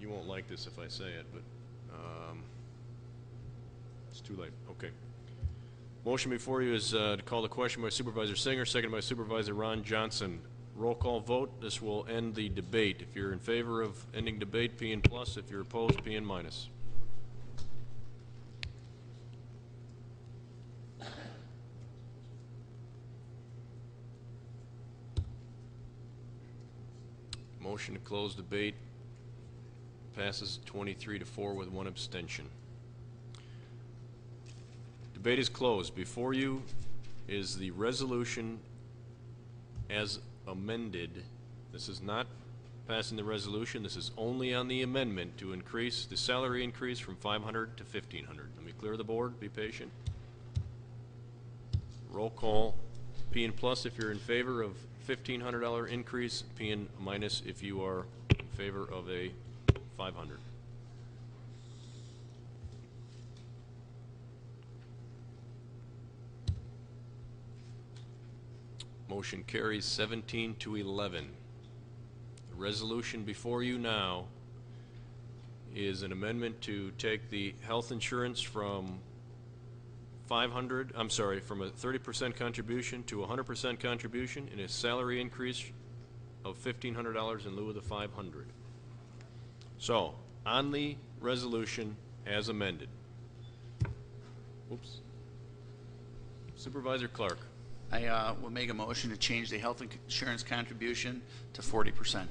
you won't like this if I say it, but it's too late. Okay. Motion before you is to call the question by Supervisor Singer, seconded by Supervisor Ron Johnson. Roll call vote. This will end the debate. If you're in favor of ending debate, P and plus. If you're opposed, P and minus. Motion to close debate passes 23-4 with one abstention. Debate is closed. Before you is the resolution as amended. This is not passing the resolution. This is only on the amendment to increase the salary increase from $500 to $1,500. Let me clear the board. Be patient. Roll call. P and plus if you're in favor of $1,500 increase. P and minus if you are in favor of a $500. Motion carries 17-11. The resolution before you now is an amendment to take the health insurance from from a 30% contribution to a 100% contribution and a salary increase of $1,500 in lieu of the $500. So, on the resolution as amended. Oops. Supervisor Clark. I will make a motion to change the health insurance contribution to 40%.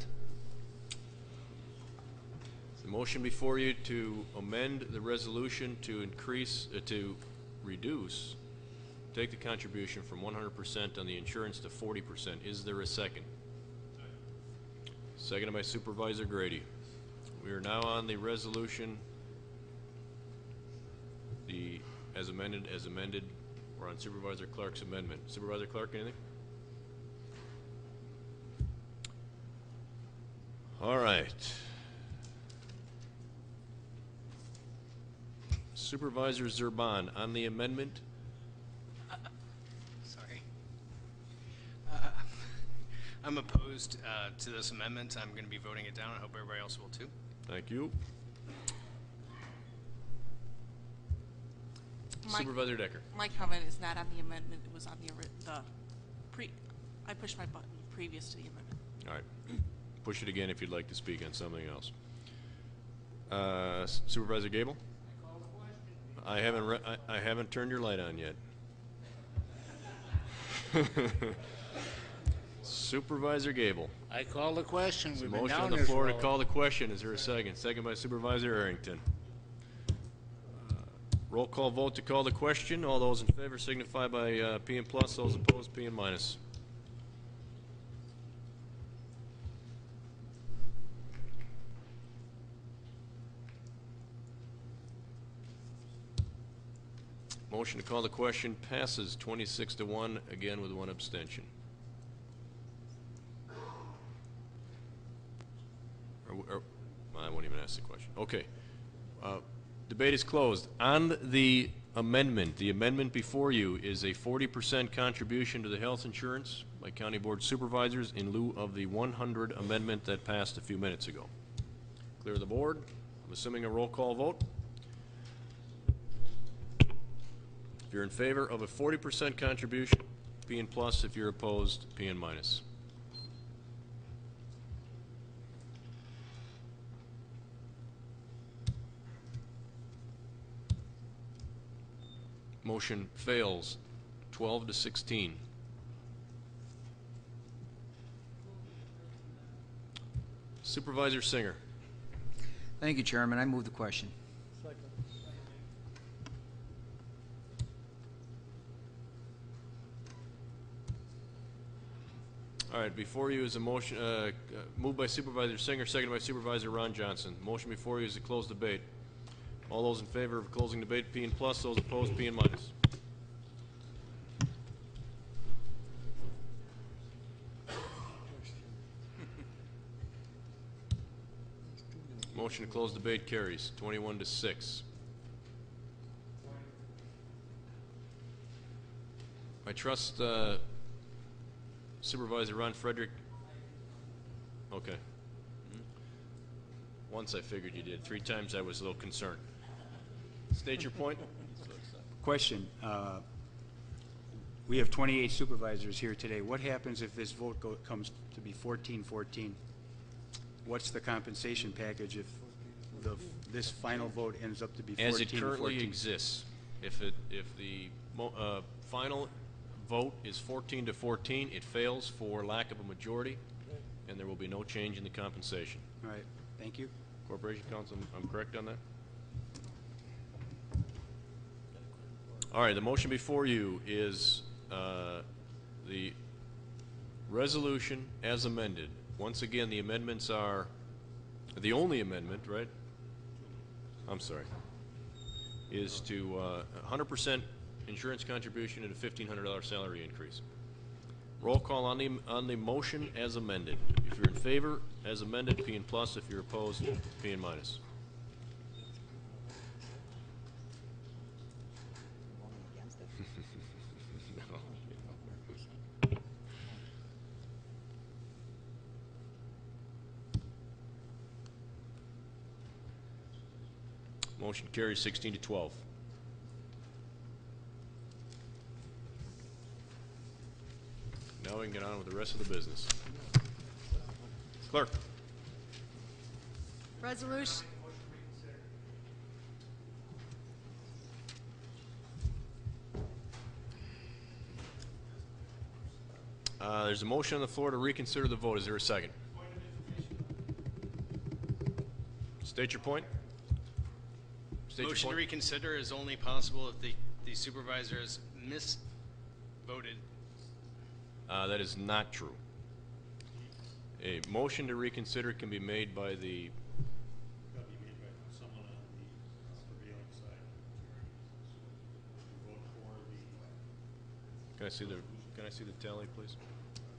The motion before you to amend the resolution to increase, take the contribution from 100% on the insurance to 40%. Is there a second? Seconded by Supervisor Grady. We are now on the resolution, as amended. We're on Supervisor Clark's amendment. Supervisor Clark, anything? All right. Supervisor Zerban, on the amendment. Sorry. I'm opposed to this amendment. I'm going to be voting it down. I hope everybody else will too. Thank you. Supervisor Decker. My comment is not on the amendment. It was on I pushed my button previous to the amendment. All right. Push it again if you'd like to speak on something else. Supervisor Gable? I haven't turned your light on yet. Supervisor Gable. I call the question. We've been Motion down on the this floor to road. call the question. Is there a second? Second by Supervisor Arrington. Roll call vote to call the question. All those in favor signify by P and plus. Those opposed, P and minus. Motion to call the question passes 26-1, again with one abstention. I won't even ask the question. Okay. Debate is closed. On the amendment before you is a 40% contribution to the health insurance by County Board Supervisors in lieu of the 100 amendment that passed a few minutes ago. Clear the board. I'm assuming a roll call vote. If you're in favor of a 40% contribution, P and plus. If you're opposed, P and minus. Motion fails 12-16. Supervisor Singer. Thank you, Chairman. I move the question. All right, before you is a motion moved by Supervisor Singer, seconded by Supervisor Ron Johnson. Motion before you is to close debate. All those in favor of closing debate, P and plus. Those opposed, P and minus. Motion to close debate carries 21-6. I trust Supervisor Ron Frederick. Okay. Once I figured you did. 3 times I was a little concerned. State your point. Question. We have 28 supervisors here today. What happens if this vote comes to be 14-14? What's the compensation package if this final vote ends up to be 14-14? As it currently exists, if the final vote is 14-14, it fails for lack of a majority, and there will be no change in the compensation. All right. Thank you. Corporation Counsel, I'm correct on that? All right, the motion before you is the resolution as amended. Once again, the amendments are, the only amendment, right? I'm sorry, is to 100% insurance contribution and a $1,500 salary increase. Roll call on the motion as amended. If you're in favor, as amended, P and plus. If you're opposed, P and minus. Motion carries 16-12. Now we can get on with the rest of the business. Clerk. Resolution. There's a motion on the floor to reconsider the vote. Is there a second? State your point. Motion to reconsider is only possible if the supervisor has misvoted. That is not true. A motion to reconsider can be made by the Can I see the tally, please?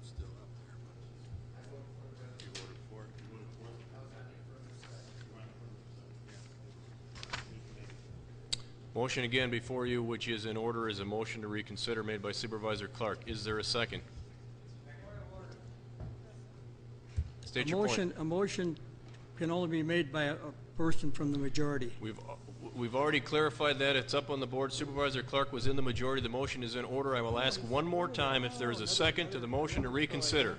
Still up there, but you voted for it. You voted for it. Motion again before you, which is in order, is a motion to reconsider made by Supervisor Clark. Is there a second? State your point. A motion can only be made by a person from the majority. We've already clarified that. It's up on the board. Supervisor Clark was in the majority. The motion is in order. I will ask one more time if there is a second to the motion to reconsider.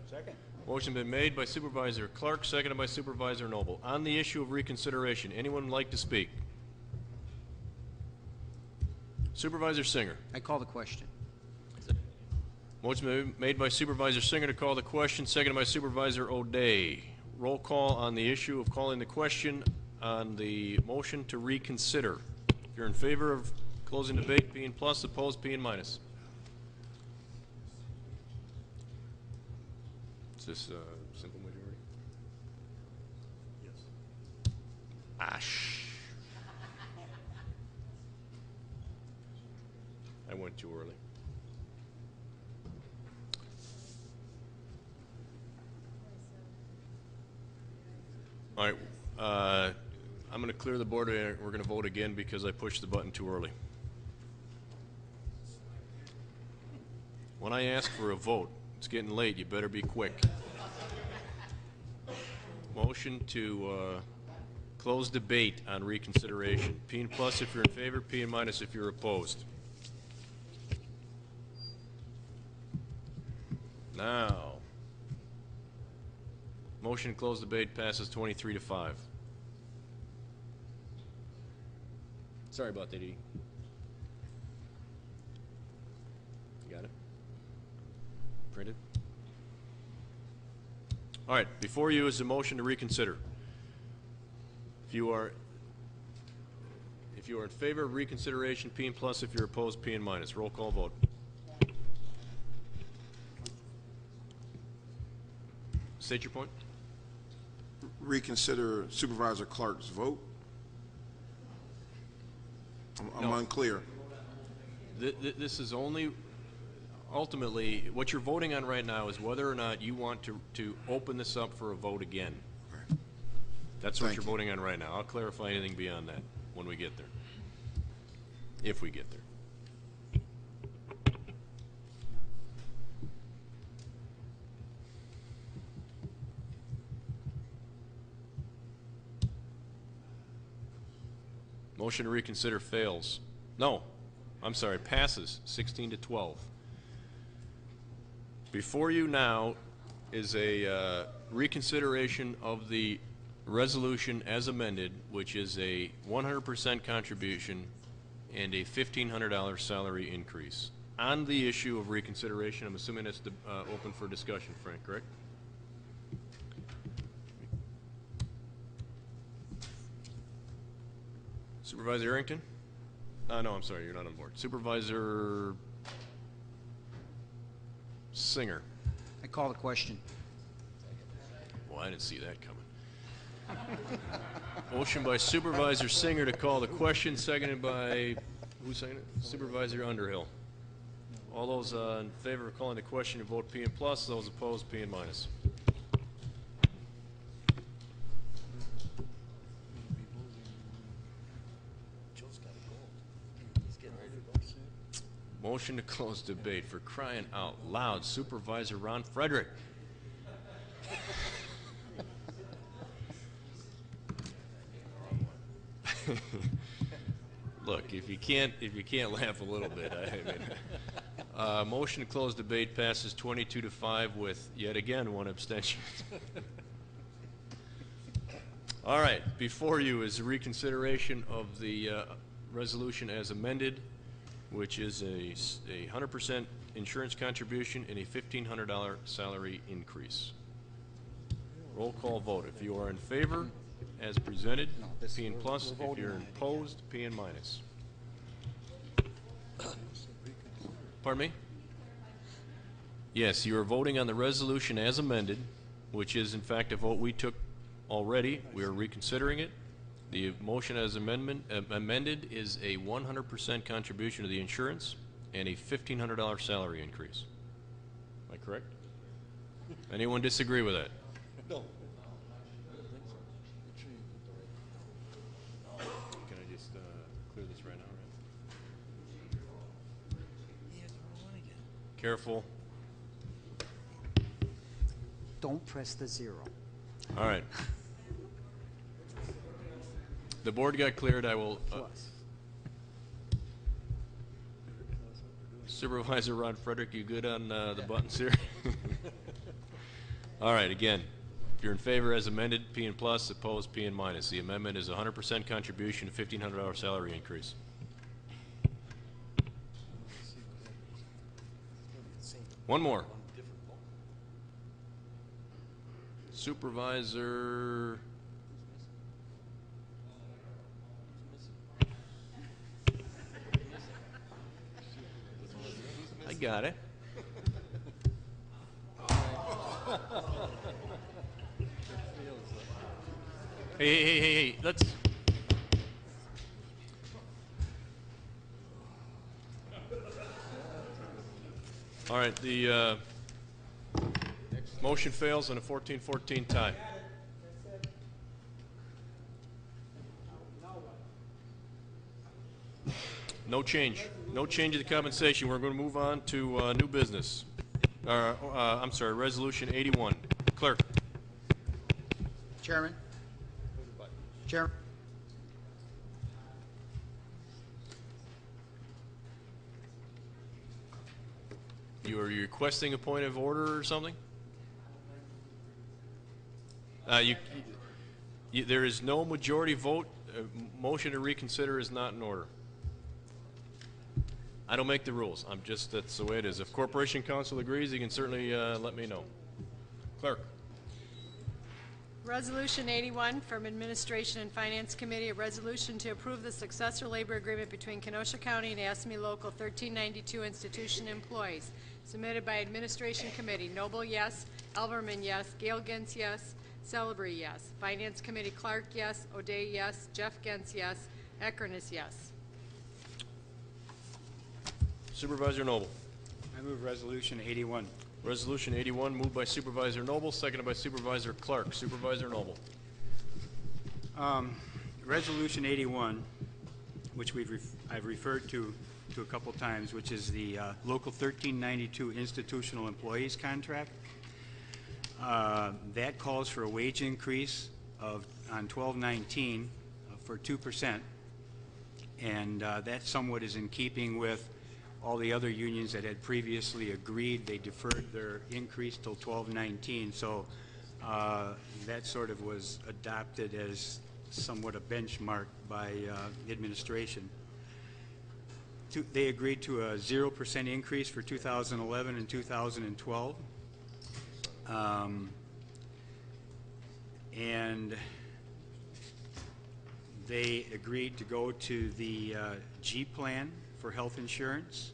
Second. Motion been made by Supervisor Clark, seconded by Supervisor Noble. On the issue of reconsideration, anyone like to speak? Supervisor Singer. I call the question. Motion been made by Supervisor Singer to call the question, seconded by Supervisor O'Day. Roll call on the issue of calling the question on the motion to reconsider. If you're in favor of closing debate, P and plus, opposed, P and minus. Is this a simple majority? Yes. Ash. I went too early. All right, I'm going to clear the board, and we're going to vote again because I pushed the button too early. When I ask for a vote, it's getting late, you better be quick. Motion to close debate on reconsideration. P and plus if you're in favor, P and minus if you're opposed. Now, motion to close debate passes 23-5. Sorry about that, E. You got it? Printed? All right, before you is a motion to reconsider. If you are in favor of reconsideration, P and plus. If you're opposed, P and minus. Roll call vote. State your point. Reconsider Supervisor Clark's vote. I'm unclear. This is only, ultimately, what you're voting on right now is whether or not you want to open this up for a vote again. Right. That's what you're voting on right now. I'll clarify anything beyond that when we get there. If we get there. Motion to reconsider fails. No, I'm sorry, passes 16-12. Before you now is a reconsideration of the resolution as amended, which is a 100% contribution and a $1,500 salary increase. On the issue of reconsideration, I'm assuming it's open for discussion, Frank, correct? Supervisor Arrington? No, I'm sorry, you're not on board. Supervisor Singer. I call the question. Well, I didn't see that coming. Motion by Supervisor Singer to call the question, seconded by, who's saying it? Supervisor Underhill. All those in favor of calling the question, you vote P and plus. Those opposed, P and minus. Motion to close debate. For crying out loud, Supervisor Ron Frederick. Look, if you can't laugh a little bit, I mean, motion to close debate passes 22-5 with yet again one abstention. All right, before you is a reconsideration of the resolution as amended, which is a 100% insurance contribution and a $1,500 salary increase. Roll call vote. If you are in favor, as presented, P and plus. If you're opposed, P and minus. Pardon me? Yes, you are voting on the resolution as amended, which is in fact a vote we took already. We are reconsidering it. The motion as amended is a 100% contribution to the insurance and a $1,500 salary increase. Am I correct? Anyone disagree with that? No. Can I just clear this right now? Right? Careful. Don't press the 0. All right. The board got cleared. I will. Supervisor Ron Frederick, you good on the buttons here? All right. Again, if you're in favor as amended, P and plus. Opposed, P and minus. The amendment is 100% contribution, $1,500 salary increase. One more. Supervisor. I got it. Hey, let's. All right, the motion fails on a 14-14 tie. No change. No change to the compensation. We're going to move on to new business. I'm sorry, Resolution 81. Clerk. Chairman. Chairman. You are requesting a point of order or something? There is no majority vote. Motion to reconsider is not in order. I don't make the rules. That's the way it is. If Corporation Counsel agrees, you can certainly let me know. Clerk. Resolution 81 from Administration and Finance Committee, a resolution to approve the successor labor agreement between Kenosha County and ASME Local 1392 institution employees. Submitted by Administration Committee. Noble, yes. Elverman, yes. Gale Gens, yes. Celebrity, yes. Finance Committee, Clark, yes. O'Day, yes. Jeff Gens, yes. Eckern is yes. Supervisor Noble. I move Resolution 81. Resolution 81 moved by Supervisor Noble, seconded by Supervisor Clark. Supervisor Noble. Resolution 81, which I've referred to a couple times, which is the Local 1392 Institutional Employees Contract. That calls for a wage increase on 12/19 for 2%. and that somewhat is in keeping with all the other unions that had previously agreed. They deferred their increase till 12/19, so that sort of was adopted as somewhat a benchmark by the administration. They agreed to a 0% increase for 2011 and 2012. And they agreed to go to the G plan for health insurance.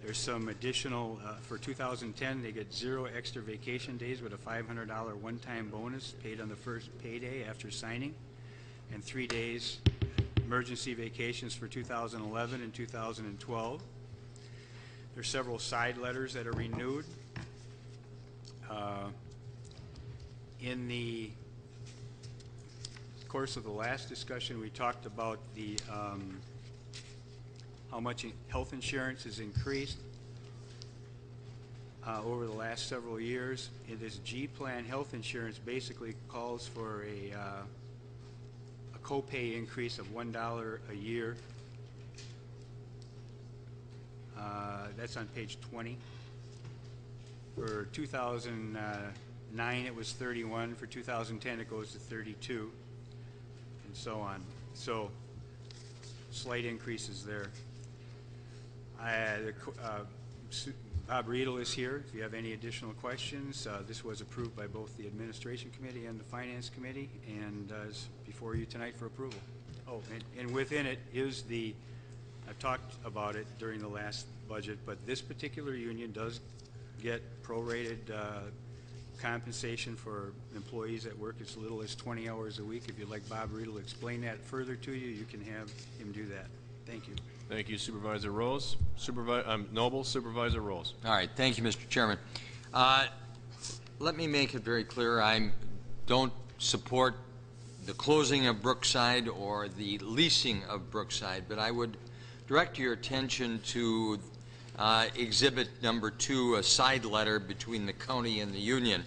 There's some additional, for 2010, they get 0 extra vacation days with a $500 one-time bonus paid on the first payday after signing, and 3 days emergency vacations for 2011 and 2012. There's several side letters that are renewed. In the course of the last discussion, we talked about the how much health insurance has increased over the last several years. In this G plan, health insurance basically calls for a copay increase of $1 a year. That's on page 20. For 2009, it was 31. For 2010, it goes to 32, and so on. So, slight increases there. Bob Riedel is here. If you have any additional questions, this was approved by both the Administration Committee and the Finance Committee, and is before you tonight for approval. Oh, and within it is the, I've talked about it during the last budget, but this particular union does get prorated compensation for employees that work as little as 20 hours a week. If you'd like Bob Riedel to explain that further to you, you can have him do that. Thank you. Thank you, Supervisor Rose. Noble, Supervisor Rose. All right, thank you, Mr. Chairman. Let me make it very clear, I don't support the closing of Brookside or the leasing of Brookside, but I would direct your attention to Exhibit number 2, a side letter between the county and the union,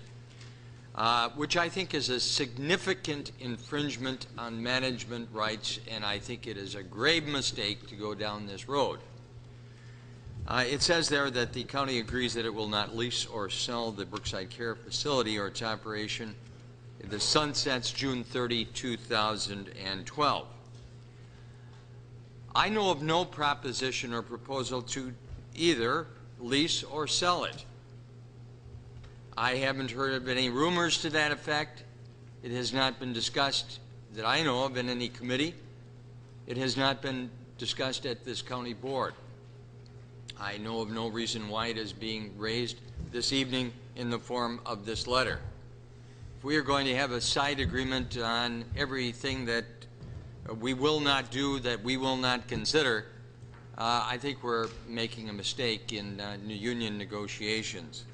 which I think is a significant infringement on management rights, and I think it is a grave mistake to go down this road. It says there that the county agrees that it will not lease or sell the Brookside Care Facility or its operation. The sunsets June 30, 2012. I know of no proposition or proposal to either lease or sell it. I haven't heard of any rumors to that effect. It has not been discussed that I know of in any committee. It has not been discussed at this county board. I know of no reason why it is being raised this evening in the form of this letter. If we are going to have a side agreement on everything that we will not do, that we will not consider, I think we're making a mistake in union negotiations.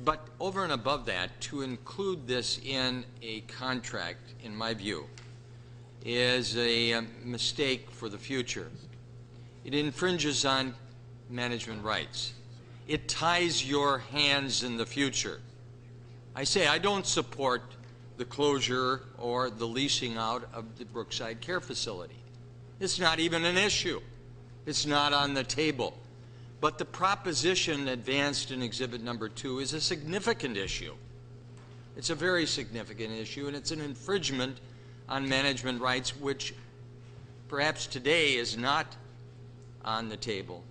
But over and above that, to include this in a contract, in my view, is a mistake for the future. It infringes on management rights. It ties your hands in the future. I say I don't support the closure or the leasing out of the Brookside Care Facility. It's not even an issue. It's not on the table. But the proposition advanced in Exhibit number 2 is a significant issue. It's a very significant issue, and it's an infringement on management rights, which perhaps today is not on the table.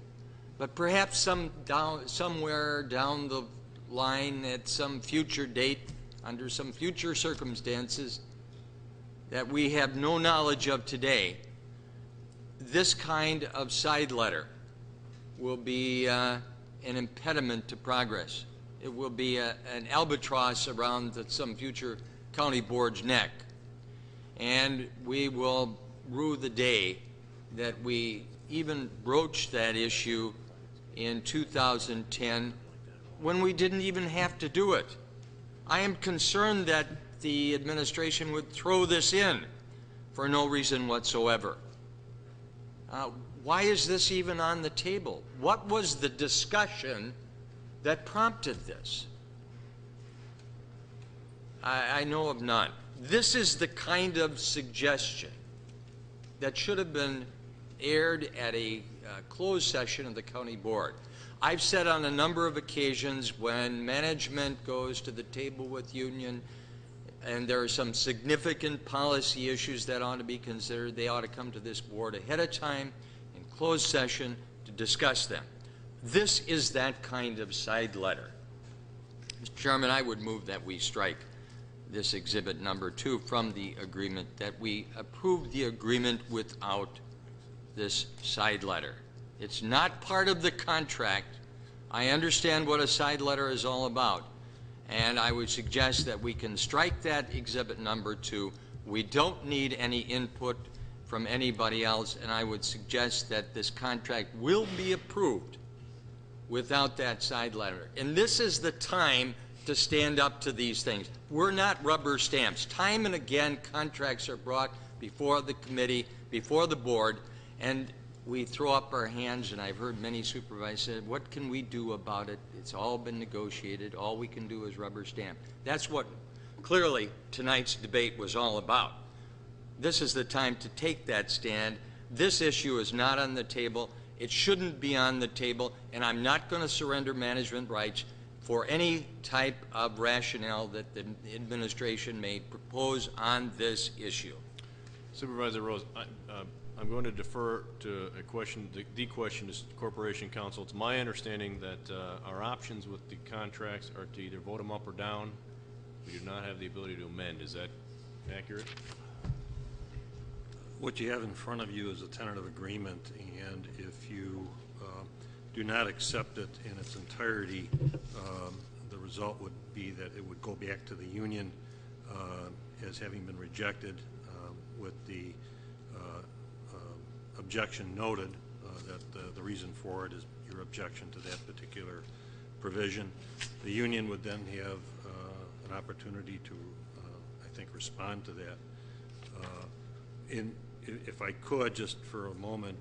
But perhaps somewhere down the line at some future date, under some future circumstances that we have no knowledge of today, this kind of side letter will be an impediment to progress. It will be an albatross around some future county board's neck. And we will rue the day that we even broached that issue in 2010 when we didn't even have to do it. I am concerned that the administration would throw this in for no reason whatsoever. Why is this even on the table? What was the discussion that prompted this? I know of none. This is the kind of suggestion that should have been aired at a closed session of the county board. I've said on a number of occasions when management goes to the table with union and there are some significant policy issues that ought to be considered, they ought to come to this board ahead of time in closed session to discuss them. This is that kind of side letter. Mr. Chairman, I would move that we strike this exhibit number 2 from the agreement, that we approve the agreement without this side letter. It's not part of the contract. I understand what a side letter is all about, and I would suggest that we can strike that exhibit number 2. We don't need any input from anybody else, and I would suggest that this contract will be approved without that side letter. And this is the time to stand up to these things. We're not rubber stamps. Time and again, contracts are brought before the committee, before the board, and we throw up our hands, and I've heard many supervisors say, what can we do about it? It's all been negotiated. All we can do is rubber stamp. That's what clearly tonight's debate was all about. This is the time to take that stand. This issue is not on the table. It shouldn't be on the table, and I'm not going to surrender management rights for any type of rationale that the administration may propose on this issue. Supervisor Rose, I'm going to defer to a question. The question is Corporation Counsel. It's my understanding that our options with the contracts are to either vote them up or down. We do not have the ability to amend. Is that accurate? What you have in front of you is a tentative agreement, and if you do not accept it in its entirety, the result would be that it would go back to the union as having been rejected with the objection noted that the reason for it is your objection to that particular provision. The union would then have an opportunity to, I think, respond to that. If I could, just for a moment,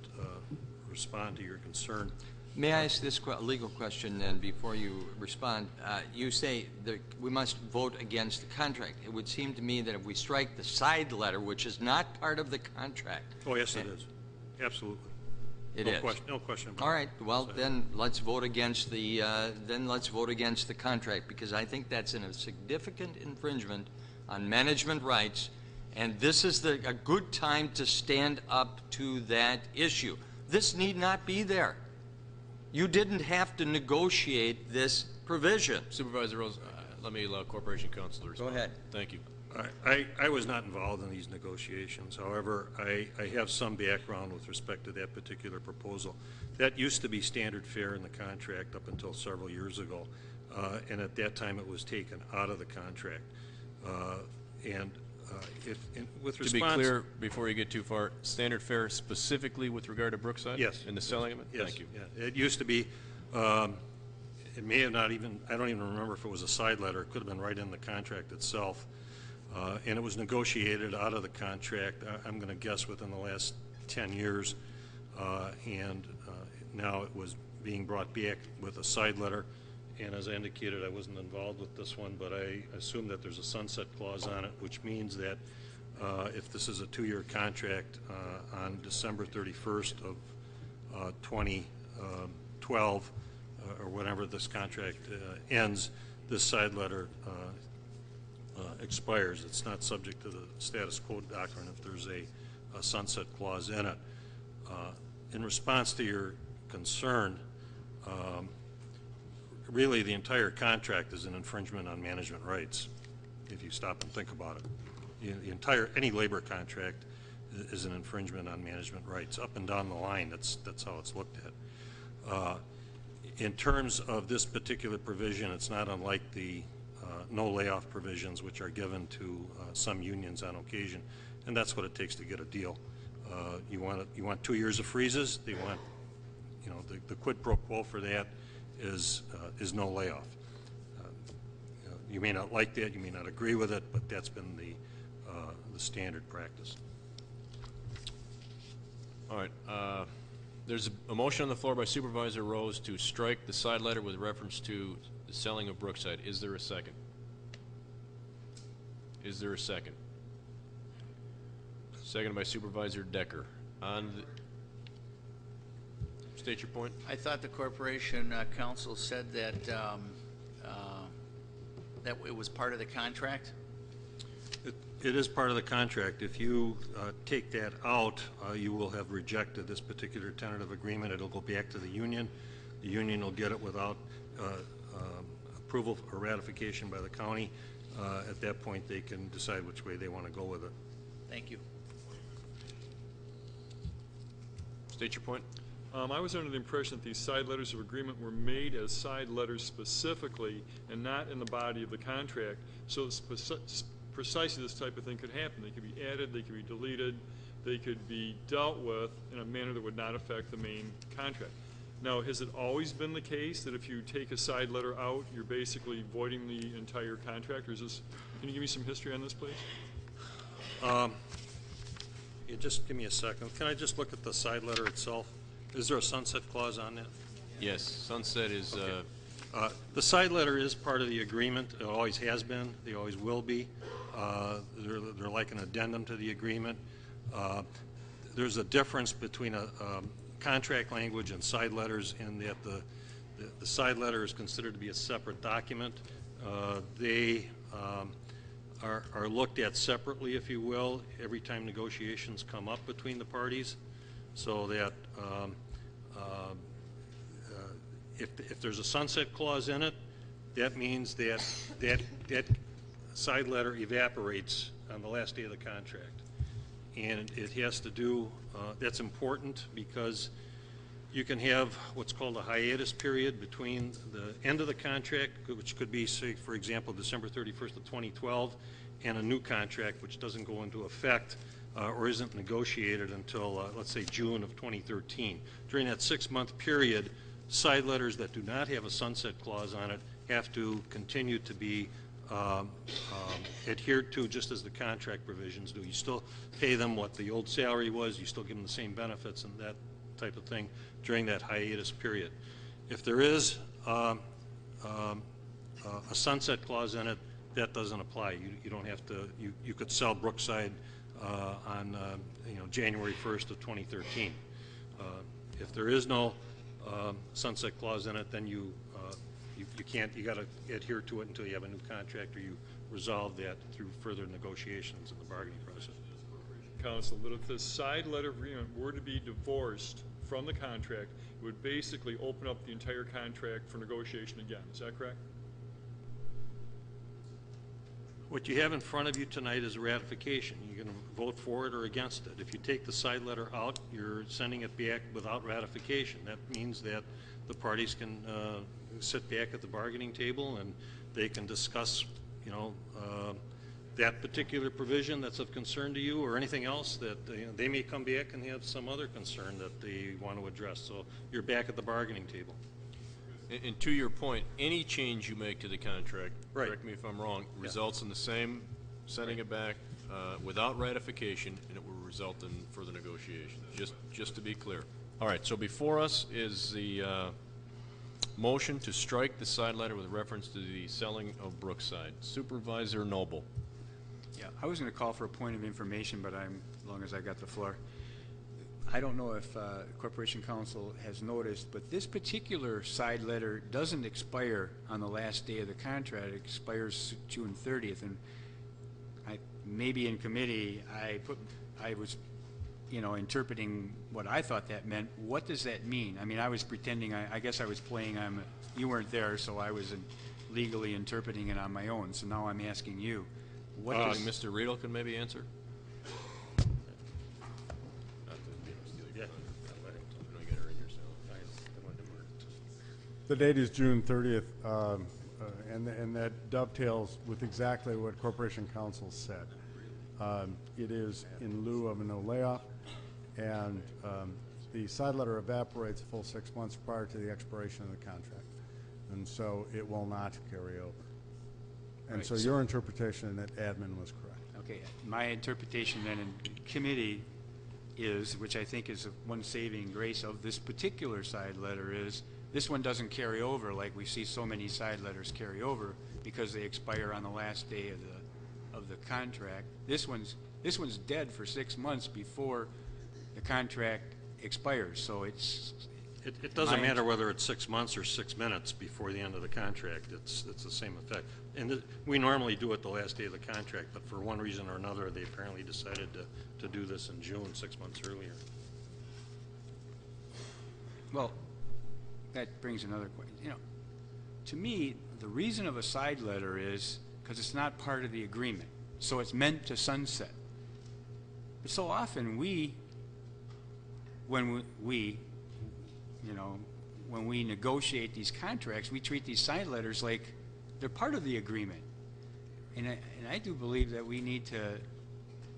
respond to your concern. May I ask this legal question then before you respond? You say that we must vote against the contract. It would seem to me that if we strike the side letter, which is not part of the contract. Oh, yes, it is. Absolutely. It no is. Question, no question about All right. Well, it. then let's vote against the contract, because I think that's a significant infringement on management rights, and this is a good time to stand up to that issue. This need not be there. You didn't have to negotiate this provision. Supervisor Rose, let me allow Corporation Counsel to respond. Go ahead. Thank you. I was not involved in these negotiations. However, I have some background with respect to that particular proposal. That used to be standard fare in the contract up until several years ago, and at that time it was taken out of the contract. With to be clear, before you get too far, standard fare specifically with regard to Brookside? Yes. In the selling of it? Yes. Thank you. Yeah. It used to be, it may have not even, I don't even remember if it was a side letter. It could have been right in the contract itself. And it was negotiated out of the contract, I'm going to guess within the last 10 years. And now it was being brought back with a side letter. And as I indicated, I wasn't involved with this one, but I assume that there's a sunset clause on it, which means that if this is a 2-year contract on December 31st of 2012, or whenever this contract ends, this side letter expires. It's not subject to the status quo doctrine if there's a sunset clause in it. In response to your concern, really the entire contract is an infringement on management rights, if you stop and think about it. Any labor contract is an infringement on management rights, up and down the line. That's how it's looked at. In terms of this particular provision, it's not unlike the no layoff provisions which are given to some unions on occasion, and that's what it takes to get a deal. You want 2 years of freezes. They want, the quid pro quo for that is no layoff. You may not like that, you may not agree with it, but that's been the standard practice. All right. There's a motion on the floor by Supervisor Rose to strike the side letter with reference to the selling of Brookside. Is there a second? Is there a second? Seconded by Supervisor Decker. State your point. I thought the corporation counsel said that that it was part of the contract. It is part of the contract. If you take that out, you will have rejected this particular tentative agreement. It'll go back to the union. The union will get it without approval or ratification by the county. At that point, they can decide which way they want to go with it. Thank you. State your point. I was under the impression that these side letters of agreement were made as side letters specifically and not in the body of the contract. So precisely this type of thing could happen. They could be added, they could be deleted, they could be dealt with in a manner that would not affect the main contract. Now, has it always been the case that if you take a side letter out, you're basically voiding the entire contract? Or is this, can you give me some history on this, please? You just give me a second. Can I just look at the side letter itself? Is there a sunset clause on that? Yes, sunset is. Okay. The side letter is part of the agreement. It always has been. They always will be. They're like an addendum to the agreement. There's a difference between a contract language and side letters in that the side letter is considered to be a separate document. They are looked at separately, if you will, every time negotiations come up between the parties, so that if there's a sunset clause in it, that means that side letter evaporates on the last day of the contract. And it has to do, that's important because you can have what's called a hiatus period between the end of the contract, which could be, say, for example, December 31st of 2012, and a new contract which doesn't go into effect or isn't negotiated until, let's say, June of 2013. During that 6-month period, side letters that do not have a sunset clause on it have to continue to be adhered to just as the contract provisions do. You still pay them what the old salary was, you still give them the same benefits and that type of thing during that hiatus period. If there is a sunset clause in it, that doesn't apply. You don't have to, you could sell Brookside on January 1st of 2013. If there is no sunset clause in it, then you can't, you got to adhere to it until you have a new contract or you resolve that through further negotiations in the bargaining process. Counsel, that if this side letter agreement were to be divorced from the contract, it would basically open up the entire contract for negotiation again. Is that correct? What you have in front of you tonight is a ratification. You're going to vote for it or against it. If you take the side letter out, you're sending it back without ratification. That means that the parties can sit back at the bargaining table and they can discuss, that particular provision that's of concern to you or anything else that they may come back and have some other concern that they want to address. So you're back at the bargaining table. And to your point, any change you make to the contract, right, correct me if I'm wrong, results in the same sending it back without ratification, and it will result in further negotiations, just to be clear. All right, so before us is the motion to strike the side letter with reference to the selling of Brookside. Supervisor Noble. Yeah, I was going to call for a point of information, but as long as I got the floor. I don't know if Corporation Counsel has noticed, but this particular side letter doesn't expire on the last day of the contract. It expires June 30th, and maybe in committee I was interpreting what I thought that meant. What does that mean? I mean, I was pretending, I guess I was playing, you weren't there, so I was legally interpreting it on my own. So now I'm asking you, what does... Mr. Riedel can maybe answer? The date is June 30th, and that dovetails with exactly what Corporation Counsel said. It is in lieu of a no layoff, and the side letter evaporates a full 6 months prior to the expiration of the contract, and so it will not carry over. And Right, so your interpretation that admin was correct. Okay, my interpretation then in committee is, which I think is one saving grace of this particular side letter, is this one doesn't carry over like we see so many side letters carry over because they expire on the last day of the contract. This one's dead for 6 months before the contract expires. So It doesn't matter whether it's 6 months or 6 minutes before the end of the contract. It's the same effect. And we normally do it the last day of the contract, but for one reason or another, they apparently decided to do this in June, 6 months earlier. Well, that brings another question. You know, to me, the reason of a side letter is because it's not part of the agreement. So it's meant to sunset. But so often when we negotiate these contracts, we treat these side letters like they're part of the agreement. And I do believe that we need to,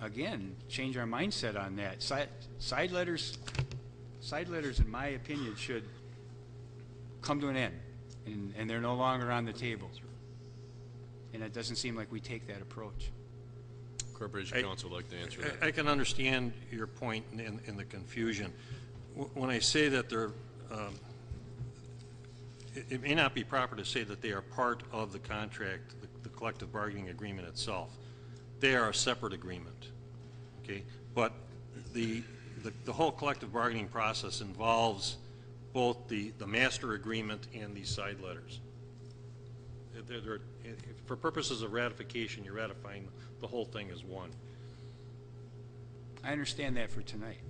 again, change our mindset on that. Side letters, in my opinion, should come to an end, and they're no longer on the table. And it doesn't seem like we take that approach. Corporation Counsel would like to answer that. I can understand your point in the confusion. When I say that they're, it may not be proper to say that they are part of the contract, the collective bargaining agreement itself. They are a separate agreement, okay? But the whole collective bargaining process involves both the master agreement and these side letters. For purposes of ratification, you're ratifying the whole thing as one. I understand that for tonight,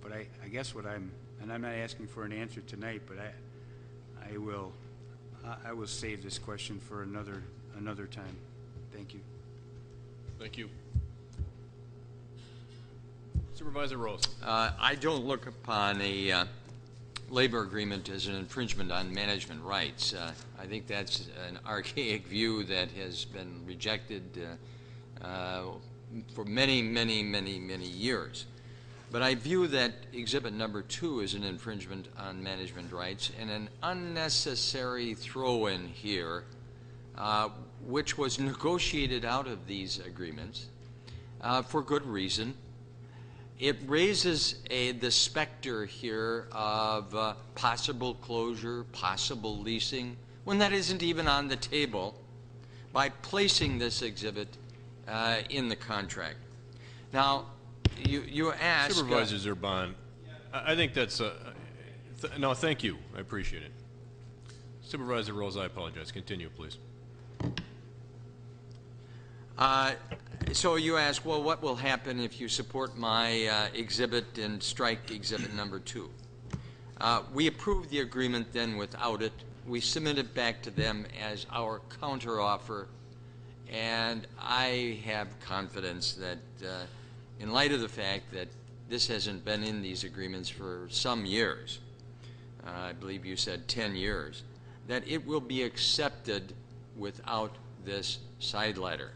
but I guess and I'm not asking for an answer tonight, but I will save this question for another time. Thank you. Thank you. Supervisor Rose. I don't look upon a labor agreement as an infringement on management rights. I think that's an archaic view that has been rejected for many years. But I view that exhibit number 2 as an infringement on management rights and an unnecessary throw-in here, which was negotiated out of these agreements for good reason. It raises the specter here of possible closure, possible leasing, when that isn't even on the table, by placing this exhibit in the contract. Now, you ask... Supervisor Zerbon, I think that's... no, thank you. I appreciate it. Supervisor Rose, I apologize. Continue, please. So you ask, well, what will happen if you support my exhibit and strike exhibit number 2? We approve the agreement then without it. We submit it back to them as our counteroffer, and I have confidence that in light of the fact that this hasn't been in these agreements for some years, I believe you said 10 years, that it will be accepted without this side letter.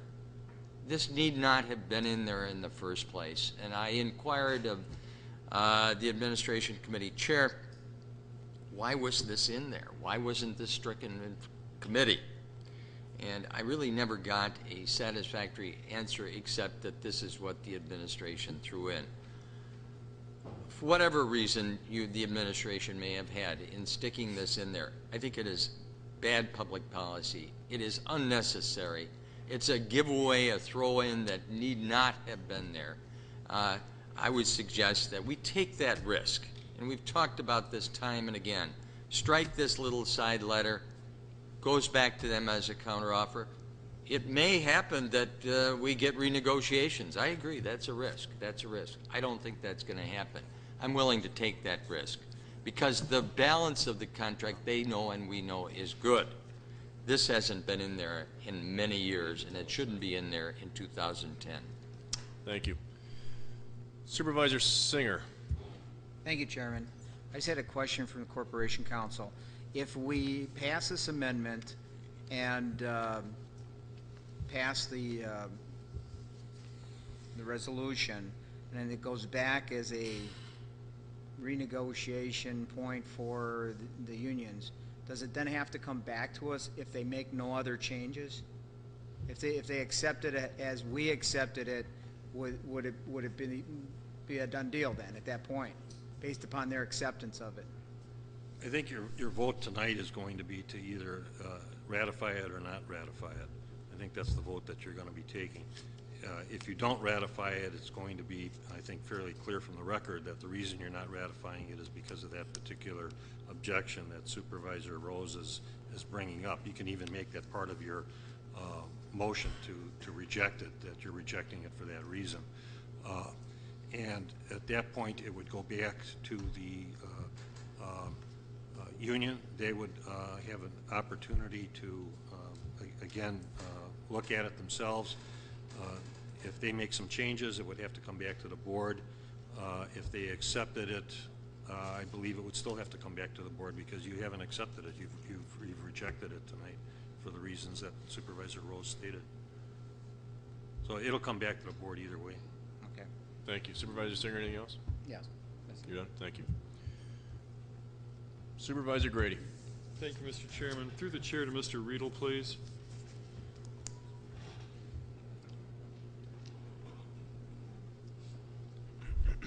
This need not have been in there in the first place. And I inquired of the Administration Committee Chair, why was this in there? Why wasn't this stricken in committee? And I really never got a satisfactory answer except that this is what the administration threw in. For whatever reason the administration may have had in sticking this in there, I think it is bad public policy. It is unnecessary. It's a giveaway, a throw-in that need not have been there. I would suggest that we take that risk, and we've talked about this time and again. Strike this little side letter, goes back to them as a counteroffer. It may happen that we get renegotiations. I agree, that's a risk. That's a risk. I don't think that's going to happen. I'm willing to take that risk because the balance of the contract they know and we know is good. This hasn't been in there in many years, and it shouldn't be in there in 2010. Thank you. Supervisor Singer. Thank you, Chairman. I just had a question from the Corporation Counsel. If we pass this amendment and pass the resolution, and then it goes back as a renegotiation point for the unions, does it then have to come back to us if they make no other changes? If they accepted it as we accepted it, would it be a done deal then at that point, based upon their acceptance of it? I think your vote tonight is going to be to either ratify it or not ratify it. I think that's the vote that you're going to be taking. if you don't ratify it, it's going to be, I think, fairly clear from the record that the reason you're not ratifying it is because of that particular objection that Supervisor Rose is bringing up. You can even make that part of your motion to reject it, that you're rejecting it for that reason. And at that point, it would go back to the union. They would have an opportunity to, again, look at it themselves. If they make some changes, it would have to come back to the board. If they accepted it, I believe it would still have to come back to the board because you haven't accepted it. You've rejected it tonight for the reasons that Supervisor Rose stated. So it'll come back to the board either way. Okay. Thank you. Supervisor Singer, anything else? Yes. You're done? Thank you. Supervisor Grady. Thank you, Mr. Chairman. Through the chair to Mr. Riedel, please.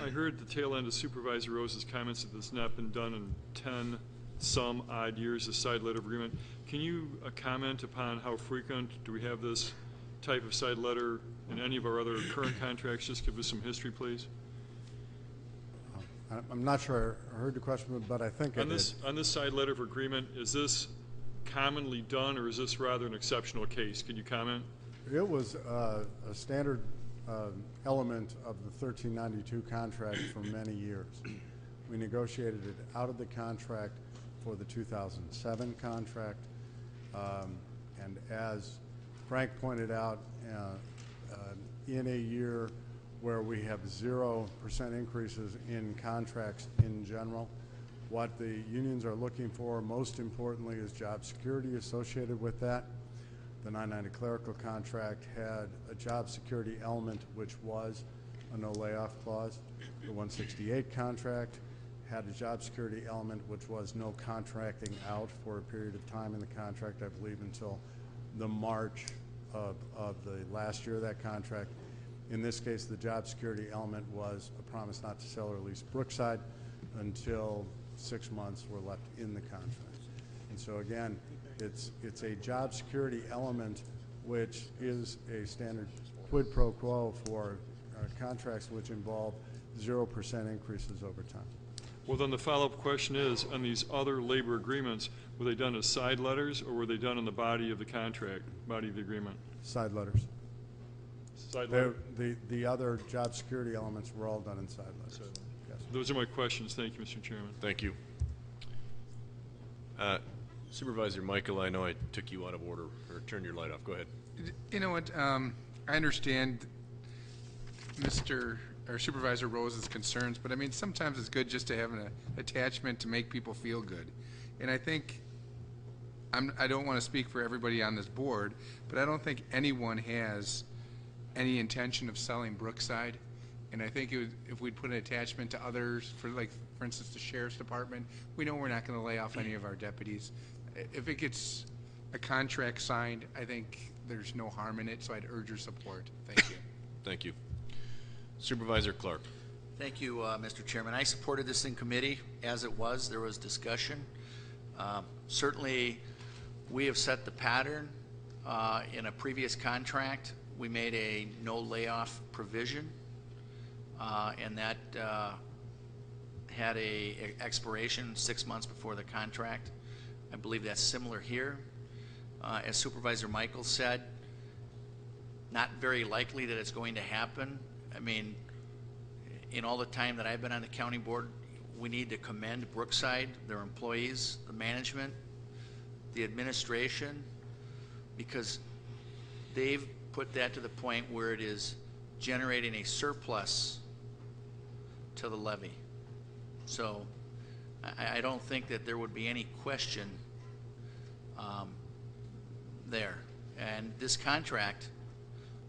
I heard the tail end of Supervisor Rose's comments that this has not been done in 10 some odd years, a side letter agreement. Can you comment upon how frequent do we have this type of side letter in any of our other current contracts? Just give us some history, please. I'm not sure I heard the question, but I think on this side letter of agreement, is this commonly done, or is this rather an exceptional case? Can you comment? It was a standard element of the 1392 contract for many years. We negotiated it out of the contract for the 2007 contract, and as Frank pointed out, in a year where we have 0% increases in contracts in general, what the unions are looking for most importantly is job security associated with that. The 990 clerical contract had a job security element which was a no layoff clause. The 168 contract had a job security element which was no contracting out for a period of time in the contract, I believe until the March of the last year of that contract. In this case, the job security element was a promise not to sell or lease Brookside until 6 months were left in the contract. And so again, it's a job security element which is a standard quid pro quo for contracts which involve 0% increases over time. Well, then the follow-up question is, on these other labor agreements, were they done as side letters, or were they done in the body of the contract, body of the agreement? Side letters. Side letter? The other job security elements were all done in side letters. Yes. Those are my questions. Thank you, Mr. Chairman. Thank you. Supervisor Michael, I know I took you out of order, or turned your light off. Go ahead. You know what? I understand Supervisor Rose's concerns, but I mean, sometimes it's good just to have an attachment to make people feel good. And I think, I don't want to speak for everybody on this board, but I don't think anyone has any intention of selling Brookside. And I think if we'd put an attachment to others, for instance, the Sheriff's Department, we know we're not going to lay off any of our deputies. If it gets a contract signed, I think there's no harm in it, so I'd urge your support. Thank you. Thank you. Supervisor Clark. Thank you, Mr. Chairman. I supported this in committee as it was. There was discussion. Certainly, we have set the pattern. In a previous contract, we made a no layoff provision, and that had a expiration 6 months before the contract. I believe that's similar here. As Supervisor Michael said, not very likely that it's going to happen. I mean, in all the time that I've been on the county board, we need to commend Brookside, their employees, the management, the administration, because they've put that to the point where it is generating a surplus to the levy. So I don't think that there would be any question there. And this contract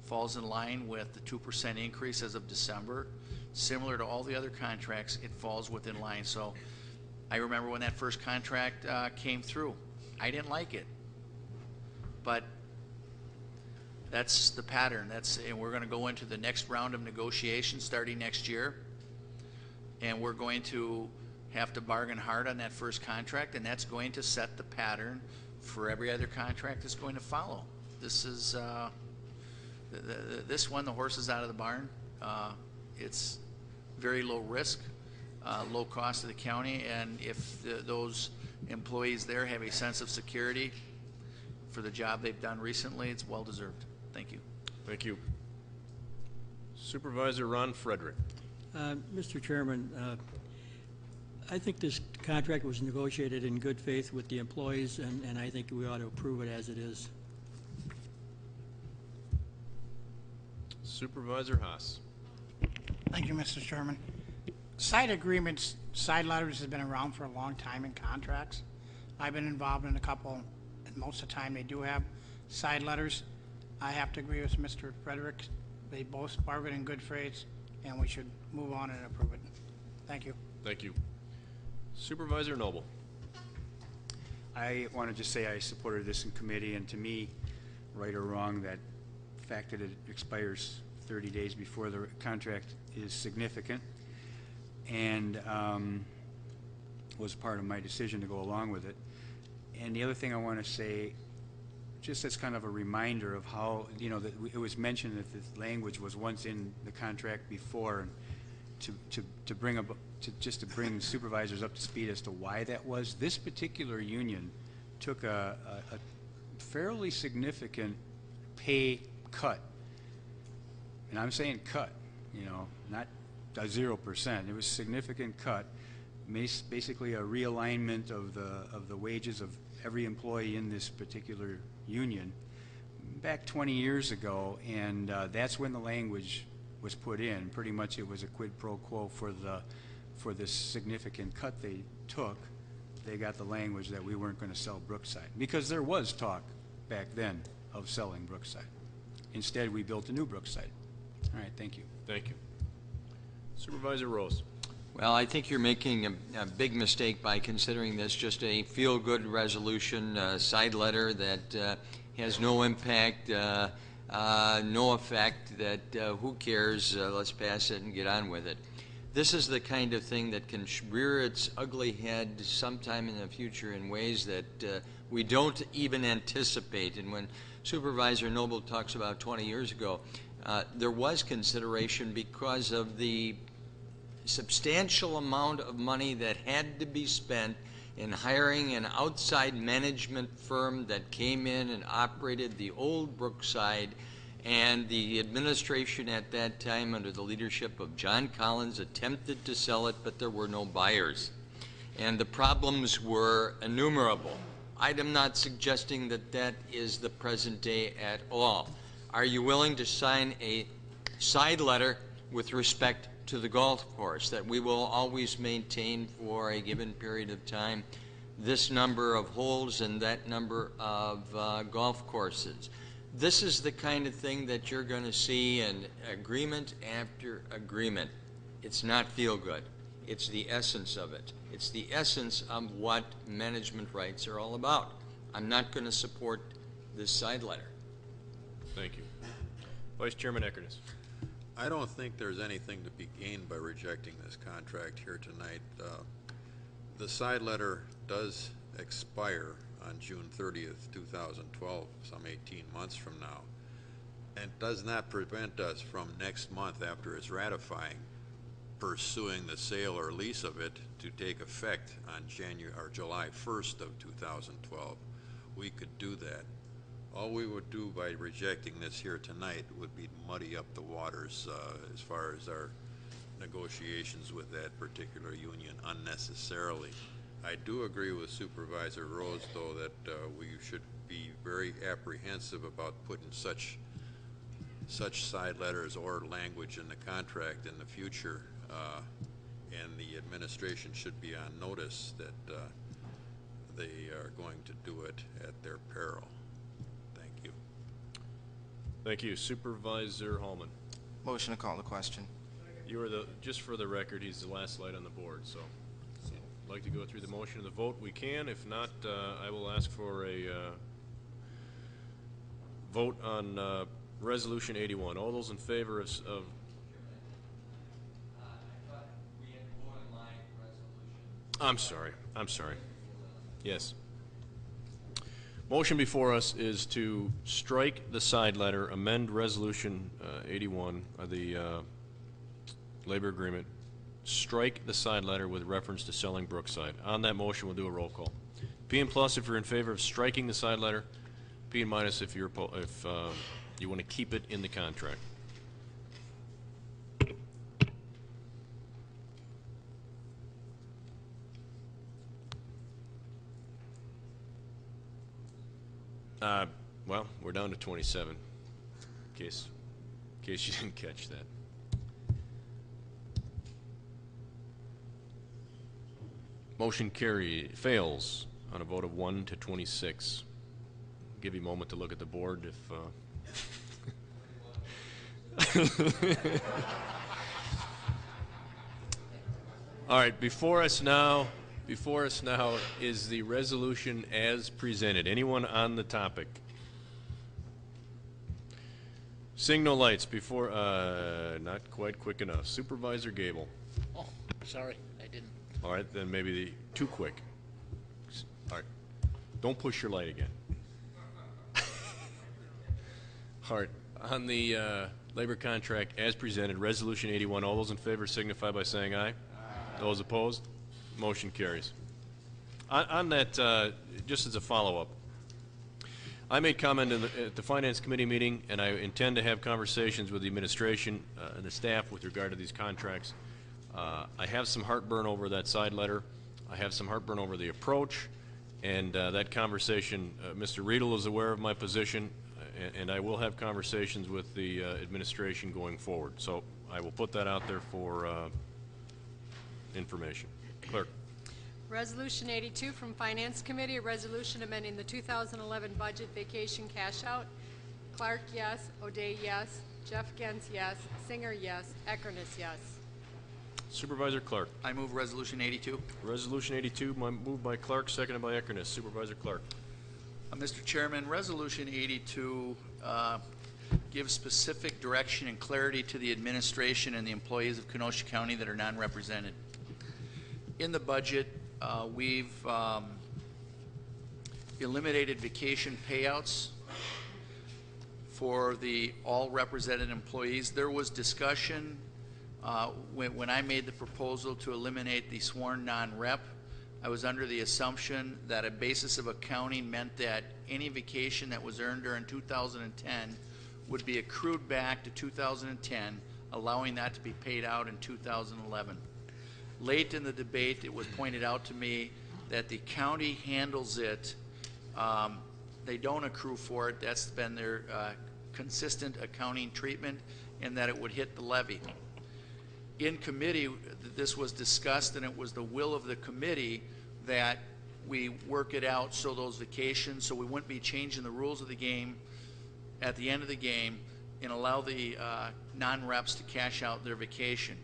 falls in line with the 2% increase as of December. Similar to all the other contracts, it falls within line. So I remember when that first contract came through. I didn't like it, but that's the pattern. And we're going to go into the next round of negotiations starting next year, and we're going to have to bargain hard on that first contract, and that's going to set the pattern for every other contract that's going to follow. This is This one, the horse is out of the barn. It's very low risk, low cost to the county, and if those employees there have a sense of security for the job they've done recently, it's well deserved. Thank you. Thank you. Supervisor Ron Frederick. Mr. Chairman, I think this contract was negotiated in good faith with the employees, and I think we ought to approve it as it is. Supervisor Haas. Thank you, Mr. Chairman. Side agreements, side letters has been around for a long time in contracts. I've been involved in a couple, and most of the time they do have side letters. I have to agree with Mr. Frederick. They both bargain in good faith, and we should move on and approve it. Thank you. Thank you. Supervisor Noble. I want to just say I supported this in committee, and to me, right or wrong, that fact that it expires 30 days before the contract is significant, and was part of my decision to go along with it. And the other thing I want to say, just as kind of a reminder of how, you know, that it was mentioned that this language was once in the contract before, to bring supervisors up to speed as to why that was. This particular union took a fairly significant pay cut, and I'm saying cut, you know, not a 0%. It was a significant cut, basically a realignment of the wages of every employee in this particular union back 20 years ago, and that's when the language was put in. Pretty much it was a quid pro quo for this significant cut they took. They got the language that we weren't going to sell Brookside, because there was talk back then of selling Brookside. Instead, we built a new Brookside. All right, thank you. Thank you. Supervisor Rose. Well, I think you're making a big mistake by considering this just a feel-good resolution, side letter that has no impact, no effect, that who cares, let's pass it and get on with it. This is the kind of thing that can rear its ugly head sometime in the future in ways that we don't even anticipate. And when Supervisor Noble talks about 20 years ago, there was consideration because of the substantial amount of money that had to be spent in hiring an outside management firm that came in and operated the old Brookside, and the administration at that time under the leadership of John Collins attempted to sell it, but there were no buyers. And the problems were innumerable. I'm not suggesting that that is the present day at all. Are you willing to sign a side letter with respect to the golf course, that we will always maintain for a given period of time this number of holes and that number of golf courses? This is the kind of thing that you're going to see in agreement after agreement. It's not feel good. It's the essence of it. It's the essence of what management rights are all about. I'm not going to support this side letter. Thank you. Vice Chairman Eckerness. I don't think there's anything to be gained by rejecting this contract here tonight. The side letter does expire on June 30th, 2012, some 18 months from now, and does not prevent us from next month, after it's ratifying, pursuing the sale or lease of it to take effect on July 1st of 2012. We could do that. All we would do by rejecting this here tonight would be muddy up the waters as far as our negotiations with that particular union unnecessarily. I do agree with Supervisor Rose, though, that we should be very apprehensive about putting such side letters or language in the contract in the future, and the administration should be on notice that they are going to do it at their peril. Thank you. Thank you. Supervisor Hallman. Motion to call the question. You are just for the record, he's the last light on the board, so I'd like to go through the motion of the vote. We can. If not, I will ask for a vote on Resolution 81. All those in favor of I'm sorry. Yes. Motion before us is to strike the side letter, amend Resolution 81 of the labor agreement, strike the side letter with reference to selling Brookside. On that motion, we'll do a roll call. P and plus if you're in favor of striking the side letter, P and minus if you're if you want to keep it in the contract. Well, we're down to 27, in case you didn't catch that. Motion fails on a vote of 1 to 26. Give you a moment to look at the board if... All right, before us now is the resolution as presented. Anyone on the topic? Seeing no lights before, not quite quick enough. Supervisor Gable. Oh, sorry, I didn't. All right, then maybe too quick. All right, don't push your light again. All right, on the labor contract as presented, Resolution 81, all those in favor signify by saying aye. Aye. Those opposed? Motion carries. On that, just as a follow-up, I made comment at the Finance Committee meeting, and I intend to have conversations with the administration and the staff with regard to these contracts. I have some heartburn over that side letter. I have some heartburn over the approach, and that conversation, Mr. Riedel is aware of my position, and I will have conversations with the administration going forward. So I will put that out there for information. Clerk. Resolution 82 from Finance Committee, a resolution amending the 2011 budget vacation cash out. Clark, yes. O'Day, yes. Jeff Gens, yes. Singer, yes. Eckerness, yes. Supervisor Clark. I move Resolution 82. Resolution 82, moved by Clark, seconded by Eckerness. Supervisor Clark. Mr. Chairman, Resolution 82 gives specific direction and clarity to the administration and the employees of Kenosha County that are non-represented. In the budget, we've eliminated vacation payouts for the all represented employees. There was discussion when I made the proposal to eliminate the sworn non-rep. I was under the assumption that a basis of accounting meant that any vacation that was earned during 2010 would be accrued back to 2010, allowing that to be paid out in 2011. Late in the debate, it was pointed out to me that the county handles it. They don't accrue for it. That's been their consistent accounting treatment, and that it would hit the levy. In committee, this was discussed, and it was the will of the committee that we work it out so those vacations, so we wouldn't be changing the rules of the game at the end of the game and allow the non-reps to cash out their vacation.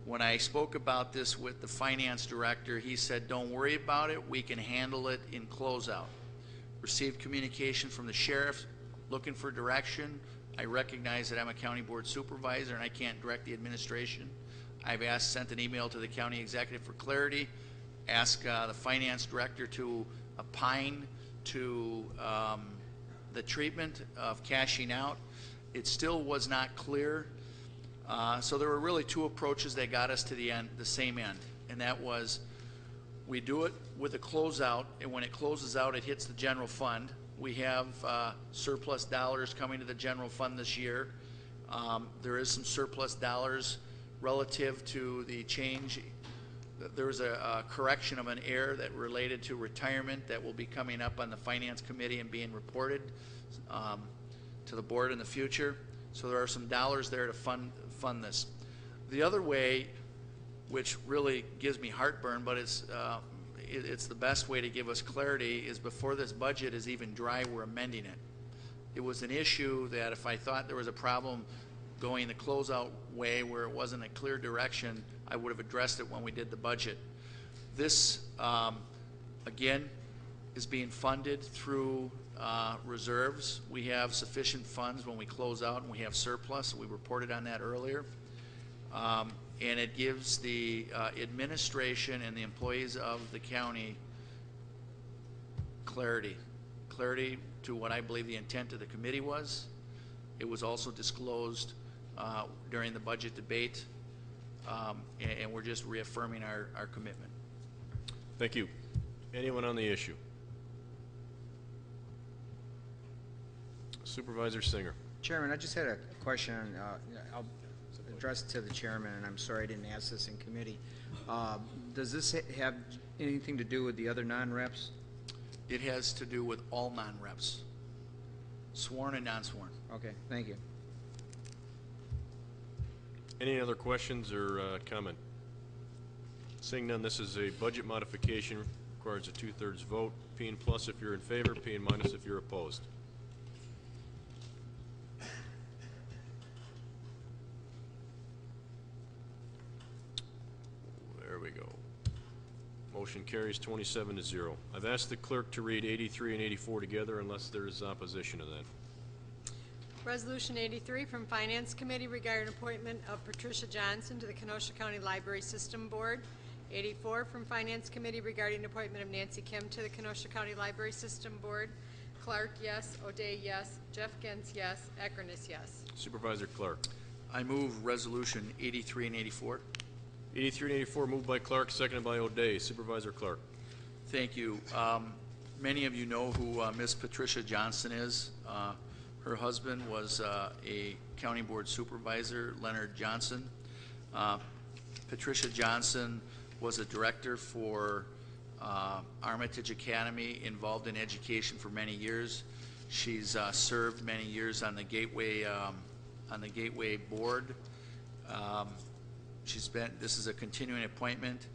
When I spoke about this with the finance director, he said, don't worry about it, we can handle it in closeout. Received communication from the sheriff looking for direction. I recognize that I'm a county board supervisor and I can't direct the administration. I've sent an email to the county executive for clarity, asked the finance director to opine to the treatment of cashing out. It still was not clear. So there were really two approaches that got us to the end, the same end, and that was we do it with a closeout, and when it closes out, it hits the general fund. We have surplus dollars coming to the general fund this year. There is some surplus dollars relative to the change. There was a correction of an error that related to retirement that will be coming up on the Finance Committee and being reported to the board in the future. So there are some dollars there to fund this. The other way, which really gives me heartburn, but it's the best way to give us clarity, is before this budget is even dry, we're amending it. It was an issue that if I thought there was a problem going the closeout way where it wasn't a clear direction, I would have addressed it when we did the budget. This, again, is being funded through reserves. We have sufficient funds when we close out, and we have surplus. We reported on that earlier. And it gives the administration and the employees of the county clarity. clarity to what I believe the intent of the committee was. It was also disclosed during the budget debate, and we're just reaffirming our commitment. Thank you. Anyone on the issue? Supervisor Singer. Chairman, I just had a question. I'll address it to the chairman, and I'm sorry I didn't ask this in committee. Does this have anything to do with the other non-reps? It has to do with all non-reps, sworn and non-sworn. Okay, thank you. Any other questions or comment? Seeing none, this is a budget modification, requires a 2/3 vote. P and plus if you're in favor, P and minus if you're opposed. There we go. Motion carries 27-0. I've asked the clerk to read 83 and 84 together unless there is opposition to that. Resolution 83 from Finance Committee regarding appointment of Patricia Johnson to the Kenosha County Library System Board. 84 from Finance Committee regarding appointment of Nancy Kim to the Kenosha County Library System Board. Clark, yes. O'Day, yes. Jeff Gens, yes. Eckerness, yes. Supervisor Clark. I move resolution 83 and 84. 83 and 84 moved by Clark, seconded by O'Day. Supervisor Clark. Thank you. Many of you know who Miss Patricia Johnson is. Her husband was a county board supervisor, Leonard Johnson. Patricia Johnson was a director for Armitage Academy, involved in education for many years. She's served many years on the Gateway board. This is a continuing appointment.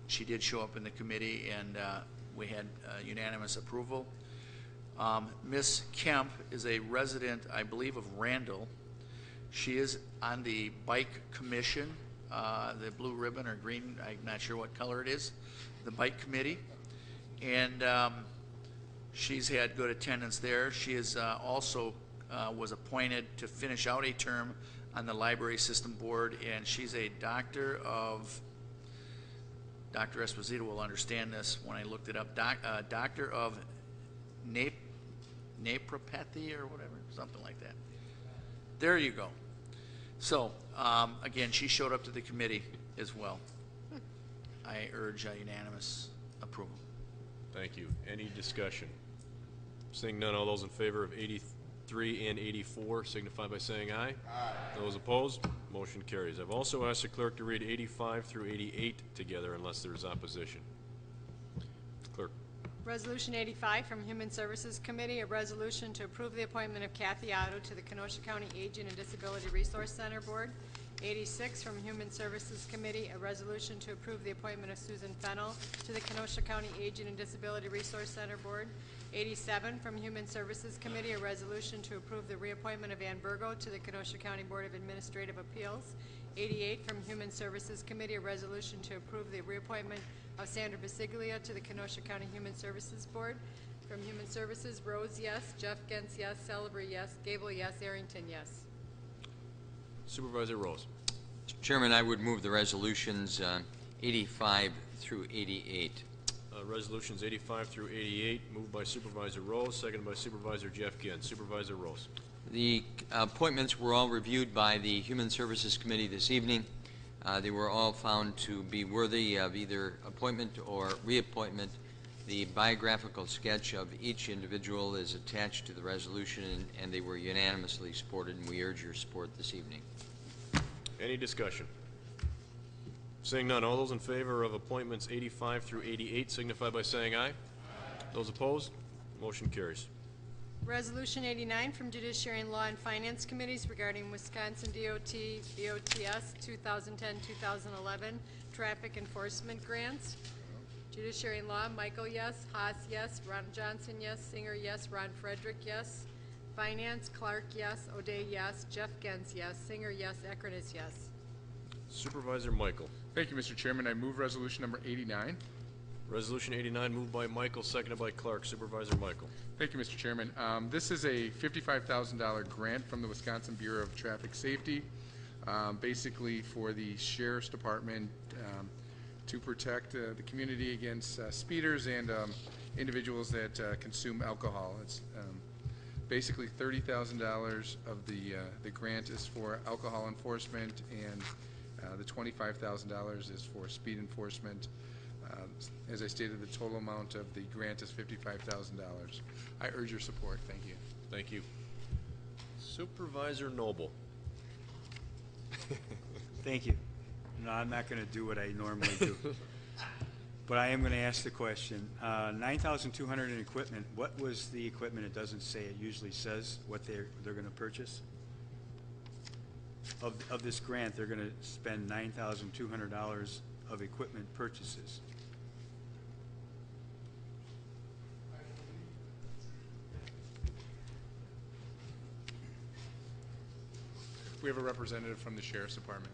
She did show up in the committee, and we had unanimous approval. Ms. Kemp is a resident, I believe, of Randall. She is on the bike commission, the blue ribbon or green, I'm not sure what color it is, the bike committee. And she's had good attendance there. She is also was appointed to finish out a term on the library system board, and she's a doctor of, Dr. Esposito will understand this when I looked it up, doctor of naturopathy or whatever, something like that. There you go. So, again, she showed up to the committee as well. I urge unanimous approval. Thank you. Any discussion? Seeing none, all those in favor of 83 and 84 signify by saying aye. Aye. Those opposed, motion carries. I've also asked the clerk to read 85 through 88 together unless there is opposition. Clerk. Resolution 85 from Human Services Committee, a resolution to approve the appointment of Kathy Otto to the Kenosha County Aging and Disability Resource Center Board. 86 from Human Services Committee, a resolution to approve the appointment of Susan Fennell to the Kenosha County Aging and Disability Resource Center Board. 87 from Human Services Committee, a resolution to approve the reappointment of Ann Burgo to the Kenosha County Board of Administrative Appeals. 88 from Human Services Committee, a resolution to approve the reappointment of Sandra Basiglia to the Kenosha County Human Services Board. From Human Services, Rose, yes. Jeff Gens, yes. Celebrity, yes. Gable, yes. Arrington, yes. Supervisor Rose. Mr. Chairman, I would move the resolutions 85 through 88. Resolutions 85 through 88, moved by Supervisor Rose, seconded by Supervisor Jeff Gens. Supervisor Rose. The appointments were all reviewed by the Human Services Committee this evening. They were all found to be worthy of either appointment or reappointment. The biographical sketch of each individual is attached to the resolution, and they were unanimously supported, and we urge your support this evening. Any discussion? Seeing none, all those in favor of appointments 85 through 88 signify by saying aye. Aye. Those opposed, motion carries. Resolution 89 from Judiciary and Law and Finance Committees regarding Wisconsin DOTS 2010-2011 traffic enforcement grants. Judiciary and Law, Michael, yes. Haas, yes. Ron Johnson, yes. Singer, yes. Ron Frederick, yes. Finance, Clark, yes. O'Day, yes. Jeff Gens, yes. Singer, yes. Eckerness, yes. Supervisor Michael. Thank you, Mr. Chairman. I move resolution number 89. Resolution 89 moved by Michael, seconded by Clark. Supervisor Michael. Thank you, Mr. Chairman. This is a $55,000 grant from the Wisconsin Bureau of Traffic Safety, basically for the Sheriff's Department to protect the community against speeders and individuals that consume alcohol. It's basically $30,000 of the grant is for alcohol enforcement, and the $25,000 is for speed enforcement. As I stated, the total amount of the grant is $55,000. I urge your support. Thank you. Thank you. Supervisor Noble. Thank you. No, I'm not going to do what I normally do. But I am going to ask the question. 9,200 in equipment. What was the equipment? It doesn't say. It usually says what they're going to purchase. Of this grant, they're going to spend $9,200 of equipment purchases. We have a representative from the Sheriff's Department.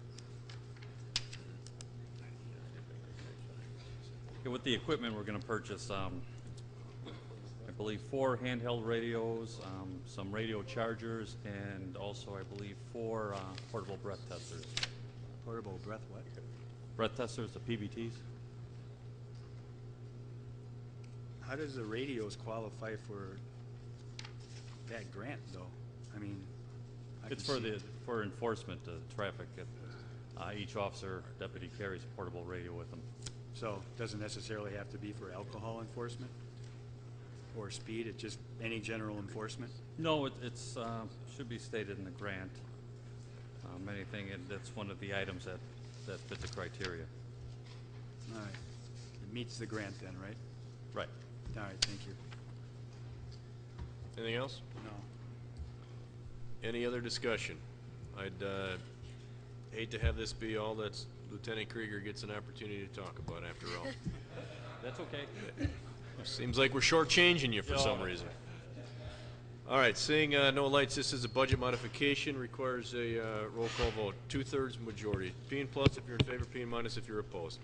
Yeah, with the equipment we're going to purchase, I believe 4 handheld radios, some radio chargers, and also I believe 4 portable breath testers. Portable breath what? Breath testers, the PBTs. How does the radios qualify for that grant, though? I mean, It's for enforcement of traffic. Each officer, deputy carries a portable radio with them. So it doesn't necessarily have to be for alcohol enforcement or speed, it's just any general enforcement? No, it's should be stated in the grant. Anything, and that's one of the items that fit the criteria. All right. It meets the grant then, right? Right. All right, thank you. Anything else? No. Any other discussion? I'd hate to have this be all that Lieutenant Krieger gets an opportunity to talk about after all. That's okay. Seems like we're shortchanging you for some reason. All right, seeing no lights, this is a budget modification, requires a roll call vote, 2/3 majority. P and plus if you're in favor, P and minus if you're opposed.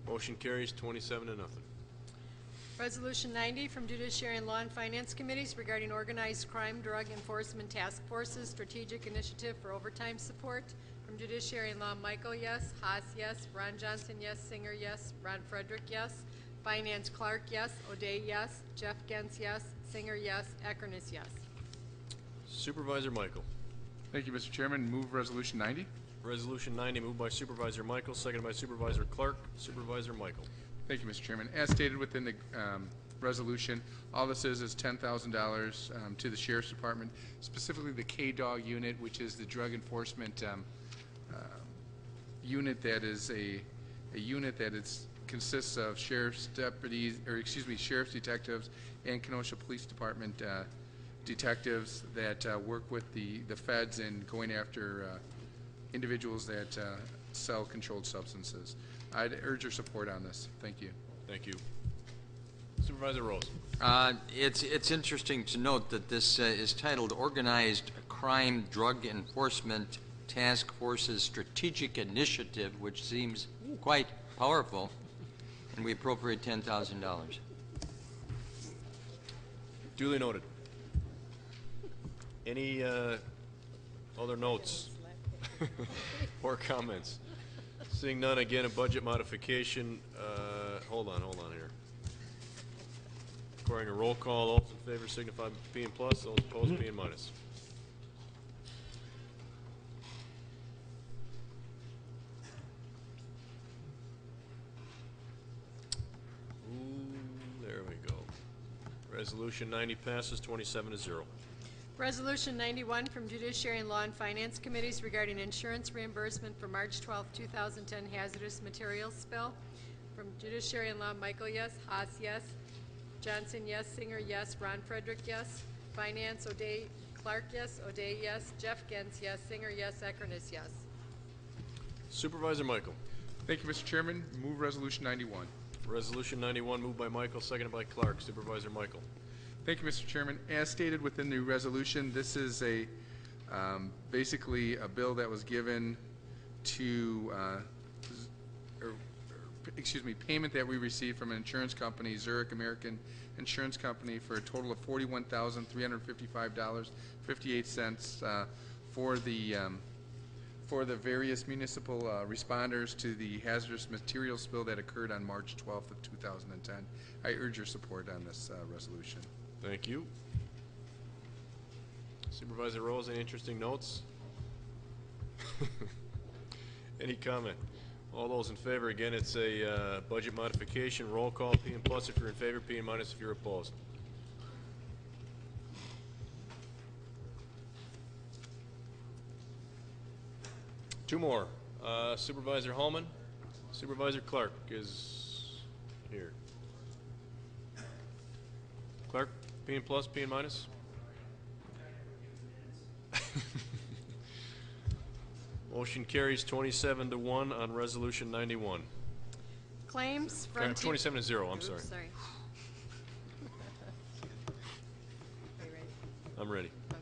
Motion carries 27-0. Resolution 90 from Judiciary and Law and Finance Committees regarding organized crime drug enforcement task forces strategic initiative for overtime support. From Judiciary and Law, Michael, yes. Haas, yes. Ron Johnson, yes. Singer, yes. Ron Frederick, yes. Finance, Clark, yes. O'Day, yes. Jeff Gens, yes. Singer, yes. Eckerness, yes. Supervisor Michael. Thank you, Mr. Chairman. Move Resolution 90. Resolution 90 moved by Supervisor Michael, seconded by Supervisor Clark. Supervisor Michael. Thank you, Mr. Chairman. As stated within the resolution, all this is $10,000 to the Sheriff's Department, specifically the K-Dog unit, which is the drug enforcement unit that is a unit that consists of sheriff's deputies, or excuse me, sheriff's detectives and Kenosha Police Department detectives that work with the feds in going after individuals that sell controlled substances. I'd urge your support on this. Thank you. Thank you. Supervisor Rose. It's interesting to note that this is titled Organized Crime Drug Enforcement Task Force's Strategic Initiative, which seems quite powerful, and we appropriate $10,000. Duly noted. Any other notes or comments? Seeing none, again, a budget modification. Hold on here. Requiring a roll call. All those in favor signify by P and plus. Those opposed, P and minus. There we go. Resolution 90 passes 27-0. Resolution 91 from Judiciary and Law and Finance Committees regarding insurance reimbursement for March 12, 2010 hazardous materials spill. From Judiciary and Law, Michael, yes. Haas, yes. Johnson, yes. Singer, yes. Ron Frederick, yes. Finance, O'Day, Clark, yes. O'Day, yes. Jeff Gens, yes. Singer, yes. Eckerness, yes. Supervisor Michael. Thank you, Mr. Chairman. Move Resolution 91. Resolution 91 moved by Michael, seconded by Clark. Supervisor Michael. Thank you, Mr. Chairman. As stated within the resolution, this is a basically a bill that was given to, payment that we received from an insurance company, Zurich American Insurance Company, for a total of $41,355.58 for the various municipal responders to the hazardous material spill that occurred on March 12th of 2010. I urge your support on this resolution. Thank you. Supervisor Rose, any interesting notes? Any comment? All those in favor, again, it's a budget modification, roll call, P and plus if you're in favor, P and minus if you're opposed. Two more. Supervisor Hallman, Supervisor Clark is here. Clark, P and plus, P and minus? Motion carries 27-1 on Resolution 91. Claims, Frontier... 27-0, I'm sorry. Sorry. Are you ready? I'm ready. Okay.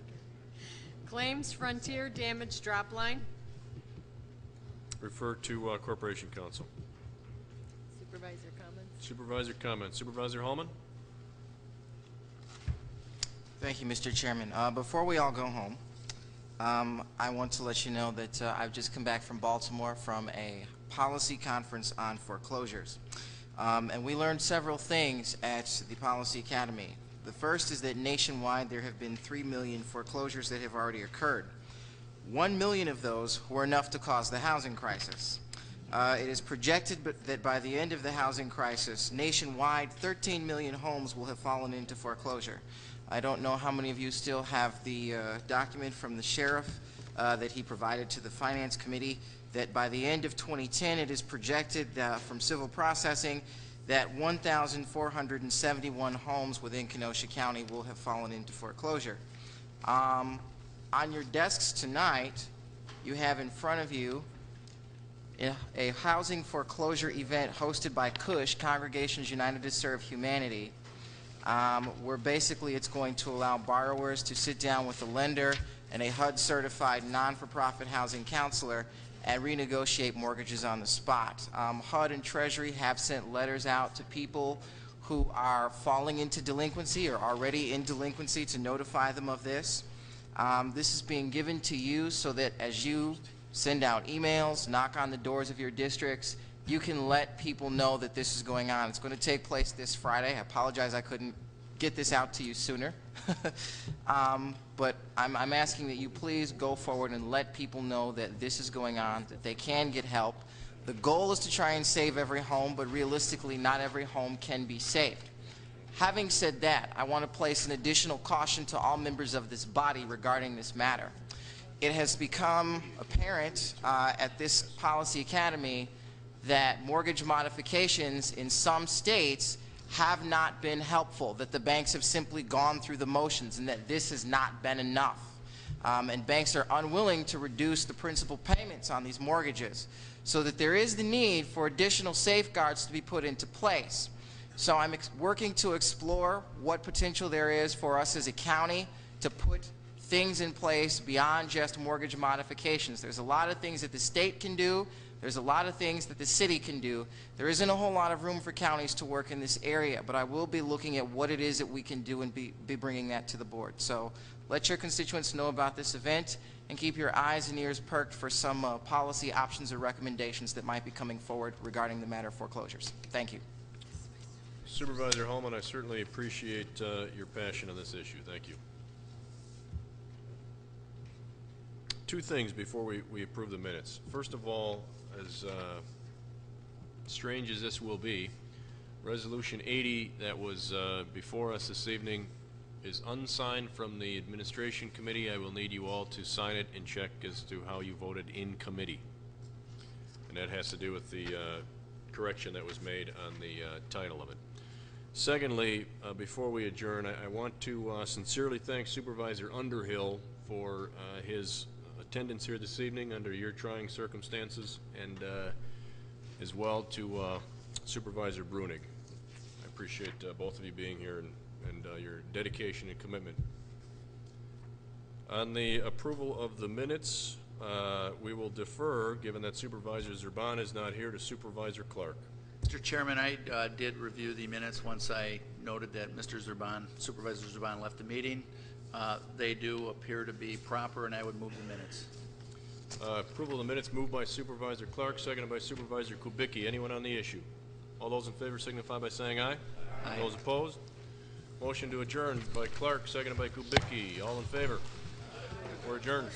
Claims, Frontier Damage Drop Line. Refer to Corporation Council. Supervisor comments. Supervisor comments. Supervisor Hallman? Thank you, Mr. Chairman. Before we all go home, I want to let you know that I've just come back from Baltimore from a policy conference on foreclosures. And we learned several things at the Policy Academy. The first is that nationwide there have been 3 million foreclosures that have already occurred. 1 million of those were enough to cause the housing crisis. It is projected that by the end of the housing crisis, nationwide 13 million homes will have fallen into foreclosure. I don't know how many of you still have the document from the sheriff that he provided to the Finance Committee that by the end of 2010 it is projected from civil processing that 1,471 homes within Kenosha County will have fallen into foreclosure. On your desks tonight, you have in front of you a housing foreclosure event hosted by CUSH, Congregations United to Serve Humanity, where basically it's going to allow borrowers to sit down with a lender and a HUD-certified non-for-profit housing counselor and renegotiate mortgages on the spot. HUD and Treasury have sent letters out to people who are falling into delinquency or already in delinquency to notify them of this. This is being given to you so that as you send out emails, knock on the doors of your districts, you can let people know that this is going on. It's going to take place this Friday. I apologize I couldn't get this out to you sooner. But I'm asking that you please go forward and let people know that this is going on, that they can get help. The goal is to try and save every home, but realistically not every home can be saved. Having said that, I want to place an additional caution to all members of this body regarding this matter. It has become apparent at this Policy Academy that mortgage modifications in some states have not been helpful, that the banks have simply gone through the motions and that this has not been enough. And banks are unwilling to reduce the principal payments on these mortgages, so that there is the need for additional safeguards to be put into place. So I'm working to explore what potential there is for us as a county to put things in place beyond just mortgage modifications. There's a lot of things that the state can do. There's a lot of things that the city can do. There isn't a whole lot of room for counties to work in this area, but I will be looking at what it is that we can do and be bringing that to the board. So let your constituents know about this event and keep your eyes and ears perked for some policy options or recommendations that might be coming forward regarding the matter of foreclosures. Thank you. Supervisor Hallman, I certainly appreciate your passion on this issue. Thank you. Two things before we approve the minutes. First of all, as strange as this will be, Resolution 80 that was before us this evening is unsigned from the Administration Committee. I will need you all to sign it and check as to how you voted in committee. And that has to do with the correction that was made on the title of it. Secondly, before we adjourn, I want to sincerely thank Supervisor Underhill for his attendance here this evening under your trying circumstances, and as well to Supervisor Brunig. I appreciate both of you being here and your dedication and commitment. On the approval of the minutes, we will defer, given that Supervisor Zurban is not here, to Supervisor Clark. Mr. Chairman, I did review the minutes once I noted that Supervisor Zurban left the meeting. They do appear to be proper, and I would move the minutes. Approval of the minutes moved by Supervisor Clark, seconded by Supervisor Kubicki. Anyone on the issue? All those in favor signify by saying aye. Aye. Those opposed? Motion to adjourn by Clark, seconded by Kubicki. All in favor? We're adjourned.